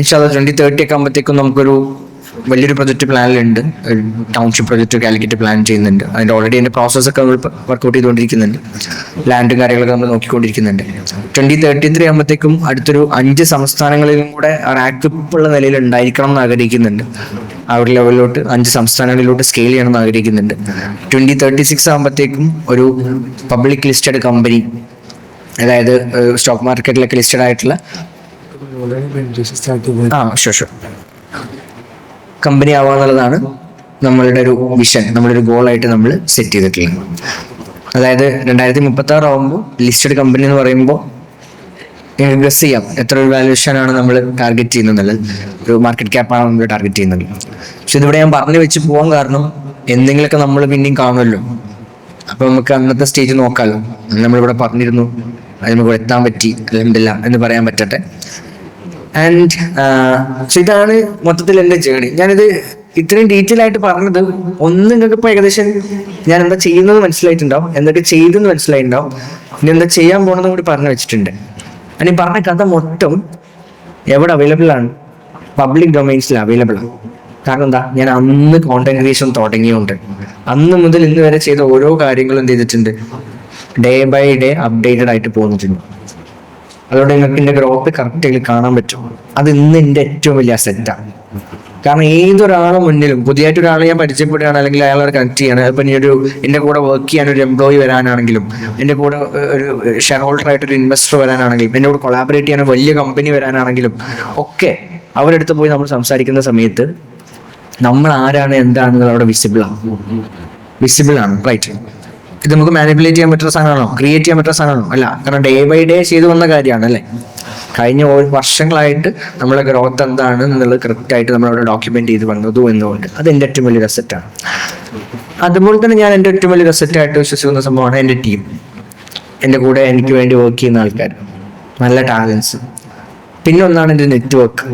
ഇൻഷാല്ലാ 2030 ഒക്കെ ആകുമ്പോഴത്തേക്കും നമുക്കൊരു വലിയൊരു പ്രൊജക്ട് പ്ലാനിലുണ്ട്. ടൗൺഷിപ്പ് പ്രൊജക്ട് കാലിക്കറ്റ് പ്ലാൻ ചെയ്യുന്നുണ്ട്. അതിൻ്റെ ഓൾറെഡി അതിൻ്റെ പ്രോസസ്സൊക്കെ നമ്മൾ വർക്കൗട്ട് ചെയ്തുകൊണ്ടിരിക്കുന്നുണ്ട്. ലാൻഡും കാര്യങ്ങളൊക്കെ നമ്മൾ നോക്കിക്കൊണ്ടിരിക്കുന്നുണ്ട്. 2033 ആകുമ്പോഴത്തേക്കും അടുത്തൊരു 5 സംസ്ഥാനങ്ങളിലും കൂടെ റാക്കപ്പുള്ള നിലയിൽ ഉണ്ടായിരിക്കണം എന്ന് ആഗ്രഹിക്കുന്നുണ്ട്. ആ ഒരു ലെവലിലോട്ട് 5 സംസ്ഥാനങ്ങളിലോട്ട് സ്കെയിൽ ചെയ്യണം എന്ന് ആഗ്രഹിക്കുന്നുണ്ട്. 2036 ആകുമ്പോഴത്തേക്കും ഒരു പബ്ലിക് ലിസ്റ്റഡ് കമ്പനി, അതായത് സ്റ്റോക്ക് മാർക്കറ്റിലൊക്കെ ലിസ്റ്റഡ് ആയിട്ടുള്ള കമ്പനി ആവുക എന്നുള്ളതാണ് നമ്മളുടെ ഒരു വിഷൻ, നമ്മളുടെ ഒരു ഗോളായിട്ട് നമ്മൾ സെറ്റ് ചെയ്തിട്ടുള്ളത്. അതായത് 2036 ആകുമ്പോൾ ലിസ്റ്റഡ് കമ്പനി എന്ന് പറയുമ്പോൾ ഗസ് ചെയ്യാം എത്ര ഒരു വാല്യൂഷൻ ആണ് നമ്മൾ ടാർഗറ്റ് ചെയ്യുന്നത്, ഒരു മാർക്കറ്റ് ക്യാപ്പാണ് നമ്മൾ ടാർഗറ്റ് ചെയ്യുന്നത്. പക്ഷെ ഇതിവിടെ ഞാൻ പറഞ്ഞു വെച്ച് പോകാൻ കാരണം എന്തെങ്കിലുമൊക്കെ നമ്മൾ പിന്നെയും കാണുമല്ലോ. അപ്പൊ നമുക്ക് അന്നത്തെ സ്റ്റേജ് നോക്കാമല്ലോ. നമ്മളിവിടെ പറഞ്ഞിരുന്നു, അത് നമുക്ക് എത്താൻ പറ്റി അൽഹംദുലില്ലാ എന്ന് പറയാൻ പറ്റട്ടെ. ആൻഡ് സോ ഇതാണ് മൊത്തത്തിൽ എൻ്റെ ജേണി. ഞാനിത് ഇത്രയും ഡീറ്റെയിൽ ആയിട്ട് പറഞ്ഞത് നിങ്ങൾക്ക് ഇപ്പോൾ ഏകദേശം ഞാൻ എന്താ ചെയ്യുന്നത് മനസ്സിലായിട്ടുണ്ടാവും, എന്തൊക്കെ ചെയ്തെന്ന് മനസ്സിലായിട്ടുണ്ടാവും, ഇനി എന്താ ചെയ്യാൻ പോകണമെന്ന് കൂടി പറഞ്ഞു വെച്ചിട്ടുണ്ട്. ഈ പറഞ്ഞ കഥ മൊത്തം എവിടെ അവൈലബിൾ ആണ്? പബ്ലിക് ഡൊമൈൻസിൽ അവൈലബിൾ ആണ്. കാരണം എന്താ, ഞാൻ അന്ന് കോണ്ടന്റ് ക്രിയേഷൻ തുടങ്ങിയുണ്ട്. അന്ന് മുതൽ ഇന്ന് വരെ ചെയ്ത ഓരോ കാര്യങ്ങളും എന്ത് ചെയ്തിട്ടുണ്ട്, ഡേ ബൈ ഡേ അപ്ഡേറ്റഡ് ആയിട്ട് പോകുന്നിട്ടുണ്ട്. അതുകൊണ്ട് നിങ്ങൾക്ക് എൻ്റെ ഗ്രോത്ത് കറക്റ്റായി കാണാൻ പറ്റും. അത് ഇന്ന് എൻ്റെ ഏറ്റവും വലിയ അസെറ്റാണ്. കാരണം ഏതൊരാളെ മുന്നിലും പുതിയതായിട്ട് ഒരാളെ ഞാൻ പരിചയപ്പെടുകയാണ്, അല്ലെങ്കിൽ അയാളോട് കണക്ട് ചെയ്യണം, ഇപ്പം ഇനി എൻ്റെ കൂടെ വർക്ക് ചെയ്യാൻ ഒരു എംപ്ലോയി വരാനാണെങ്കിലും, എൻ്റെ കൂടെ ഒരു ഷെയർ ഹോൾഡർ ആയിട്ടൊരു ഇൻവെസ്റ്റർ വരാനാണെങ്കിലും, എൻ്റെ കൂടെ കൊളാബറേറ്റ് ചെയ്യാൻ വലിയ കമ്പനി വരാനാണെങ്കിലും ഒക്കെ അവരെടുത്ത് പോയി നമ്മൾ സംസാരിക്കുന്ന സമയത്ത് നമ്മൾ ആരാണ് എന്താണെന്നുള്ളത് അവിടെ വിസിബിൾ ആണ്. റൈറ്റ്. ഇത് നമുക്ക് മാനിപ്പുലേറ്റ് ചെയ്യാൻ പറ്റുന്ന സാധനമാണോ, ക്രിയേറ്റ് ചെയ്യാൻ പറ്റുന്ന സാധനമാണോ? അല്ല. കാരണം ഡേ ബൈ ഡേ ചെയ്തു വന്ന കാര്യമാണ്, അല്ലേ? കഴിഞ്ഞ വർഷങ്ങളായിട്ട് നമ്മളെ ഗ്രോത്ത് എന്താണ് എന്നുള്ളത് കറക്റ്റായിട്ട് നമ്മളവിടെ ഡോക്യുമെന്റ് ചെയ്ത് വന്നതും എന്നുകൊണ്ട് അത് എൻ്റെ ഏറ്റവും വലിയൊരു അസറ്റാണ്. അതുപോലെ തന്നെ ഞാൻ എൻ്റെ ഏറ്റവും വലിയൊരു അസറ്റായിട്ട് വിശ്വസിക്കുന്ന സംഭവമാണ് എൻ്റെ ടീം. എൻ്റെ കൂടെ എനിക്ക് വേണ്ടി വർക്ക് ചെയ്യുന്ന ആൾക്കാർ, നല്ല ടാലൻസ്. പിന്നെ ഒന്നാണ് എൻ്റെ നെറ്റ്വർക്ക്.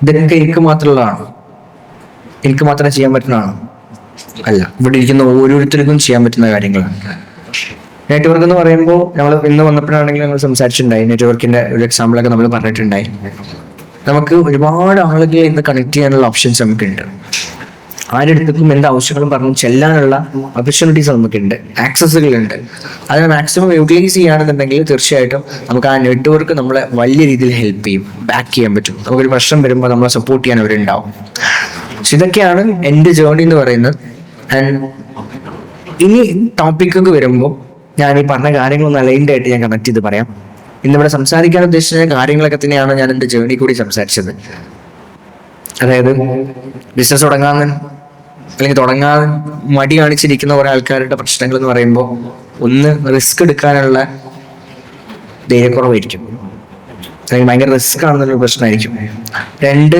ഇതൊക്കെ എനിക്ക് മാത്രമുള്ളതാണ്, എനിക്ക് മാത്രമേ ചെയ്യാൻ പറ്റുന്നതാണോ? അല്ല, ഇവിടെ ഇരിക്കുന്ന ഓരോരുത്തർക്കും ചെയ്യാൻ പറ്റുന്ന കാര്യങ്ങളാണ്. നെറ്റ്വർക്ക് എന്ന് പറയുമ്പോൾ നമ്മൾ ഇന്ന് വന്നപ്പോഴാണെങ്കിൽ നമ്മൾ സംസാരിച്ചിട്ടുണ്ടായി, നെറ്റ്വർക്കിന്റെ ഒരു എക്സാമ്പിളൊക്കെ നമ്മൾ പറഞ്ഞിട്ടുണ്ടായി. നമുക്ക് ഒരുപാട് ആളുകൾ ഇന്ന് കണക്ട് ചെയ്യാനുള്ള ഓപ്ഷൻസ് നമുക്കുണ്ട്. ആരെടുത്തും എന്ത് ആവശ്യങ്ങളും പറഞ്ഞു ചെല്ലാനുള്ള ഓപ്പർച്യൂണിറ്റീസ് നമുക്കുണ്ട്, ആക്സസുകളുണ്ട്. അതിനെ മാക്സിമം യൂട്ടിലൈസ് ചെയ്യുകയാണെന്നുണ്ടെങ്കിൽ തീർച്ചയായിട്ടും നമുക്ക് ആ നെറ്റ്വർക്ക് നമ്മളെ വലിയ രീതിയിൽ ഹെൽപ്പ് ചെയ്യും, ബാക്ക് ചെയ്യാൻ പറ്റും. നമുക്കൊരു പ്രശ്നം വരുമ്പോൾ നമ്മളെ സപ്പോർട്ട് ചെയ്യാൻ അവരുണ്ടാവും. ഇതൊക്കെയാണ് എൻ്റെ ജേർണി എന്ന് പറയുന്നത്. ആൻഡ് ഇനി ടോപ്പിക്കൊക്കെ വരുമ്പോൾ ഞാൻ ഈ പറഞ്ഞ കാര്യങ്ങളൊന്ന് അലൈൻഡ് ആയിട്ട് ഞാൻ കണക്ട് ചെയ്ത് പറയാം. ഇന്നിവിടെ സംസാരിക്കാൻ ഉദ്ദേശിച്ച കാര്യങ്ങളൊക്കെ തന്നെയാണ് ഞാൻ എൻ്റെ ജേർണി കൂടി സംസാരിച്ചത്. അതായത് ബിസിനസ് അല്ലെങ്കിൽ തുടങ്ങാൻ മടി കാണിച്ചിരിക്കുന്ന കുറെ ആൾക്കാരുടെ പ്രശ്നങ്ങൾ എന്ന് പറയുമ്പോൾ, ഒന്ന് റിസ്ക് എടുക്കാനുള്ള ധൈര്യക്കുറവായിരിക്കും, അല്ലെങ്കിൽ ഭയങ്കര റിസ്ക് ആണെന്നുള്ള പ്രശ്നമായിരിക്കും. രണ്ട്,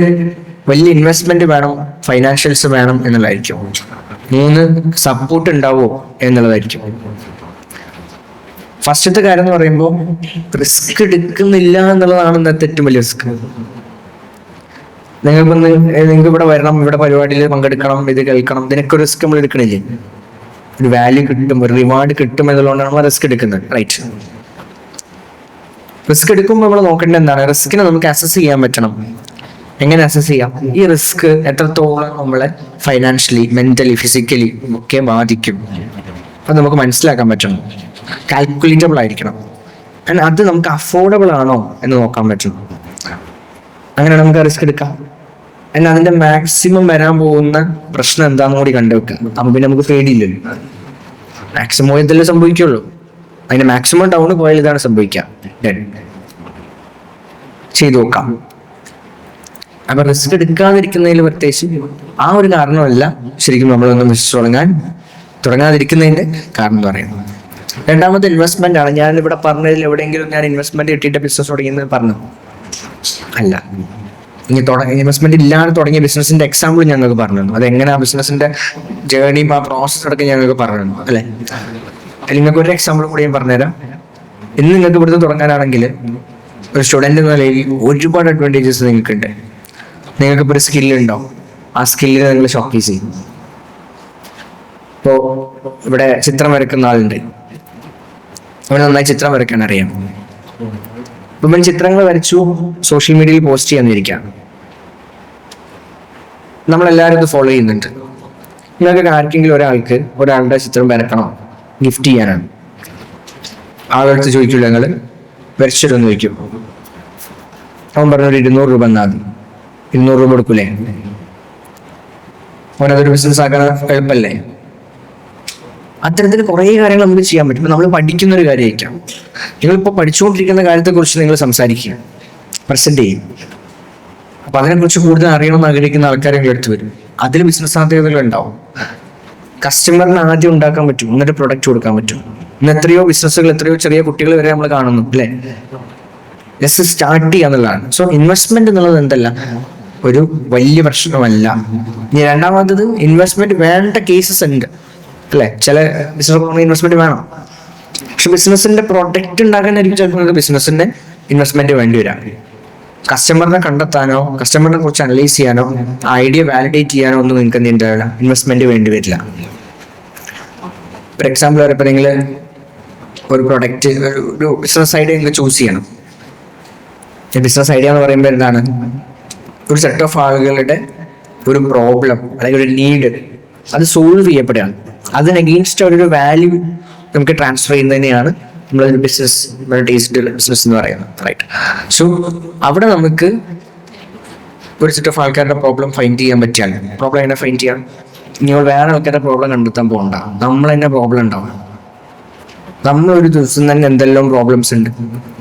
വലിയ ഇൻവെസ്റ്റ്മെന്റ് വേണം, ഫൈനാൻഷ്യൽസ് വേണം എന്നുള്ളതായിരിക്കും. മൂന്ന്, സപ്പോർട്ട് ഉണ്ടാവോ എന്നുള്ളതായിരിക്കും. ഫസ്റ്റത്തെ കാര്യം എന്ന് പറയുമ്പോൾ റിസ്ക് എടുക്കുന്നില്ല എന്നുള്ളതാണ് ഇന്നത്തെ ഏറ്റവും വലിയ റിസ്ക്. നിങ്ങൾക്ക് ഇവിടെ വരണം, ഇവിടെ പരിപാടിയിൽ പങ്കെടുക്കണം, ഇത് കേൾക്കണം, ഇതിനൊക്കെ ഒരു റിസ്ക് നമ്മൾ എടുക്കണില്ലേ? ഒരു വാല്യൂ കിട്ടും, ഒരു റിവാർഡ് കിട്ടും എന്നുള്ളതുകൊണ്ടാണ് നമ്മൾ റിസ്ക് എടുക്കുന്നത്, റൈറ്റ്? റിസ്ക് എടുക്കുമ്പോൾ നമ്മൾ നോക്കേണ്ടത് എന്താണ്? റിസ്കിനെ നമുക്ക് അസസ് ചെയ്യാൻ പറ്റണം. എങ്ങനെ അസസ് ചെയ്യാം? ഈ റിസ്ക് എത്രത്തോളം നമ്മളെ ഫൈനാൻഷ്യലി, മെന്റലി, ഫിസിക്കലി ഒക്കെ ബാധിക്കും അത് നമുക്ക് മനസ്സിലാക്കാൻ പറ്റണം. കാൽക്കുലേറ്റബിൾ ആയിരിക്കണം. അത് നമുക്ക് അഫോർഡബിൾ ആണോ എന്ന് നോക്കാൻ പറ്റണം. അങ്ങനെ നമുക്ക് റിസ്ക് എടുക്കാം. എന്നാൽ അതിന്റെ മാക്സിമം വരാൻ പോകുന്ന പ്രശ്നം എന്താണെന്ന് കൂടി കണ്ടുവെക്കാം. അപ്പൊ പിന്നെ നമുക്ക് പേടിയില്ലല്ലോ. മാക്സിമം ഇതെല്ലാം സംഭവിക്കുള്ളൂ, അതിന്റെ മാക്സിമം ഡൗൺ പോയാൽ ഇതാണ് സംഭവിക്കുക. ചെയ്തു നോക്കാം. അപ്പൊ റിസ്ക് എടുക്കാതിരിക്കുന്നതിൽ പ്രത്യേകിച്ച് ആ ഒരു കാരണമല്ല ശരിക്കും നമ്മളൊന്നും ബിസിനസ് തുടങ്ങാതിരിക്കുന്നതിന്റെ കാരണം എന്ന് പറയുന്നത്. രണ്ടാമത്തെ ഇൻവെസ്റ്റ്മെന്റ് ആണ്. ഞാൻ ഇവിടെ പറഞ്ഞതിൽ എവിടെയെങ്കിലും ഞാൻ ഇൻവെസ്റ്റ്മെന്റ് കിട്ടിയിട്ട് ബിസിനസ് തുടങ്ങിയെന്ന് പറഞ്ഞു അല്ല. ഇൻവെസ്റ്റ്മെന്റ് ഇല്ലാതെ തുടങ്ങിയ ബിസിനസിന്റെ എക്സാമ്പിൾ ഞങ്ങൾക്ക് പറഞ്ഞു തന്നു. അതെങ്ങനെ ആ ബിസിനസിന്റെ ജേർണിയും ആ പ്രോസസ് അടക്കം ഞങ്ങൾക്ക് പറഞ്ഞു തന്നു, അല്ലെ? നിങ്ങൾക്ക് ഒരു എക്സാമ്പിൾ കൂടി ഞാൻ പറഞ്ഞുതരാം. ഇന്ന് നിങ്ങൾക്ക് ഇവിടുന്ന് തുടങ്ങാനാണെങ്കിൽ ഒരു സ്റ്റുഡന്റ് എന്ന നിലയിൽ ഒരുപാട് അഡ്വാൻറ്റേജസ് നിങ്ങൾക്കുണ്ട്. നിങ്ങൾക്കിപ്പോൾ ഒരു സ്കില്ലുണ്ടാവും, ആ സ്കില്ലിനെ നിങ്ങൾ ഷോക്കേസ് ചെയ്യും. ഇപ്പോൾ ഇവിടെ ചിത്രം വരയ്ക്കുന്ന ആളുണ്ട്, അവന് നന്നായി ചിത്രം വരയ്ക്കാൻ അറിയാം. ഇപ്പം ചിത്രങ്ങൾ വരച്ചു സോഷ്യൽ മീഡിയയിൽ പോസ്റ്റ് ചെയ്യാന്നിരിക്കാം. നമ്മളെല്ലാവരും ഇത് ഫോളോ ചെയ്യുന്നുണ്ട്. നിങ്ങൾക്ക് ആർക്കെങ്കിലും ഒരാളുടെ ചിത്രം വരക്കണം, ഗിഫ്റ്റ് ചെയ്യാനാണ്. ആളെടുത്ത് ചോദിക്കില്ല, നിങ്ങൾ വരച്ചിട്ടൊന്ന് ചോദിക്കും. അവൻ പറഞ്ഞൊരു 200 രൂപ എന്നാൽ 200 രൂപ കൊടുക്കൂലേ? അവനതൊരു ബിസിനസ് ആക്കാൻ എളുപ്പമല്ലേ? അത്തരത്തിൽ കുറേ കാര്യങ്ങൾ നമുക്ക് ചെയ്യാൻ പറ്റും. നമ്മൾ പഠിക്കുന്ന ഒരു കാര്യമായിരിക്കാം. നിങ്ങളിപ്പോൾ പഠിച്ചുകൊണ്ടിരിക്കുന്ന കാര്യത്തെക്കുറിച്ച് നിങ്ങൾ സംസാരിക്കുക, പ്രസന്റ് ചെയ്യും. അപ്പൊ അതിനെക്കുറിച്ച് കൂടുതൽ അറിയണമെന്ന് ആഗ്രഹിക്കുന്ന ആൾക്കാരെ എടുത്തു വരും. അതിൽ ബിസിനസ് സാധ്യതകൾ ഉണ്ടാവും. കസ്റ്റമറിന് ആദ്യം ഉണ്ടാക്കാൻ പറ്റും, എന്നിട്ട് പ്രൊഡക്റ്റ് കൊടുക്കാൻ പറ്റും. ഇന്ന് എത്രയോ ബിസിനസ്സുകൾ, എത്രയോ ചെറിയ കുട്ടികൾ വരെ നമ്മൾ കാണുന്നു, അല്ലെ? ജസ്റ്റ് സ്റ്റാർട്ട് ചെയ്യാന്നുള്ളതാണ്. സോ ഇൻവെസ്റ്റ്മെന്റ് എന്നുള്ളത് എന്തല്ല, ഒരു വലിയ പ്രശ്നമല്ല. ഇനി രണ്ടാമത്തത്, ഇൻവെസ്റ്റ്മെന്റ് വേണ്ട കേസസ് ഉണ്ട്, അല്ലെ? ചില ബിസിനസ് ഇൻവെസ്റ്റ്മെന്റ് വേണം. പക്ഷെ ബിസിനസിന്റെ പ്രൊഡക്റ്റ് ഉണ്ടാക്കാനായിരിക്കും ചിലപ്പോൾ ബിസിനസിന്റെ ഇൻവെസ്റ്റ്മെന്റ് വേണ്ടി വരാം. കസ്റ്റമറിനെ കണ്ടെത്താനോ, കസ്റ്റമറിനെ കുറിച്ച് അനലൈസ് ചെയ്യാനോ, ഐഡിയ വാലിഡേറ്റ് ചെയ്യാനോ ഒന്നും നിങ്ങൾക്ക് എന്ത് ഇൻവെസ്റ്റ്മെന്റ് വേണ്ടി വരില്ല. ഫോർ എക്സാമ്പിൾ പറയുമ്പോൾ നിങ്ങൾ ഒരു പ്രൊഡക്റ്റ്, ഒരു ബിസിനസ് ഐഡിയ നിങ്ങൾ ചൂസ് ചെയ്യണം. ബിസിനസ് ഐഡിയ എന്ന് പറയുമ്പോൾ എന്താണ്? ഒരു സെറ്റ് ഓഫ് ആളുകളുടെ ഒരു പ്രോബ്ലം അല്ലെങ്കിൽ ഒരു നീഡ് അത് സോൾവ് ചെയ്യപ്പെടുകയാണ്. അതിന് അഗെയിൻസ്റ്റ് ഒരു വാല്യൂ നമുക്ക് ട്രാൻസ്ഫർ ചെയ്യുന്നതിനെയാണ് നമ്മളൊരു ബിസിനസ് എന്ന് പറയുന്നത്, റൈറ്റ്? സോ അവിടെ നമുക്ക് ഒരു സെറ്റ് ഓഫ് ആൾക്കാരുടെ പ്രോബ്ലം ഫൈൻഡ് ചെയ്യാൻ പറ്റിയാണ്. പ്രോബ്ലം എങ്ങനെ ഫൈൻഡ് ചെയ്യാം? നിങ്ങൾ വേറെ ആൾക്കാരുടെ പ്രോബ്ലം കണ്ടെത്താൻ പോകണ്ട, നമ്മൾ തന്നെ പ്രോബ്ലം ഉണ്ടാവും. നമ്മളൊരു ദിവസം തന്നെ എന്തെല്ലാം പ്രോബ്ലംസ് ഉണ്ട്,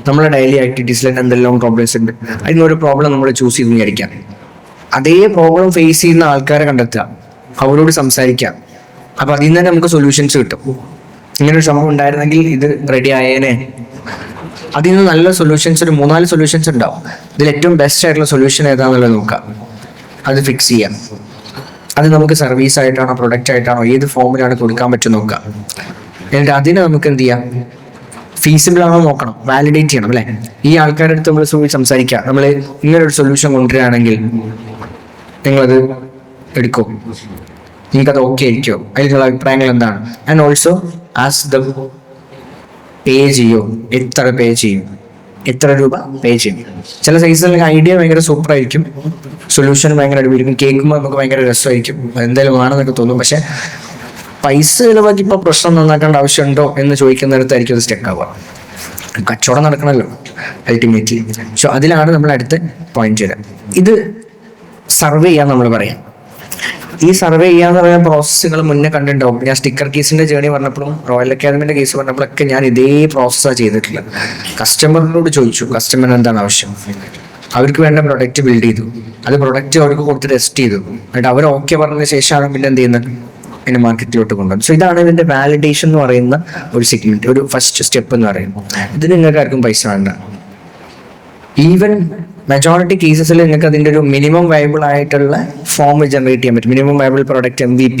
നമ്മളെ ഡെയിലി ആക്ടിവിറ്റീസിൽ തന്നെ എന്തെല്ലാം പ്രോബ്ലംസ് ഉണ്ട്. അതിനൊരു പ്രോബ്ലം നമ്മൾ ചൂസ് ചെയ്ത് വിചാരിക്കാം. അതേ പ്രോബ്ലം ഫേസ് ചെയ്യുന്ന ആൾക്കാരെ കണ്ടെത്തുക, അവരോട് സംസാരിക്കാം. അപ്പൊ അതിൽ നിന്ന് തന്നെ നമുക്ക് സൊല്യൂഷൻസ് കിട്ടും. ഇങ്ങനൊരു സംഭവം ഉണ്ടായിരുന്നെങ്കിൽ ഇത് റെഡി ആയേനെ, അതിൽ നിന്ന് നല്ല സൊല്യൂഷൻസ് ഒരു 3-4 സൊല്യൂഷൻസ് ഉണ്ടാവും. ഇതിൽ ഏറ്റവും ബെസ്റ്റ് ആയിട്ടുള്ള സൊല്യൂഷൻ ഏതാണെന്നുള്ളത് നോക്കാം, അത് ഫിക്സ് ചെയ്യാം. അത് നമുക്ക് സർവീസ് ആയിട്ടാണോ പ്രൊഡക്റ്റ് ആയിട്ടാണോ ഏത് ഫോമിലാണ് കൊടുക്കാൻ പറ്റും നോക്കാം. എന്നിട്ട് അതിനെ നമുക്ക് എന്ത് ചെയ്യാം, ഫീസിബിൾ ആണോ നോക്കണം, വാലിഡേറ്റ് ചെയ്യണം അല്ലേ. ഈ ആൾക്കാരുടെ അടുത്ത് നമ്മൾ സംസാരിക്കുക, നമ്മൾ ഇങ്ങനൊരു സൊല്യൂഷൻ കൊണ്ടുവരികയാണെങ്കിൽ നിങ്ങളത് എടുക്കും, നിങ്ങൾക്കത് ഓക്കെ ആയിരിക്കുമോ, അതിലുള്ള അഭിപ്രായങ്ങൾ എന്താണ്. ആൻഡ് ഓൾസോ ആസ്ക് ദം പേ ചെയ്യോ, എത്ര പേ ചെയ്യും, എത്ര രൂപ പേ ചെയ്യും. ചില സൈസിൽ ഐഡിയ ഭയങ്കര സൂപ്പർ ആയിരിക്കും, സൊല്യൂഷൻ ഭയങ്കര അടിപൊളിയായിരിക്കും, കേൾക്കുമ്പോൾ നമുക്ക് ഭയങ്കര രസമായിരിക്കും, എന്തായാലും വേണമെന്നൊക്കെ തോന്നും. പക്ഷെ പൈസ ചിലവാക്കി ഇപ്പോൾ പ്രശ്നം നന്നാക്കേണ്ട ആവശ്യമുണ്ടോ എന്ന് ചോദിക്കുന്നിടത്തായിരിക്കും അത് സ്റ്റക്ക് ആവുക. കച്ചവടം നടക്കണമല്ലോ അൾട്ടിമേറ്റ്ലി. സോ അതിലാണ് നമ്മൾ അടുത്ത പോയിന്റ് ചെയ്തത്. ഇത് സർവേ ചെയ്യാൻ നമ്മൾ പറയാം. ഈ സർവേ ചെയ്യാന്ന് പറയുന്ന പ്രോസസ്സുകൾ മുന്നേ കണ്ടിട്ടുണ്ടാവും. ഞാൻ സ്റ്റിക്കർ കേസിന്റെ ജേണി പറഞ്ഞപ്പോഴും റോയൽ അക്കാദമിന്റെ കേസ് പറഞ്ഞപ്പോഴൊക്കെ ഞാൻ ഇതേ പ്രോസസ്സാണ് ചെയ്തിട്ടുള്ളത്. കസ്റ്റമറിനോട് ചോദിച്ചു കസ്റ്റമറിന് എന്താണ് ആവശ്യം, അവർക്ക് വേണ്ട പ്രൊഡക്റ്റ് ബിൽഡ് ചെയ്തു, അത് പ്രൊഡക്റ്റ് അവർക്ക് കൊടുത്ത് ടെസ്റ്റ് ചെയ്തു, എന്നിട്ട് അവർ ഓക്കെ പറഞ്ഞ ശേഷമാണ് പിന്നെ എന്ത് ചെയ്യുന്നത്, പിന്നെ മാർക്കറ്റിലോട്ട് കൊണ്ടുവന്നു. സോ ഇതാണ് ഇതിന്റെ വാലിഡേഷൻ എന്ന് പറയുന്ന ഒരു സെഗ്മെന്റ്, ഒരു ഫസ്റ്റ് സ്റ്റെപ്പ് എന്ന് പറയുന്നത്. ഇത് നിങ്ങൾക്ക് ആർക്കും പൈസ വേണ്ട. ഈവൻ മെജോറിറ്റി കേസസിൽ നിങ്ങൾക്ക് അതിൻ്റെ ഒരു മിനിമം വയബിൾ ആയിട്ടുള്ള ഫോം ജനറേറ്റ് ചെയ്യാൻ പറ്റും. മിനിമം വയബിൾ പ്രോഡക്റ്റ് MVP,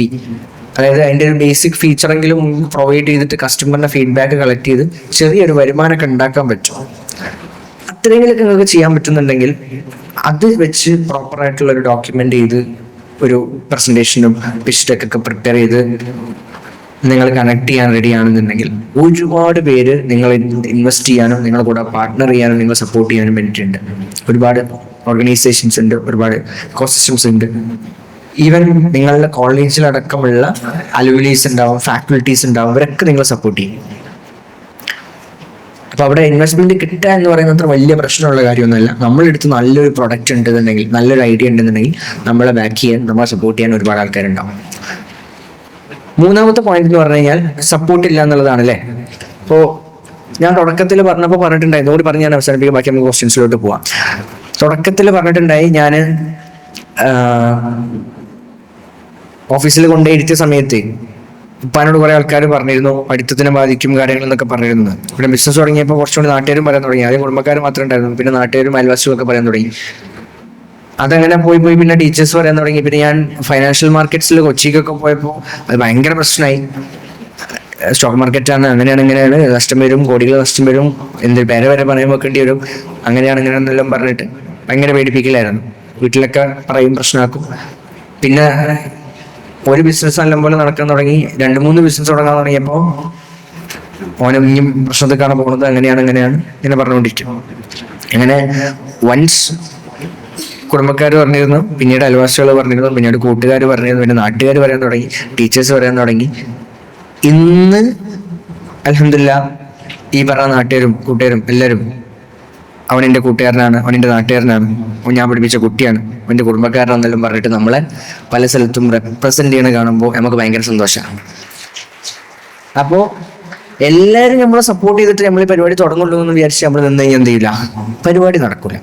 അതായത് അതിൻ്റെ ഒരു ബേസിക് ഫീച്ചറെങ്കിലും പ്രൊവൈഡ് ചെയ്തിട്ട് കസ്റ്റമറിന്റെ ഫീഡ്ബാക്ക് കളക്ട് ചെയ്ത് ചെറിയൊരു വരുമാനമൊക്കെ ഉണ്ടാക്കാൻ പറ്റും. അത്രയെങ്കിലൊക്കെ നിങ്ങൾക്ക് ചെയ്യാൻ പറ്റുന്നുണ്ടെങ്കിൽ അത് വെച്ച് പ്രോപ്പറായിട്ടുള്ള ഒരു ഡോക്യുമെന്റ് ചെയ്ത് ഒരു പ്രസന്റേഷനും പിച്ച് ഡെക്കൊക്കെ പ്രിപ്പയർ ചെയ്ത് നിങ്ങൾ കണക്ട് ചെയ്യാൻ റെഡി ആണെന്നുണ്ടെങ്കിൽ ഒരുപാട് പേര് നിങ്ങൾ ഇൻവെസ്റ്റ് ചെയ്യാനും നിങ്ങളുടെ കൂടെ പാർട്ട്ണർ ചെയ്യാനും നിങ്ങൾ സപ്പോർട്ട് ചെയ്യാനും വേണ്ടിയിട്ടുണ്ട്. ഒരുപാട് ഓർഗനൈസേഷൻസ് ഉണ്ട്, ഒരുപാട് ഇക്കോസിസ്റ്റംസ് ഉണ്ട്. ഈവൻ നിങ്ങളുടെ കോളേജിലടക്കമുള്ള അലുമിനീസ് ഉണ്ടാവും, ഫാക്കൽറ്റീസ് ഉണ്ടാവും, അവരൊക്കെ നിങ്ങൾ സപ്പോർട്ട് ചെയ്യും. അപ്പൊ അവിടെ ഇൻവെസ്റ്റ്മെന്റ് കിട്ടുക എന്ന് പറയുന്നത് അത്ര വലിയ പ്രശ്നമുള്ള കാര്യമൊന്നുമല്ല. നമ്മളെടുത്ത് നല്ലൊരു പ്രൊഡക്റ്റ് ഉണ്ടെന്നുണ്ടെങ്കിൽ, നല്ലൊരു ഐഡിയ ഉണ്ടെന്നുണ്ടെങ്കിൽ നമ്മളെ ബാക്ക് ചെയ്യാൻ, നമ്മളെ സപ്പോർട്ട് ചെയ്യാൻ ഒരുപാട് ആൾക്കാരുണ്ടാവും. മൂന്നാമത്തെ പോയിന്റ് എന്ന് പറഞ്ഞു കഴിഞ്ഞാൽ സപ്പോർട്ട് ഇല്ല എന്നുള്ളതാണ് അല്ലേ. അപ്പോൾ ഞാൻ തുടക്കത്തിൽ പറഞ്ഞിട്ടുണ്ടായി, ഇതുകൂടി പറഞ്ഞ് ഞാൻ അവസാനിപ്പിക്കും, ബാക്കി നമുക്ക് ക്വസ്റ്റ്യൻസിലോട്ട് പോവാം. തുടക്കത്തിൽ പറഞ്ഞിട്ടുണ്ടായി, ഞാൻ ഓഫീസിൽ കൊണ്ടുപോയിരുത്തിയ സമയത്ത് ഉപ്പാനോട് കുറെ ആൾക്കാർ പറഞ്ഞിരുന്നു പഠിത്തത്തിനെ ബാധിക്കും കാര്യങ്ങൾ എന്നൊക്കെ പറഞ്ഞിരുന്നത്. ഇവിടെ ബിസിനസ് തുടങ്ങിയപ്പോൾ കുറച്ചുകൂടി നാട്ടുകാരും പറയാൻ തുടങ്ങി. ആദ്യം കുടുംബക്കാർ മാത്രമേ ഉണ്ടായിരുന്നു, പിന്നെ നാട്ടുകാരും അയൽവാസികളൊക്കെ പറയാൻ തുടങ്ങി. അതങ്ങനെ പോയി പിന്നെ ടീച്ചേഴ്സ് പറയാൻ തുടങ്ങി. പിന്നെ ഞാൻ ഫൈനാൻഷ്യൽ മാർക്കറ്റ്സിൽ കൊച്ചിക്കൊക്കെ പോയപ്പോൾ അത് ഭയങ്കര പ്രശ്നമായി. സ്റ്റോക്ക് മാർക്കറ്റാണ്, ഇങ്ങനെയാണ്, നഷ്ടം വരും, കോടികൾ നഷ്ടം വരും, എന്ത് പേരെ വരെ പറയാൻ വെക്കേണ്ടി വരും, അങ്ങനെയാണെന്നെല്ലാം പറഞ്ഞിട്ട് ഭയങ്കര പേടിപ്പിക്കലായിരുന്നു. വീട്ടിലൊക്കെ പറയും, പ്രശ്നമാക്കും. പിന്നെ ഒരു ബിസിനസ് നല്ലപോലെ നടക്കാൻ തുടങ്ങി, 2-3 ബിസിനസ് തുടങ്ങാൻ തുടങ്ങിയപ്പോൾ ഓനും ഇനിയും പ്രശ്നത്തേക്കാണ് പോകുന്നത്, അങ്ങനെയാണ് ഇങ്ങനെ പറഞ്ഞുകൊണ്ടിരിക്കും. അങ്ങനെ വൺസ് കുടുംബക്കാർ പറഞ്ഞിരുന്നു, പിന്നീട് അയൽവാസികൾ പറഞ്ഞിരുന്നു, പിന്നീട് കൂട്ടുകാർ പറഞ്ഞിരുന്നു, പിന്നെ നാട്ടുകാർ പറയാൻ തുടങ്ങി, ടീച്ചേഴ്സ് പറയാൻ തുടങ്ങി. ഇന്ന് അൽഹംദുലില്ലാഹ് ഈ പറഞ്ഞ നാട്ടുകാരും കൂട്ടുകാരും എല്ലാവരും അവൻ എൻ്റെ കൂട്ടുകാരനാണ്, അവൻ എൻ്റെ നാട്ടുകാരനാണ്, ഞാൻ പഠിപ്പിച്ച കുട്ടിയാണ്, അവൻ്റെ കുടുംബക്കാരനെന്നെല്ലാം പറഞ്ഞിട്ട് നമ്മളെ പല സ്ഥലത്തും റെപ്രസെന്റ് ചെയ്യണ കാണുമ്പോൾ നമുക്ക് ഭയങ്കര സന്തോഷമാണ്. അപ്പോൾ എല്ലാവരും നമ്മളെ സപ്പോർട്ട് ചെയ്തിട്ട് നമ്മൾ ഈ പരിപാടി തുടങ്ങുള്ളൂ എന്ന് വിചാരിച്ച് നമ്മൾ നിന്ന് കഴിഞ്ഞാൽ എന്ത് ചെയ്യില്ല, പരിപാടി നടക്കില്ല.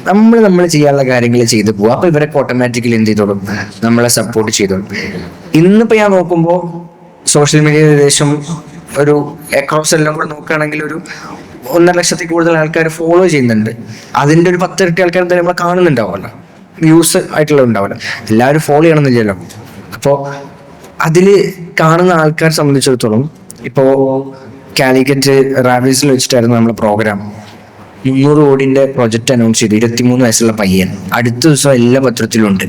നമ്മൾ ചെയ്യാനുള്ള കാര്യങ്ങൾ ചെയ്തു പോവുക. അപ്പൊ ഇവരൊക്കെ ഓട്ടോമാറ്റിക്കലി എന്ത് ചെയ്തോളും, നമ്മളെ സപ്പോർട്ട് ചെയ്തോളും. ഇന്നിപ്പോ ഞാൻ നോക്കുമ്പോൾ സോഷ്യൽ മീഡിയ ഏകദേശം ഒരു അക്രോസ് എല്ലാം കൂടെ നോക്കുകയാണെങ്കിൽ ഒരു 1.5 ലക്ഷത്തിൽ കൂടുതൽ ആൾക്കാർ ഫോളോ ചെയ്യുന്നുണ്ട്. അതിന്റെ ഒരു 10 ഇരട്ടി ആൾക്കാർ എന്തായാലും നമ്മളെ കാണുന്നുണ്ടാവുമല്ലോ, വ്യൂസ് ആയിട്ടുള്ള ഉണ്ടാവില്ല, എല്ലാവരും ഫോളോ ചെയ്യണമെന്നില്ലല്ലോ. അപ്പോൾ അതിൽ കാണുന്ന ആൾക്കാരെ സംബന്ധിച്ചിടത്തോളം ഇപ്പോ കാലിക്കറ്റ് റാവീസിൽ വെച്ചിട്ടായിരുന്നു നമ്മുടെ പ്രോഗ്രാം. 300 കോടിന്റെ പ്രൊജക്ട് അനൗൺസ് ചെയ്തു. 23 വയസ്സുള്ള പയ്യൻ അടുത്ത ദിവസം എല്ലാ പത്രത്തിലും ഉണ്ട്.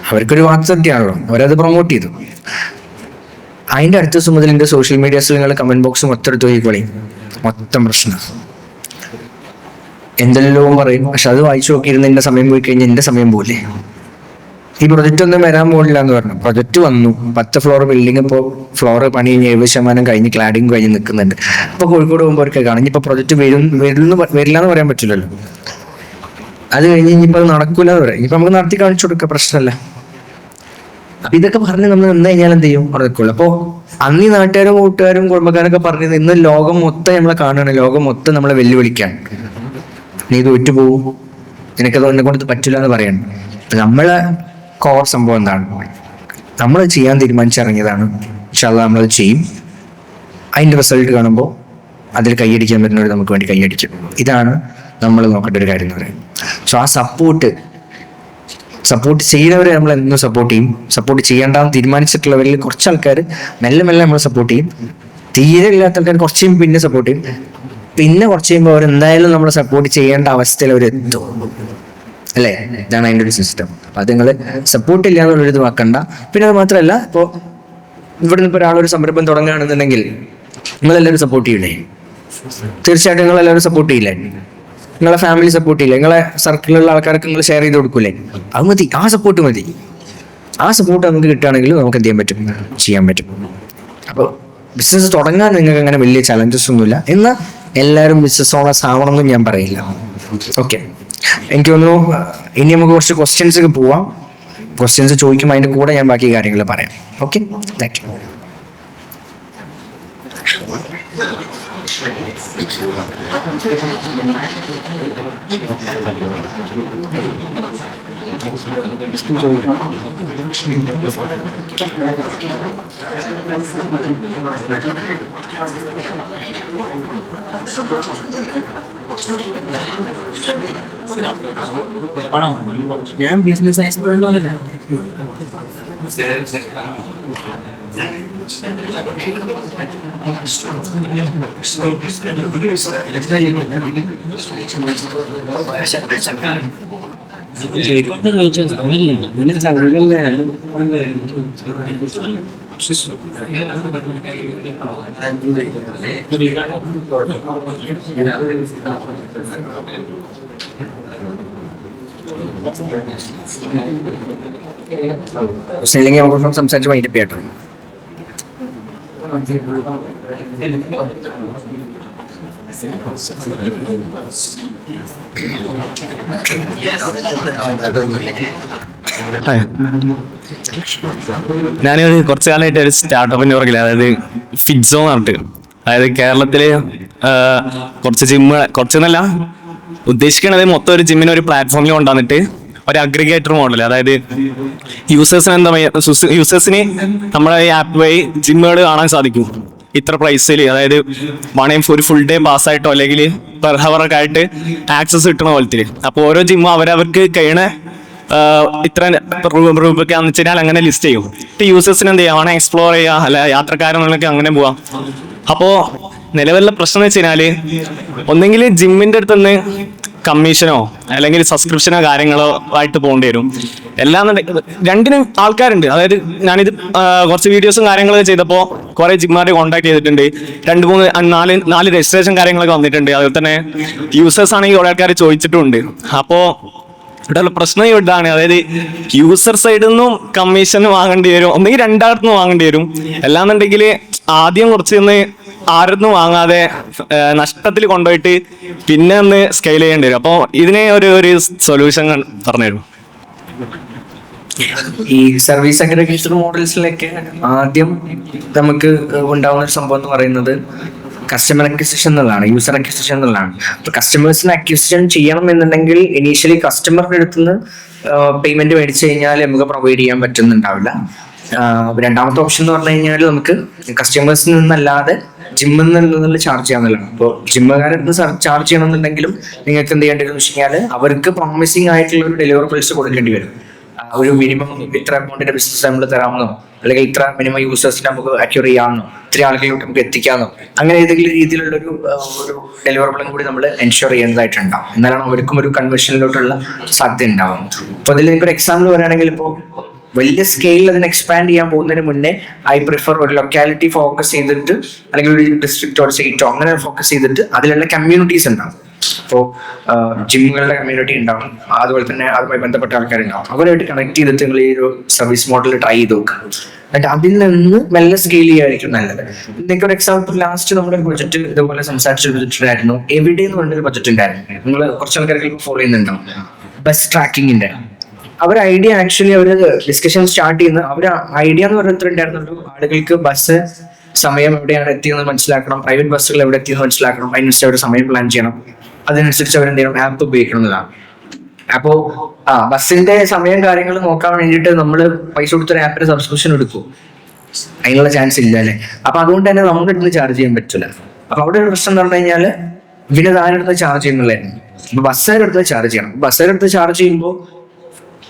അവർക്കൊരു വാർത്തയാണല്ലോ, അവരത് പ്രൊമോട്ട് ചെയ്തു. അതിന്റെ അടുത്ത ദിവസം മുതൽ എൻ്റെ സോഷ്യൽ മീഡിയാസിൽ നിങ്ങൾ കമന്റ് ബോക്സ് മൊത്തം എടുത്ത് നോക്കിക്കോളി, മൊത്തം പ്രശ്നം. എന്തെല്ലാം പറയും, പക്ഷെ അത് വായിച്ചു നോക്കിയിരുന്ന എൻ്റെ സമയം പോയി കഴിഞ്ഞാൽ എൻ്റെ സമയം പോലെ. ഈ പ്രൊജക്റ്റ് ഒന്നും വരാൻ പോകില്ല എന്ന് പറഞ്ഞു. പ്രൊജക്റ്റ് വന്നു, 10 ഫ്ലോർ ബിൽഡിംഗ് ഇപ്പോൾ ഫ്ലോർ പണി 70% കഴിഞ്ഞ് ക്ലാഡിങ് കഴിഞ്ഞ് നിൽക്കുന്നുണ്ട്. ഇപ്പൊ കോഴിക്കോട് പോകുമ്പോൾ അവർക്ക് കാണാം. ഇനിയിപ്പോൾ പ്രൊജക്റ്റ് വരില്ല എന്ന് പറയാൻ പറ്റില്ലല്ലോ. അത് കഴിഞ്ഞ് ഇനിയിപ്പോൾ അത് നടക്കൂല എന്ന് പറയാം. ഇനിയിപ്പോൾ നമുക്ക് നടത്തി കാണിച്ചു കൊടുക്കുക, പ്രശ്നമല്ല. അപ്പൊ ഇതൊക്കെ പറഞ്ഞ് നമ്മൾ നിന്ന് കഴിഞ്ഞാൽ എന്ത് ചെയ്യും, അവിടെ നിൽക്കുള്ളൂ. അപ്പോൾ അന്ന് ഈ നാട്ടുകാരും കൂട്ടുകാരും കുടുംബക്കാരൊക്കെ പറഞ്ഞത് ഇന്ന് ലോകം മൊത്തം നമ്മളെ കാണുകയാണ്, ലോകം മൊത്തം നമ്മളെ വെല്ലുവിളിക്കാൻ. നീ തോറ്റു പോവും, നിനക്കത് എന്നെ കൊണ്ട് പറ്റില്ല എന്ന് പറയണം. നമ്മളെ കോർ സംഭവം എന്താണ്, നമ്മൾ ചെയ്യാൻ തീരുമാനിച്ചിറങ്ങിയതാണ്. ഇൻഷാ അല്ലാഹ് നമ്മളത് ചെയ്യും. അതിന്റെ റിസൾട്ട് കാണുമ്പോൾ അതിൽ കൈയടിക്കാൻ പറ്റുന്നവർ നമുക്ക് വേണ്ടി കൈയടിക്കും. ഇതാണ് നമ്മൾ നോക്കേണ്ട ഒരു കാര്യം എന്ന് പറയുന്നത്. സോ ആ സപ്പോർട്ട് ചെയ്യുന്നവരെ നമ്മൾ എന്നും സപ്പോർട്ട് ചെയ്യും. സപ്പോർട്ട് ചെയ്യേണ്ടെന്ന് തീരുമാനിച്ചിട്ടുള്ളവരിൽ കുറച്ച് ആൾക്കാർ മെല്ലെ നമ്മൾ സപ്പോർട്ട് ചെയ്യും. തീരെ ഇല്ലാത്ത ആൾക്കാർ കുറച്ച് കഴിയുമ്പോൾ പിന്നെ സപ്പോർട്ട് ചെയ്യും. പിന്നെ കുറച്ച് കഴിയുമ്പോൾ അവർ എന്തായാലും നമ്മളെ സപ്പോർട്ട് ചെയ്യേണ്ട അവസ്ഥയിൽ അവർ എത്തും, അല്ലേ? ഇതാണ് അതിൻ്റെ ഒരു സിസ്റ്റം. അപ്പം അത് നിങ്ങൾ സപ്പോർട്ട് ഇല്ല എന്നുള്ളൊരു ഇത് വെക്കണ്ട. പിന്നെ അത് മാത്രമല്ല, ഇപ്പോൾ ഇവിടെ നിന്ന് ഇപ്പോൾ ഒരാളൊരു സംരംഭം തുടങ്ങുകയാണെന്നുണ്ടെങ്കിൽ നിങ്ങളെല്ലാവരും സപ്പോർട്ട് ചെയ്യില്ലേ? തീർച്ചയായിട്ടും നിങ്ങളെല്ലാവരും സപ്പോർട്ട് ചെയ്യില്ലേ? നിങ്ങളെ ഫാമിലി സപ്പോർട്ട് ചെയ്യില്ലേ? നിങ്ങളെ സർക്കിളിലുള്ള ആൾക്കാർക്ക് നിങ്ങൾ ഷെയർ ചെയ്ത് കൊടുക്കൂലേ? അത് മതി, ആ സപ്പോർട്ട് മതി. ആ സപ്പോർട്ട് നമുക്ക് കിട്ടുകയാണെങ്കിൽ നമുക്ക് എന്ത് ചെയ്യാൻ പറ്റും. അപ്പോൾ ബിസിനസ് തുടങ്ങാൻ നിങ്ങൾക്ക് അങ്ങനെ വലിയ ചലഞ്ചസ് ഒന്നുമില്ല. എന്നാൽ എല്ലാവരും ബിസിനസ് ഓണേഴ്സ് ആവണമെന്നും ഞാൻ പറയില്ല. ഓക്കെ, എനിക്ക് തോന്നുന്നു ഇനി നമുക്ക് കുറച്ച് ക്വസ്റ്റ്യൻസ് പോവാം. ക്വസ്റ്റ്യൻസ് ചോദിക്കുമ്പോൾ അതിൻ്റെ കൂടെ ഞാൻ ബാക്കി കാര്യങ്ങൾ പറയാം. Okay, thank you. ഞാൻ ബിസിനസ് എക്സ്പെർട്ട് ഇല്ലെങ്കിൽ നമുക്ക് സംസാരിച്ച് വൈകിട്ട് കേട്ടോ. ഞാനൊരു കുറച്ചു കാലമായിട്ട് ഒരു സ്റ്റാർട്ടപ്പിന്റെ പുറകില്ല, അതായത് ഫിറ്റ്സോ എന്ന് പറഞ്ഞിട്ട്. അതായത് കേരളത്തില് കുറച്ചെന്നല്ല ഉദ്ദേശിക്കണത് മൊത്തം ഒരു ജിമ്മിന് ഒരു പ്ലാറ്റ്ഫോമിൽ കൊണ്ടുവന്നിട്ട് ഒരു അഗ്രിഗേറ്റർ മോഡൽ, അതായത് യൂസേഴ്സിന് നമ്മുടെ ഈ ആപ്പ് വഴി ജിമ്മുകൾ കാണാൻ സാധിക്കും. ഇത്ര പ്രൈസിൽ, അതായത് വേണമെങ്കിൽ ഒരു ഫുൾ ഡേ പാസ്സായിട്ടോ അല്ലെങ്കിൽ പെർ ഹവർ ഒക്കെ ആയിട്ട് ആക്സസ് കിട്ടണ പോലത്തിൽ. അപ്പോൾ ഓരോ ജിമ്മും അവരവർക്ക് കഴിയണ ഇത്ര രൂപയ്ക്കാന്ന് വെച്ച് കഴിഞ്ഞാൽ അങ്ങനെ ലിസ്റ്റ് ചെയ്യും. യൂസേഴ്സിന് എന്ത് ചെയ്യാം, വേണമെങ്കിൽ എക്സ്പ്ലോർ ചെയ്യുക, അല്ല യാത്രക്കാരെന്നുള്ളതൊക്കെ അങ്ങനെ പോവാം. അപ്പോൾ നിലവിലുള്ള പ്രശ്നം എന്ന് വെച്ച് കഴിഞ്ഞാൽ ഒന്നെങ്കിൽ ജിമ്മിൻ്റെ അടുത്തുനിന്ന് കമ്മീഷനോ അല്ലെങ്കിൽ സബ്സ്ക്രിപ്ഷനോ കാര്യങ്ങളോ ആയിട്ട് പോകേണ്ടി വരും. എല്ലാന്നുണ്ടെങ്കിൽ രണ്ടിനും ആൾക്കാരുണ്ട്. അതായത് ഞാനിത് കുറച്ച് വീഡിയോസും കാര്യങ്ങളൊക്കെ ചെയ്തപ്പോൾ കുറെ ജിമ്മാരെ കോൺടാക്ട് ചെയ്തിട്ടുണ്ട്. 2-3-4 രജിസ്ട്രേഷൻ കാര്യങ്ങളൊക്കെ വന്നിട്ടുണ്ട്. അതുപോലെ തന്നെ യൂസേഴ്സ് ആണെങ്കിൽ കുറെ ആൾക്കാർ ചോദിച്ചിട്ടുണ്ട്. അപ്പോൾ ഇവിടെ പ്രശ്നം ഇതാണ്, അതായത് യൂസർ സൈഡിൽ നിന്നും കമ്മീഷൻ വാങ്ങേണ്ടി വരും, ഒന്നെങ്കിൽ രണ്ടായിരത്തുനിന്ന് വാങ്ങേണ്ടി വരും. അല്ലാന്നുണ്ടെങ്കിൽ ആദ്യം കുറച്ച് ആരൊന്നും വാങ്ങാതെ നഷ്ടത്തിൽ കൊണ്ടുപോയിട്ട് പിന്നെ ഒന്ന് സ്കെയിൽ ചെയ്യേണ്ടി വരും. അപ്പോൾ ഇതിനെ ഒരു സൊല്യൂഷൻ പറഞ്ഞുതരും. ഈ സർവീസ് അഗ്രിഗേറ്റർ മോഡൽസിലൊക്കെ ആദ്യം നമുക്ക് ഉണ്ടാവുന്ന ഒരു സംഭവം എന്ന് പറയുന്നത് കസ്റ്റമർ അക്വിസിഷൻ എന്നുള്ളതാണ്, യൂസർ അക്വിസിഷൻ എന്നുള്ളതാണ്. അപ്പൊ കസ്റ്റമേഴ്സിനെ അക്വിസിഷൻ ചെയ്യണം എന്നുണ്ടെങ്കിൽ ഇനീഷ്യലി കസ്റ്റമറുടെ അടുത്ത് നിന്ന് പേയ്മെന്റ് മേടിച്ചു കഴിഞ്ഞാൽ നമുക്ക് പ്രൊവൈഡ് ചെയ്യാൻ പറ്റുന്നുണ്ടാവില്ല. രണ്ടാമത്തെ ഓപ്ഷൻ എന്ന് പറഞ്ഞു കഴിഞ്ഞാൽ നമുക്ക് കസ്റ്റമേഴ്സിൽ നിന്നല്ലാതെ ജിമ്മിൽ നിന്ന് ചാർജ് ചെയ്യാന്നുള്ളതാണ്. ഇപ്പോൾ ജിമ്മുകാരുടെ അടുത്ത് ചാർജ് ചെയ്യണമെന്നുണ്ടെങ്കിലും നിങ്ങൾക്ക് എന്ത് ചെയ്യേണ്ടി വരും വെച്ച് കഴിഞ്ഞാൽ അവർക്ക് പ്രോമിസിങ് ആയിട്ടുള്ള ഒരു ഡെലിവറബിൾസ് കൊടുക്കേണ്ടി വരും. ഒരു മിനിമം ഇത്ര എമൗണ്ടിന്റെ ബിസിനസ് നമ്മൾ തരാമെന്നോ, അല്ലെങ്കിൽ ഇത്ര മിനിമം യൂസേഴ്സിന് നമുക്ക് അക്യൂർ ചെയ്യാമെന്നോ, ഇത്ര ആളുകളിലോട്ട് നമുക്ക് എത്തിക്കാമെന്നോ, അങ്ങനെ ഏതെങ്കിലും രീതിയിലുള്ള ഒരു ഡെലിവറബിളും കൂടി നമ്മൾ എൻഷുർ ചെയ്യുന്നതായിട്ടുണ്ടാവും. എന്നാലാണ് അവർക്കും ഒരു കൺവേർഷനിലോട്ടുള്ള സാധ്യത ഉണ്ടാവും. അപ്പൊ അതിൽ എനിക്കൊരു എക്സാമ്പിൾ പറയുകയാണെങ്കിൽ, ഇപ്പോൾ വലിയ സ്കെയിലിൽ അതിന് എക്സ്പാൻഡ് ചെയ്യാൻ പോകുന്നതിന് മുന്നേ ഐ പ്രിഫർ ഒരു ലൊക്കാലിറ്റി ഫോക്കസ് ചെയ്തിട്ട്, അല്ലെങ്കിൽ ഒരു ഡിസ്ട്രിക്റ്റോ സ്റ്റേറ്റോ അങ്ങനെ ഫോക്കസ് ചെയ്തിട്ട് അതിലുള്ള കമ്മ്യൂണിറ്റീസ് ഉണ്ടാവും. അപ്പോൾ ജിമ്മുകളുടെ കമ്മ്യൂണിറ്റി ഉണ്ടാവും, അതുപോലെ തന്നെ അതുമായി ബന്ധപ്പെട്ട ആൾക്കാരുണ്ടാവും. അവരായിട്ട് കണക്ട് ചെയ്തിട്ട് നിങ്ങൾ ഈ ഒരു സർവീസ് മോഡൽ ട്രൈ ചെയ്ത് നോക്കുക. എന്നിട്ട് അതിൽ നിന്ന് മെല്ലെ സ്കെയിൽ ചെയ്യായിരിക്കും നല്ലത്. നിങ്ങൾക്ക് ഒരു എക്സാമ്പിൾ, ലാസ്റ്റ് നമ്മുടെ ബഡ്ജറ്റ് ഇതുപോലെ സംസാരിച്ചിട്ടുണ്ടായിരുന്നു. എവിടെ എന്ന് പറഞ്ഞൊരു ബഡ്ജറ്റ് ഉണ്ടായിരുന്നു. നിങ്ങൾ കുറച്ച് ആൾക്കാർക്ക് ഫോളോ ചെയ്യുന്നുണ്ടാവും. ബസ് ട്രാക്കിങ്ങിന്റെ ഐഡിയ ആക്ച്വലി അവർ ഡിസ്കഷൻ സ്റ്റാർട്ട് ചെയ്യുന്ന ഐഡിയ എന്ന് പറഞ്ഞിട്ടുണ്ടായിരുന്നുള്ളൂ. ആളുകൾക്ക് ബസ് സമയം എവിടെയാണ് എത്തിയെന്ന് മനസ്സിലാക്കണം, പ്രൈവറ്റ് ബസ്സുകൾ എവിടെ എത്തിയെന്ന് മനസ്സിലാക്കണം, അതിനനുസരിച്ച് അവർ സമയം പ്ലാൻ ചെയ്യണം, അതിനനുസരിച്ച് അവർ എന്ത് ചെയ്യണം, ആപ്പ് ഉപയോഗിക്കണം എന്നതാണ്. അപ്പോ ബസ്സിന്റെ സമയം കാര്യങ്ങൾ നോക്കാൻ വേണ്ടിയിട്ട് നമ്മൾ പൈസ കൊടുത്തൊരു ആപ്പിന് സബ്സ്ക്രിപ്ഷൻ എടുക്കും, അതിനുള്ള ചാൻസ് ഇല്ല അല്ലേ? അപ്പൊ അതുകൊണ്ട് തന്നെ നമുക്ക് ഇന്ന് ചാർജ് ചെയ്യാൻ പറ്റില്ല. അപ്പൊ അവിടെ ഒരു പ്രശ്നം എന്ന് പറഞ്ഞു കഴിഞ്ഞാൽ പിന്നെ ആരെടുത്ത് ചാർജ് ചെയ്യുന്നുള്ളതായിരുന്നു. അപ്പൊ ബസ്സുകാരെടുത്ത് ചാർജ് ചെയ്യണം. ബസ്സുകാരെടുത്ത് ചാർജ് ചെയ്യുമ്പോൾ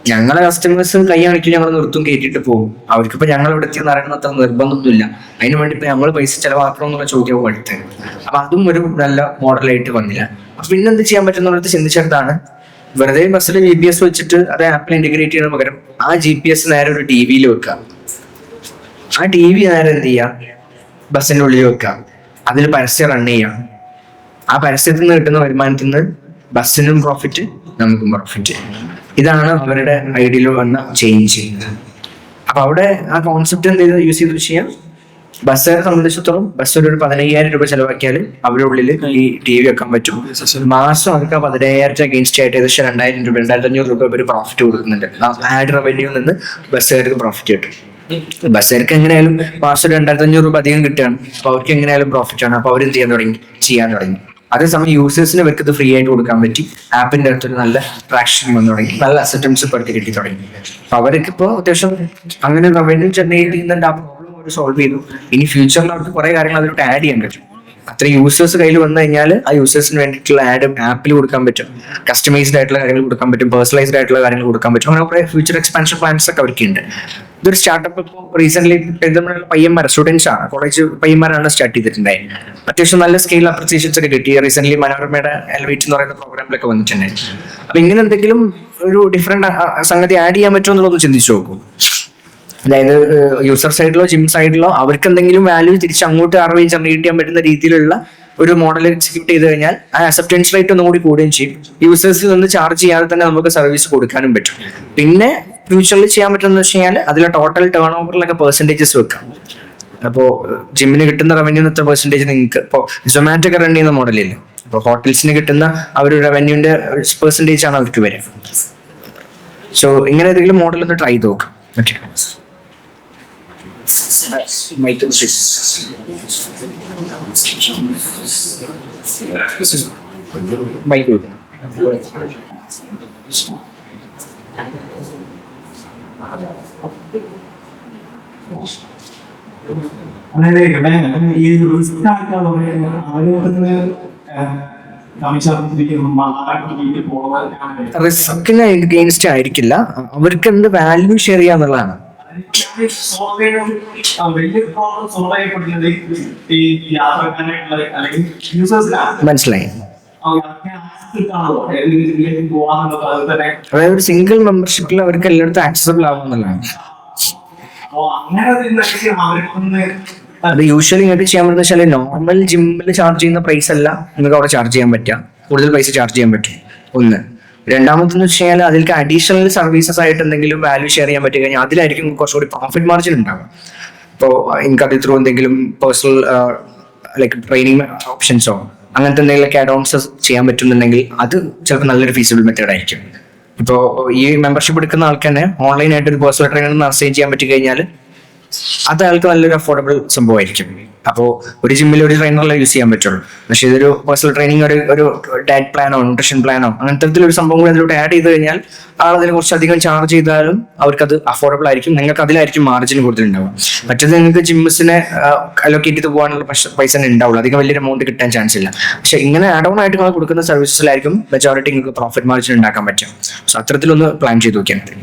ഞങ്ങളെ കസ്റ്റമേഴ്സ് കൈ കാണിക്കും, ഞങ്ങൾ നിർത്തും, കയറ്റിയിട്ട് പോകും. അവർക്കിപ്പോ ഞങ്ങൾ ഇവിടെ എത്തിയെന്ന് അറിയണം അത്ര നിർബന്ധമൊന്നുമില്ല. അതിന് വേണ്ടി ഇപ്പൊ ഞങ്ങൾ പൈസ ചെലവാക്കണം എന്നുള്ള ചോദ്യവും എടുത്തത്. അപ്പൊ അതും ഒരു നല്ല മോഡലായിട്ട് വന്നില്ല. അപ്പൊ പിന്നെ എന്ത് ചെയ്യാൻ പറ്റുന്നുള്ളത് ചിന്തിച്ചെടുത്താണ് വെറുതെ ബസ്സിൽ GPS വെച്ചിട്ട് അത് ആപ്പിൽ ഇന്റഗ്രേറ്റ് ചെയ്യുന്ന പകരം ആ GPS നേരെ ഒരു TV വെക്കുക. ആ TV നേരെ എന്ത് ചെയ്യാം, ബസ്സിന്റെ ഉള്ളിൽ വെക്കുക. അതിൽ പരസ്യം റൺ ചെയ്യാം. ആ പരസ്യത്തിൽ നിന്ന് കിട്ടുന്ന വരുമാനത്തിൽ നിന്ന് ബസ്സിനും പ്രോഫിറ്റ്, നമുക്കും പ്രോഫിറ്റ്. ഇതാണ് അവരുടെ ഐഡിയയിൽ വന്ന ചേഞ്ച്. അപ്പൊ അവിടെ ആ കോൺസെപ്റ്റ് എന്ത് ചെയ്ത് യൂസ് ചെയ്ത് ചെയ്യാം. ബസ്സുകാരെ സംബന്ധിച്ചിടത്തോളം ബസ്സിൽ ഒരു 15,000 രൂപ ചെലവാക്കിയാൽ അവരുടെ ഉള്ളിൽ ഈ TV വെക്കാൻ പറ്റും. മാസം അവർക്ക് 15,000 അഗേൻസ്റ്റ് ആയിട്ട് ഏകദേശം 2,000 രൂപ 2,500 രൂപ ഒരു പ്രോഫിറ്റ് കൊടുക്കുന്നുണ്ട്. ആഡ് റവന്യൂ നിന്ന് ബസ്സുകാർക്ക് പ്രോഫിറ്റ് കിട്ടും. ബസ്സുകാർക്ക് എങ്ങനെയായാലും മാസം 2,500 രൂപ അധികം കിട്ടുകയാണ്. അപ്പൊ അവർക്ക് എങ്ങനെയായാലും പ്രോഫിറ്റ് ആണ്. അപ്പൊ അവർ എന്ത് ചെയ്യാൻ തുടങ്ങി. അതേസമയം യൂസേഴ്സിന് അവർക്ക് ഇത് ഫ്രീ ആയിട്ട് കൊടുക്കാൻ പറ്റി. ആപ്പിന്റെ അടുത്തൊരു നല്ല ട്രാക്ഷൻ വന്നു തുടങ്ങി, നല്ല അക്സെപ്റ്റൻസ് ഇപ്പൊ അവർക്ക് കിട്ടി തുടങ്ങി. അപ്പൊ അവർക്ക് ഇപ്പോൾ അത്യാവശ്യം അങ്ങനെ റവന്യൂ ജനറേറ്റ് ചെയ്യുന്നുണ്ട്. ആ പ്രോബ്ലം അവർ സോൾവ് ചെയ്തു. ഇനി ഫ്യൂച്ചറിൽ അവർക്ക് കുറെ കാര്യങ്ങൾ അതിലോട്ട് ആഡ് ചെയ്യാൻ പറ്റും. അത്ര യൂസേഴ്സ് കയ്യിൽ വന്നു കഴിഞ്ഞാൽ ആ യൂസേഴ്സിന് വേണ്ടിയിട്ടുള്ള ആഡ് ആപ്പിൽ കൊടുക്കാൻ പറ്റും, കസ്റ്റമൈസ്ഡ് ആയിട്ടുള്ള കാര്യങ്ങൾ കൊടുക്കാൻ പറ്റും, പേഴ്സണലൈസ്ഡ് ആയിട്ടുള്ള കാര്യങ്ങൾ കൊടുക്കാൻ പറ്റും. അങ്ങനെ കുറെ ഫ്യൂച്ചർ എക്സ്പാൻഷൻ പ്ലാൻസ് ഒക്കെ അവർക്കുണ്ട്. ഇതൊരു സ്റ്റാർട്ടപ്പ് ഇപ്പോൾ റീസെന്റ് പയ്യന്മാർ സ്റ്റുഡൻസ് ആണ്, കോളേജ് പയ്യന്മാരാണ് സ്റ്റാർട്ട് ചെയ്തിട്ടുണ്ടായി. അത്യാവശ്യം നല്ല സ്കെയിൽ അപ്രിസിയേഷൻസ് ഒക്കെ കിട്ടി. റീസെന്റ് മനോരമയുടെ എലവേറ്റ് എന്ന് പറയുന്ന പ്രോഗ്രാമിലൊക്കെ വന്നിട്ടുണ്ടായി. അപ്പൊ ഇങ്ങനെ എന്തെങ്കിലും ഒരു ഡിഫറെന്റ് സംഗതി ആഡ് ചെയ്യാൻ പറ്റുമോ എന്നുള്ളത് ചിന്തിച്ചു നോക്കൂ. അതായത് യൂസർ സൈഡിലോ ജിം സൈഡിലോ അവർക്ക് എന്തെങ്കിലും വാല്യൂ തിരിച്ച് അങ്ങോട്ട് ജനറേറ്റ് ചെയ്യാൻ പറ്റുന്ന രീതിയിലുള്ള ഒരു മോഡൽ എക്സിക്യൂട്ട് ചെയ്ത് കഴിഞ്ഞാൽ ആ അക്സെപ്റ്റൻസ് റേറ്റ് ഒന്നും കൂടി കൂടുകയും ചെയ്യും. യൂസേഴ്സിൽ നിന്ന് ചാർജ് ചെയ്യാതെ തന്നെ നമുക്ക് സർവീസ് കൊടുക്കാനും പറ്റും. പിന്നെ ഫ്യൂച്ചറിൽ ചെയ്യാൻ പറ്റുമെന്ന് വെച്ച് കഴിഞ്ഞാൽ അതിലെ ടോട്ടൽ ടേൺ ഓവറിലൊക്കെ പെർസെൻറ്റേജസ് വെക്കാം. അപ്പോൾ ജിമ്മിന് കിട്ടുന്ന റവന്യൂ എത്ര പെർസെൻറ്റേജ് നിങ്ങൾക്ക് ഇപ്പോൾ സൊമാറ്റോ ഒക്കെ റൺ ചെയ്യുന്ന മോഡലില്ലേ, അപ്പോൾ ഹോട്ടൽസിന് കിട്ടുന്ന ആ ഒരു റവന്യൂവിന്റെ പെർസെൻറ്റേജ് ആണ് അവർക്ക് വരിക. സോ ഇങ്ങനെ ഏതെങ്കിലും മോഡൽ ഒന്ന് ട്രൈ ചെയ്ത് നോക്കാം. ഓക്കെ, റിസ്കിന് എഗെയിൻസ്റ്റ് ആയിരിക്കില്ല, അവർക്ക് എന്ത് വാല്യൂ ഷെയർ ചെയ്യാന്നുള്ളതാണ്. മനസ്സിലായി. അതായത് ഒരു സിംഗിൾ മെമ്പർഷിപ്പിൽ അവർക്ക് എല്ലായിടത്തും ആക്സസിബിൾ ആവുന്നതാണ്. അത് യൂഷ്വലി നിങ്ങൾക്ക് ചെയ്യാൻ പറ്റുന്ന വെച്ചാൽ നോർമൽ ജിമ്മിൽ ചാർജ് ചെയ്യുന്ന പ്രൈസ് അല്ല നിങ്ങൾക്ക് അവിടെ ചാർജ് ചെയ്യാൻ പറ്റുക, കൂടുതൽ പൈസ ചാർജ് ചെയ്യാൻ പറ്റും. ഒന്ന്. രണ്ടാമത്തെന്ന് വെച്ച് കഴിഞ്ഞാൽ അതിലേക്ക് അഡീഷണൽ സർവീസസ് ആയിട്ട് എന്തെങ്കിലും വാല്യൂ ഷെയർ ചെയ്യാൻ പറ്റി കഴിഞ്ഞാൽ അതിലായിരിക്കും കുറച്ചുകൂടി പ്രോഫിറ്റ് മാർജിൻ ഉണ്ടാവുക. ഇപ്പോൾ ഇൻകം ത്രൂ എന്തെങ്കിലും പേഴ്സണൽ ലൈക്ക് ട്രെയിനിങ് ഓപ്ഷൻസോ അങ്ങനത്തെ എന്തെങ്കിലുമൊക്കെ ആഡ് ഓൺസ് ചെയ്യാൻ പറ്റുന്നുണ്ടെങ്കിൽ അത് ചിലപ്പോൾ നല്ലൊരു ഫീസിബിൾ മെത്തേഡ് ആയിരിക്കും. ഇപ്പോൾ ഈ മെമ്പർഷിപ്പ് എടുക്കുന്ന ആൾക്ക് തന്നെ ഓൺലൈനായിട്ട് ഒരു പേഴ്സണൽ ട്രെയിനർ അസൈൻ ചെയ്യാൻ പറ്റി കഴിഞ്ഞാൽ അത് ആൾക്ക് നല്ലൊരു അഫോർഡബിൾ സംഭവമായിരിക്കും. അപ്പോൾ ഒരു ജിമ്മിൽ ഒരു ട്രെയിനറല്ലേ യൂസ് ചെയ്യാൻ പറ്റുള്ളൂ. പക്ഷേ ഇതൊരു പേഴ്സണൽ ട്രെയിനിങ് ഒരു ഡയറ്റ് പ്ലാനോ ന്യൂട്രീഷൻ പ്ലാനോ അങ്ങനത്തെ ഒരു സംഭവം കൂടി അതിലോട്ട് ആഡ് ചെയ്ത് കഴിഞ്ഞാൽ ആൾ അതിന് കുറച്ചധികം ചാർജ് ചെയ്താലും അവർക്കത് അഫോർഡബിൾ ആയിരിക്കും. നിങ്ങൾക്ക് അതിലായിരിക്കും മാർജിൻ കൂടുതലുണ്ടാവും. മറ്റേത് നിങ്ങൾക്ക് ജിമ്മിസിനെ അലോക്കേറ്റ് ചെയ്ത് പോകാനുള്ള പൈസ തന്നെ ഉണ്ടാവുള്ളൂ, അധികം വലിയൊരു എമൗണ്ട് കിട്ടാൻ ചാൻസ് ഇല്ല. പക്ഷെ ഇങ്ങനെ ആഡ് ഓൺ ആയിട്ട് നിങ്ങൾ കൊടുക്കുന്ന സർവീസസിലായിരിക്കും മെജോറിറ്റി നിങ്ങൾക്ക് പ്രോഫിറ്റ് മാർജിൻ ഉണ്ടാക്കാൻ പറ്റും. സോ അത്തരത്തിലൊന്ന് പ്ലാൻ ചെയ്ത് നോക്കിയാൽ മതി.